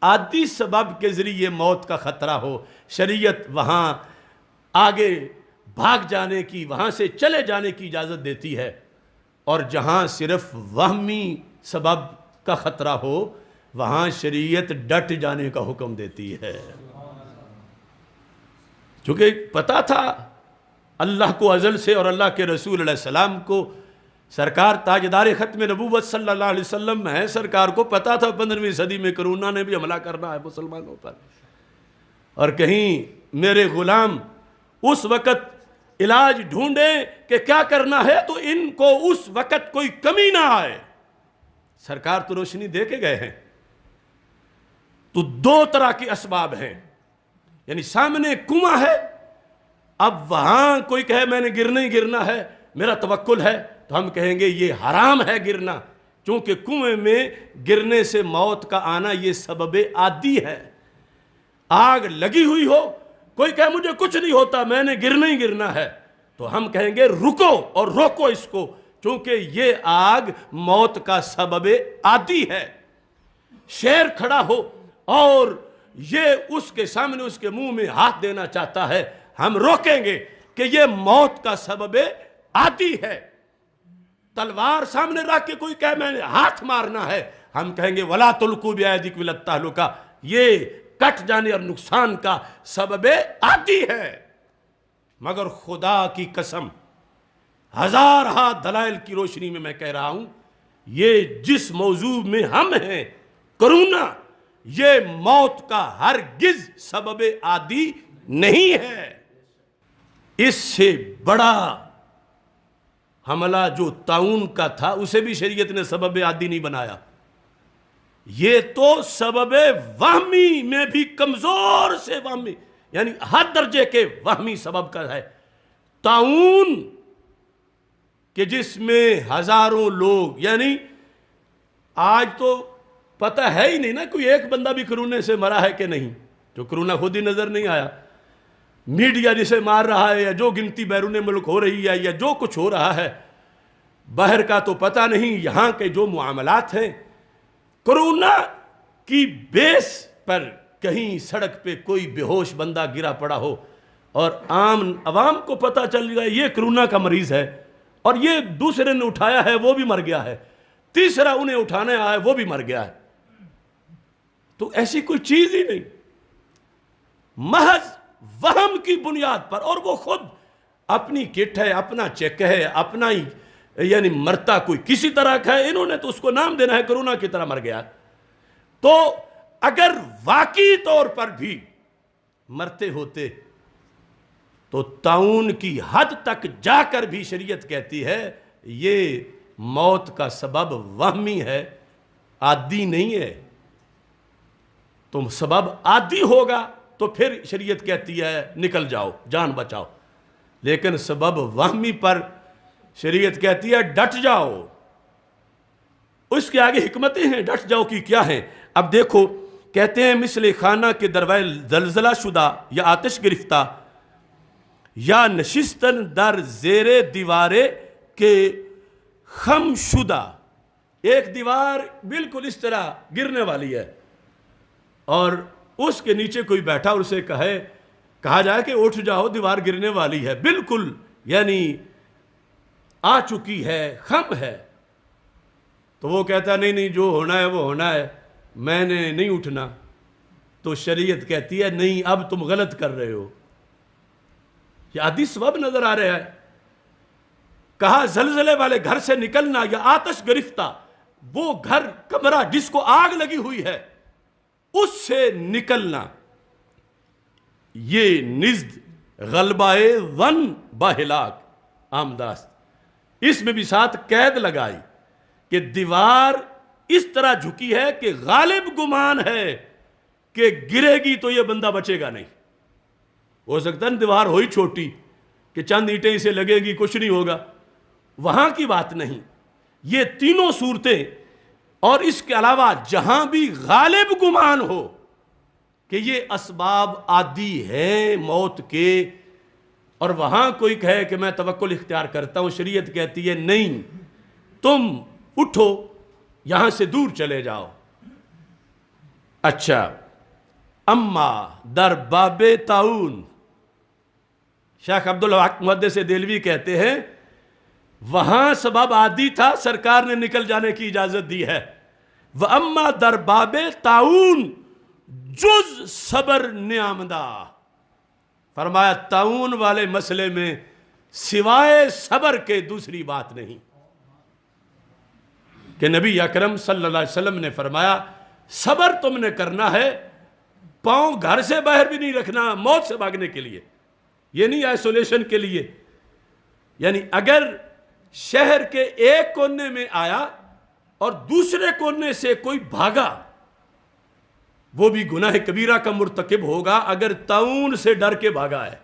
عادی سبب کے ذریعے موت کا خطرہ ہو، شریعت وہاں آگے بھاگ جانے کی، وہاں سے چلے جانے کی اجازت دیتی ہے، اور جہاں صرف وہمی سبب کا خطرہ ہو وہاں شریعت ڈٹ جانے کا حکم دیتی ہے۔ چونکہ پتا تھا اللہ کو ازل سے، اور اللہ کے رسول علیہ السلام کو، سرکار تاجدار ختم نبوت صلی اللہ علیہ وسلم ہے، سرکار کو پتا تھا 15ویں صدی میں کرونا نے بھی حملہ کرنا ہے مسلمانوں پر، اور کہیں میرے غلام اس وقت علاج ڈھونڈیں کہ کیا کرنا ہے تو ان کو اس وقت کوئی کمی نہ آئے۔ سرکار تو روشنی دے کے گئے ہیں۔ تو دو طرح کے اسباب ہیں، یعنی سامنے کنواں ہے، اب وہاں کوئی کہے میں نے گرنا ہی گرنا ہے، میرا توکل ہے، تو ہم کہیں گے یہ حرام ہے گرنا، چونکہ کنویں میں گرنے سے موت کا آنا یہ سبب عادی ہے۔ آگ لگی ہوئی ہو، کوئی کہے مجھے کچھ نہیں ہوتا، میں نے گرنا ہی گرنا ہے، تو ہم کہیں گے رکو اور روکو اس کو، چونکہ یہ آگ موت کا سبب عادی ہے۔ شیر کھڑا ہو اور یہ اس کے سامنے اس کے منہ میں ہاتھ دینا چاہتا ہے، ہم روکیں گے کہ یہ موت کا سبب عادی ہے۔ تلوار سامنے رکھ کے کوئی کہے میں نے ہاتھ مارنا ہے، ہم کہیں گے وَلَا تُلْقُوا بِأَيْدِيكُمْ إِلَى التَّهْلُكَةِ، یہ کٹ جانے اور نقصان کا سبب عادی ہے۔ مگر خدا کی قسم، ہزارہ دلائل کی روشنی میں کہہ رہا ہوں، یہ جس موضوع میں ہم ہیں کرونا، یہ موت کا ہرگز سبب عادی نہیں ہے۔ اس سے بڑا حملہ جو تعاون کا تھا اسے بھی شریعت نے سبب عادی نہیں بنایا، یہ تو سبب وہمی میں بھی کمزور سے وہمی، یعنی ہر درجے کے وہمی سبب کا ہے۔ تعاون کہ جس میں ہزاروں لوگ، یعنی آج تو پتہ ہے ہی نہیں نا کوئی ایک بندہ بھی کرونے سے مرا ہے کہ نہیں، جو کرونا خود ہی نظر نہیں آیا، میڈیا جسے مار رہا ہے، یا جو گنتی بیرون ملک ہو رہی ہے، یا جو کچھ ہو رہا ہے باہر کا تو پتہ نہیں، یہاں کے جو معاملات ہیں، کرونا کی بیس پر کہیں سڑک پہ کوئی بے ہوش بندہ گرا پڑا ہو اور عام عوام کو پتہ چل گیا یہ کرونا کا مریض ہے، اور یہ دوسرے نے اٹھایا ہے وہ بھی مر گیا ہے، تیسرا انہیں اٹھانے آیا ہے وہ بھی مر گیا ہے، تو ایسی کوئی چیز ہی نہیں، محض وہم کی بنیاد پر، اور وہ خود اپنی کٹ ہے، اپنا چیک ہے، اپنا ہی یعنی مرتا کوئی کسی طرح کا ہے، انہوں نے تو اس کو نام دینا ہے کرونا کی طرح مر گیا۔ تو اگر واقعی طور پر بھی مرتے ہوتے تو تعاون کی حد تک جا کر بھی شریعت کہتی ہے یہ موت کا سبب وہمی ہے، عادی نہیں ہے۔ تم سبب عادی ہوگا تو پھر شریعت کہتی ہے نکل جاؤ، جان بچاؤ، لیکن سبب وہمی پر شریعت کہتی ہے ڈٹ جاؤ، اس کے آگے حکمتیں ہیں ڈٹ جاؤ کی کیا ہیں. اب دیکھو کہتے ہیں مثل خانہ کے دروازے زلزلہ شدہ یا آتش گرفتہ یا نشستن در زیر دیوارے کے خم شدہ. ایک دیوار بالکل اس طرح گرنے والی ہے اور اس کے نیچے کوئی بیٹھا اور اسے کہا جائے کہ اٹھ جاؤ دیوار گرنے والی ہے، بالکل یعنی آ چکی ہے، خم ہے، تو وہ کہتا نہیں نہیں جو ہونا ہے وہ ہونا ہے، میں نے نہیں اٹھنا. تو شریعت کہتی ہے نہیں اب تم غلط کر رہے ہو. یہ عادی سبب نظر آ رہا ہے. کہا زلزلے والے گھر سے نکلنا یا آتش گرفتہ، وہ گھر کمرہ جس کو آگ لگی ہوئی ہے اس سے نکلنا. یہ نزد غلبہ ون باہلاک آمداست. اس میں بھی ساتھ قید لگائی کہ دیوار اس طرح جھکی ہے کہ غالب گمان ہے کہ گرے گی تو یہ بندہ بچے گا نہیں. ہو سکتا ہے دیوار ہوئی چھوٹی کہ چند اینٹیں اسے لگے گی کچھ نہیں ہوگا، وہاں کی بات نہیں. یہ تینوں صورتیں اور اس کے علاوہ جہاں بھی غالب گمان ہو کہ یہ اسباب عادی ہیں موت کے، اور وہاں کوئی کہے کہ میں توکل اختیار کرتا ہوں، شریعت کہتی ہے نہیں، تم اٹھو یہاں سے دور چلے جاؤ. اچھا اما در باب تعاون، شیخ عبدالحق محدث دہلوی کہتے ہیں وہاں سبب عادی تھا، سرکار نے نکل جانے کی اجازت دی ہے. وَأَمَّا در باب تعاون جز صبر نعمدہ، فرمایا تعاون والے مسئلے میں سوائے صبر کے دوسری بات نہیں. کہ نبی اکرم صلی اللہ علیہ وسلم نے فرمایا صبر تم نے کرنا ہے، پاؤں گھر سے باہر بھی نہیں رکھنا موت سے بھاگنے کے لیے، یہ نہیں آئسولیشن کے لیے. یعنی اگر شہر کے ایک کونے میں آیا اور دوسرے کونے سے کوئی بھاگا وہ بھی گناہ کبیرہ کا مرتکب ہوگا اگر تعاون سے ڈر کے بھاگا ہے.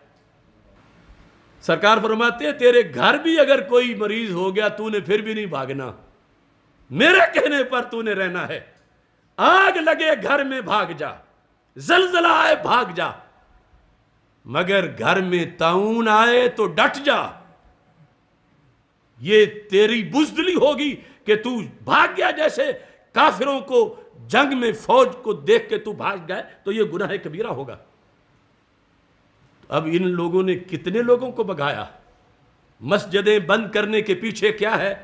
سرکار فرماتے ہیں تیرے گھر بھی اگر کوئی مریض ہو گیا تو نے پھر بھی نہیں بھاگنا، میرے کہنے پر تو نے رہنا ہے. آگ لگے گھر میں بھاگ جا، زلزلہ آئے بھاگ جا، مگر گھر میں تعاون آئے تو ڈٹ جا. یہ تیری بزدلی ہوگی کہ تو بھاگ گیا، جیسے کافروں کو جنگ میں فوج کو دیکھ کے تو بھاگ گئے تو یہ گناہ کبیرہ ہوگا. اب ان لوگوں نے کتنے لوگوں کو بھگایا. مسجدیں بند کرنے کے پیچھے کیا ہے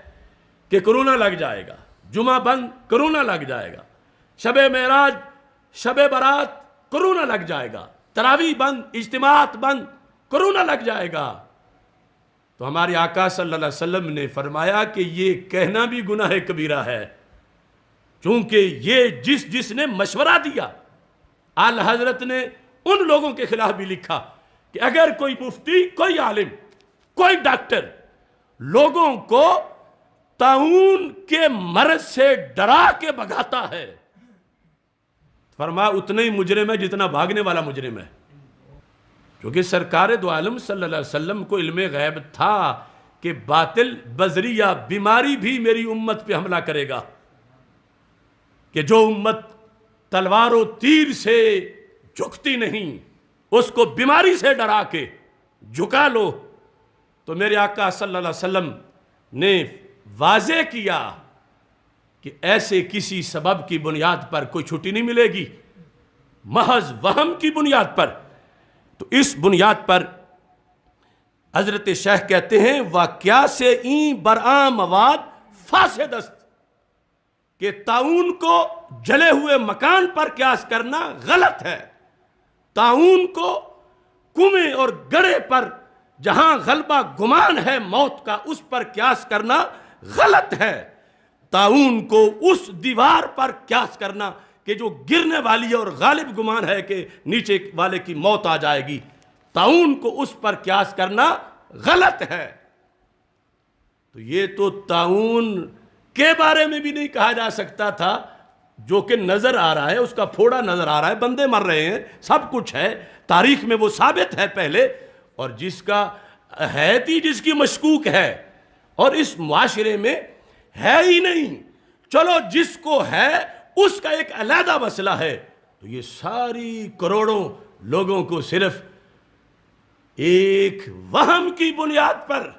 کہ کرونا لگ جائے گا، جمعہ بند کرونا لگ جائے گا، شب معراج شب برات کرونا لگ جائے گا، تراویح بند، اجتماعات بند، کرونا لگ جائے گا. تو ہمارے آقا صلی اللہ علیہ وسلم نے فرمایا کہ یہ کہنا بھی گناہ کبیرہ ہے، چونکہ یہ جس نے مشورہ دیا. اعلی حضرت نے ان لوگوں کے خلاف بھی لکھا کہ اگر کوئی مفتی، کوئی عالم، کوئی ڈاکٹر لوگوں کو تعاون کے مرض سے ڈرا کے بھگاتا ہے، فرمایا اتنا ہی مجرم ہے جتنا بھاگنے والا مجرم ہے. کیونکہ سرکار دو عالم صلی اللہ علیہ وسلم کو علم غیب تھا کہ باطل بذریعہ بیماری بھی میری امت پہ حملہ کرے گا، کہ جو امت تلوار و تیر سے جھکتی نہیں اس کو بیماری سے ڈرا کے جھکا لو. تو میرے آقا صلی اللہ علیہ وسلم نے واضح کیا کہ ایسے کسی سبب کی بنیاد پر کوئی چھٹی نہیں ملے گی، محض وہم کی بنیاد پر. تو اس بنیاد پر حضرت شیخ کہتے ہیں واقعہ سے این برآں مواد فاسد است، کہ تعاون کو جلے ہوئے مکان پر قیاس کرنا غلط ہے، تعاون کو کنویں اور گڑھے پر جہاں غلبہ گمان ہے موت کا اس پر قیاس کرنا غلط ہے، تعاون کو اس دیوار پر قیاس کرنا کہ جو گرنے والی ہے اور غالب گمان ہے کہ نیچے والے کی موت آ جائے گی، تعاون کو اس پر قیاس کرنا غلط ہے. تو یہ تو تعاون کے بارے میں بھی نہیں کہا جا سکتا تھا، جو کہ نظر آ رہا ہے، اس کا پھوڑا نظر آ رہا ہے، بندے مر رہے ہیں، سب کچھ ہے، تاریخ میں وہ ثابت ہے پہلے، اور جس کا حیثیت جس کی مشکوک ہے اور اس معاشرے میں ہے ہی نہیں، چلو جس کو ہے اس کا ایک علیحدہ مسئلہ ہے، تو یہ ساری کروڑوں لوگوں کو صرف ایک وہم کی بنیاد پر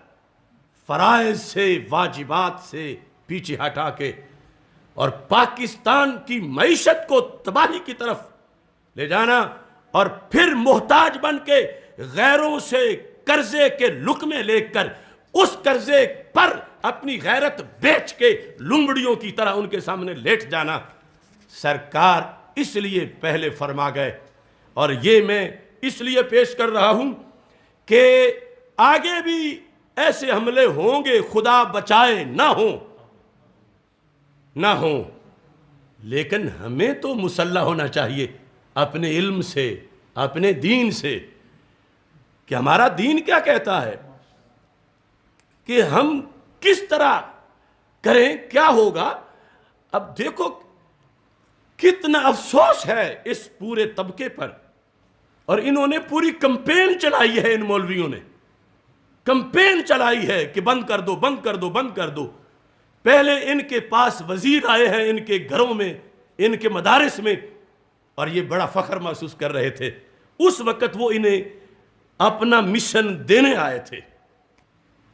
فرائض سے، واجبات سے پیچھے ہٹا کے اور پاکستان کی معیشت کو تباہی کی طرف لے جانا، اور پھر محتاج بن کے غیروں سے قرضے کے لقمے لے کر اس قرضے پر اپنی غیرت بیچ کے لنگڑیوں کی طرح ان کے سامنے لیٹ جانا۔ سرکار اس لیے پہلے فرما گئے، اور یہ میں اس لیے پیش کر رہا ہوں کہ آگے بھی ایسے حملے ہوں گے، خدا بچائے نہ ہوں، لیکن ہمیں تو مسلح ہونا چاہیے اپنے علم سے، اپنے دین سے، کہ ہمارا دین کیا کہتا ہے، کہ ہم کس طرح کریں، کیا ہوگا۔ اب دیکھو کتنا افسوس ہے اس پورے طبقے پر، اور انہوں نے پوری کمپین چلائی ہے، ان مولویوں نے کمپین چلائی ہے کہ بند کر دو، بند کر دو، بند کر دو۔ پہلے ان کے پاس وزیر آئے ہیں، ان کے گھروں میں، ان کے مدارس میں، اور یہ بڑا فخر محسوس کر رہے تھے۔ اس وقت وہ انہیں اپنا مشن دینے آئے تھے،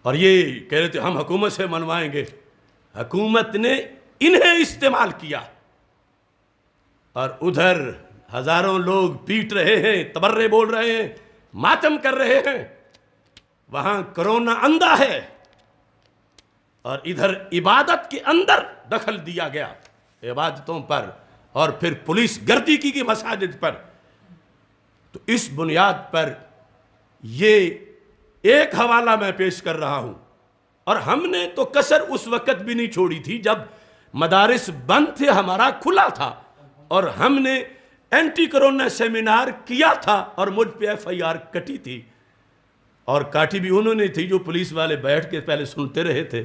اور یہ کہہ رہے تھے ہم حکومت سے منوائیں گے۔ حکومت نے انہیں استعمال کیا، اور ادھر ہزاروں لوگ پیٹ رہے ہیں، تبرے بول رہے ہیں، ماتم کر رہے ہیں، وہاں کرونا اندھا ہے، اور ادھر عبادت کے اندر دخل دیا گیا، عبادتوں پر، اور پھر پولیس گردی کی مساجد پر۔ تو اس بنیاد پر یہ ایک حوالہ میں پیش کر رہا ہوں، اور ہم نے تو کسر اس وقت بھی نہیں چھوڑی تھی جب مدارس بند تھے، ہمارا کھلا تھا، اور ہم نے اینٹی کرونا سیمینار کیا تھا، اور مجھ پہ FIR کٹی تھی، اور کاٹی بھی انہوں نے تھی جو پولیس والے بیٹھ کے پہلے سنتے رہے تھے،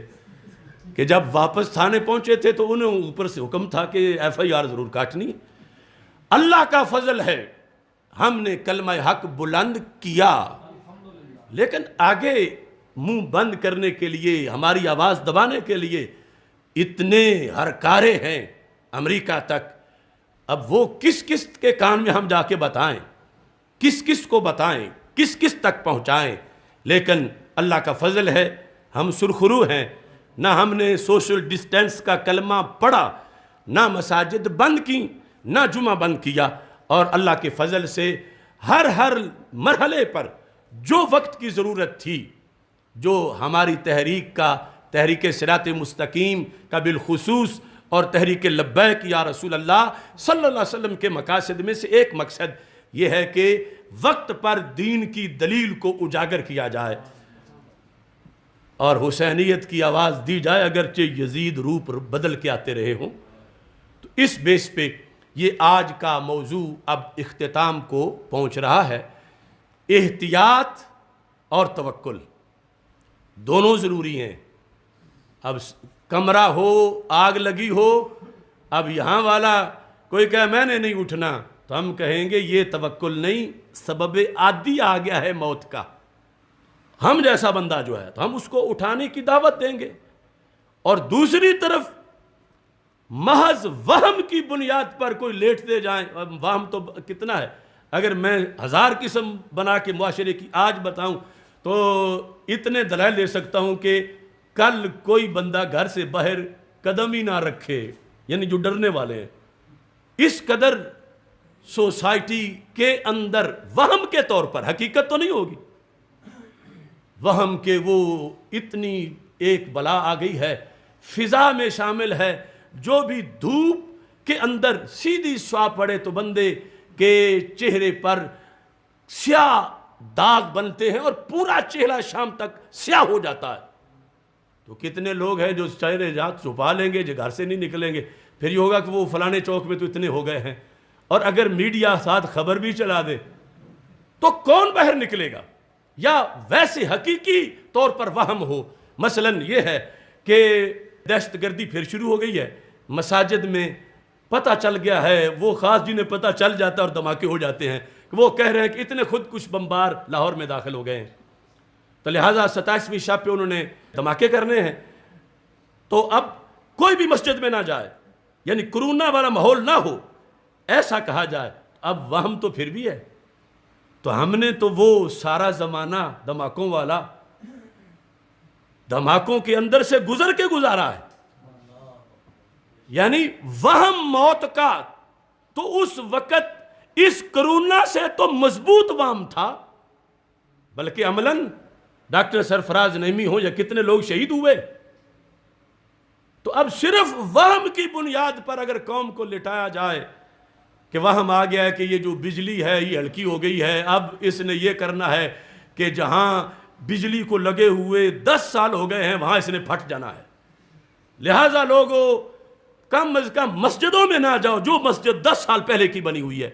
کہ جب واپس تھانے پہنچے تھے تو انہوں اوپر سے حکم تھا کہ FIR ضرور کاٹنی ہے۔ اللہ کا فضل ہے، ہم نے کلمہ حق بلند کیا، لیکن آگے منہ بند کرنے کے لیے، ہماری آواز دبانے کے لیے اتنے ہرکارے ہیں امریکہ تک۔ اب وہ کس کس کے کان میں ہم جا کے بتائیں، کس کس کو بتائیں، کس کس تک پہنچائیں، لیکن اللہ کا فضل ہے ہم سرخرو ہیں، نہ ہم نے سوشل ڈسٹینس کا کلمہ پڑھا، نہ مساجد بند کی، نہ جمعہ بند کیا، اور اللہ کے فضل سے ہر مرحلے پر جو وقت کی ضرورت تھی، جو ہماری تحریک صراط مستقیم کا بالخصوص، اور تحریک لبیک یا رسول اللہ صلی اللہ علیہ وسلم کے مقاصد میں سے ایک مقصد یہ ہے کہ وقت پر دین کی دلیل کو اجاگر کیا جائے، اور حسینیت کی آواز دی جائے، اگرچہ یزید روپ بدل کے آتے رہے ہوں۔ تو اس بیس پہ یہ آج کا موضوع اب اختتام کو پہنچ رہا ہے۔ احتیاط اور توکل دونوں ضروری ہیں۔ اب کمرہ ہو، آگ لگی ہو، اب یہاں والا کوئی کہے میں نے نہیں اٹھنا، تو ہم کہیں گے یہ توکل نہیں، سبب عادی آ گیا ہے موت کا۔ ہم جیسا بندہ جو ہے تو ہم اس کو اٹھانے کی دعوت دیں گے، اور دوسری طرف محض وہم کی بنیاد پر کوئی لیٹتے جائیں، وہم تو کتنا ہے، اگر میں 1000 قسم بنا کے معاشرے کی آج بتاؤں تو اتنے دلائل دے سکتا ہوں کہ کل کوئی بندہ گھر سے باہر قدم ہی نہ رکھے، یعنی جو ڈرنے والے ہیں۔ اس قدر سوسائٹی کے اندر وہم کے طور پر، حقیقت تو نہیں ہوگی، وہم کہ وہ اتنی ایک بلا آ گئی ہے، فضا میں شامل ہے، جو بھی دھوپ کے اندر سیدھی سوا پڑے تو بندے کے چہرے پر سیاہ داغ بنتے ہیں، اور پورا چہرہ شام تک سیاہ ہو جاتا ہے۔ تو کتنے لوگ ہیں جو چہرے جات چھپا لیں گے، جو گھر سے نہیں نکلیں گے، پھر یہ ہوگا کہ وہ فلانے چوک میں تو اتنے ہو گئے ہیں، اور اگر میڈیا ساتھ خبر بھی چلا دے تو کون باہر نکلے گا؟ یا ویسے حقیقی طور پر وہم ہو، مثلا یہ ہے کہ دہشت گردی پھر شروع ہو گئی ہے، مساجد میں پتہ چل گیا ہے، وہ خاص جنہیں پتہ چل جاتا ہے اور دھماکے ہو جاتے ہیں، وہ کہہ رہے ہیں کہ اتنے خود کش بمبار لاہور میں داخل ہو گئے ہیں۔ تو لہٰذا 27ویں شب پہ انہوں نے دھماکے کرنے ہیں، تو اب کوئی بھی مسجد میں نہ جائے، یعنی کرونا والا ماحول نہ ہو، ایسا کہا جائے۔ اب وہم تو پھر بھی ہے، تو ہم نے تو وہ سارا زمانہ دھماکوں والا، دھماکوں کے اندر سے گزر کے گزارا ہے، یعنی وہم موت کا تو اس وقت اس کرونا سے تو مضبوط وہم تھا، بلکہ عملاً ڈاکٹر سرفراز نعیمی ہو یا کتنے لوگ شہید ہوئے۔ تو اب صرف وہم کی بنیاد پر اگر قوم کو لٹایا جائے کہ وہم آ گیا ہے کہ یہ جو بجلی ہے یہ ہلکی ہو گئی ہے، اب اس نے یہ کرنا ہے کہ جہاں بجلی کو لگے ہوئے 10 سال ہو گئے ہیں وہاں اس نے پھٹ جانا ہے، لہٰذا لوگوں کم از کم مسجدوں میں نہ جاؤ جو مسجد 10 سال پہلے کی بنی ہوئی ہے۔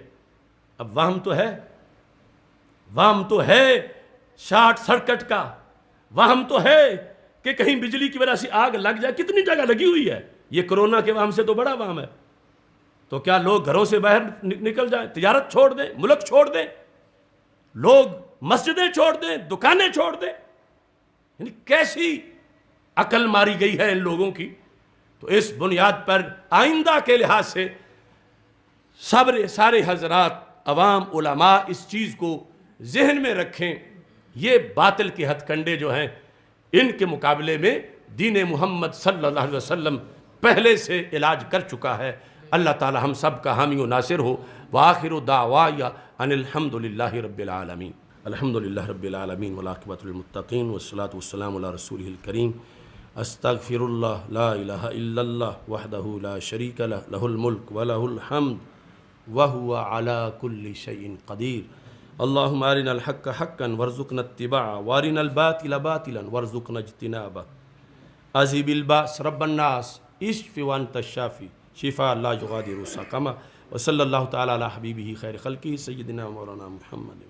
اب وہم تو ہے، وہم تو ہے شارٹ سرکٹ کا، وہم تو ہے کہ کہیں بجلی کی وجہ سے آگ لگ جائے، کتنی جگہ لگی ہوئی ہے، یہ کرونا کے وہم سے تو بڑا وہم ہے۔ تو کیا لوگ گھروں سے باہر نکل جائیں، تجارت چھوڑ دیں، ملک چھوڑ دیں، لوگ مسجدیں چھوڑ دیں، دکانیں چھوڑ دیں؟ یعنی کیسی عقل ماری گئی ہے ان لوگوں کی۔ تو اس بنیاد پر آئندہ کے لحاظ سے سارے حضرات، عوام، علماء اس چیز کو ذہن میں رکھیں، یہ باطل کے ہتھ کنڈے جو ہیں ان کے مقابلے میں دین محمد صلی اللہ علیہ وسلم پہلے سے علاج کر چکا ہے۔ اللہ تعالی ہم سب کا حامی و ناصر ہو۔ وآخر دعوایا ان الحمد للہ رب العالمین۔ الحمد للہ رب العالمین والعاقبۃ للمتقین والصلاۃ والسلام علی رسولہ الکریم۔ استغفر اللہ لا الہ الا اللہ وحدہ لا شریک لہ، لہ الملک ولہ الحمد وہو علی کل شیء قدیر۔ اللہم ارنا الحق حقا وارزقنا اتباعہ وارنا الباطل باطلا وارزقنا اجتنابہ۔ عذیب الباس رب الناس اشف وانت الشافی شفاء لا یغادر سقما۔ وصلی اللہ تعالی علی حبیبہ خیر خلقہ سیدنا مولانا محمد۔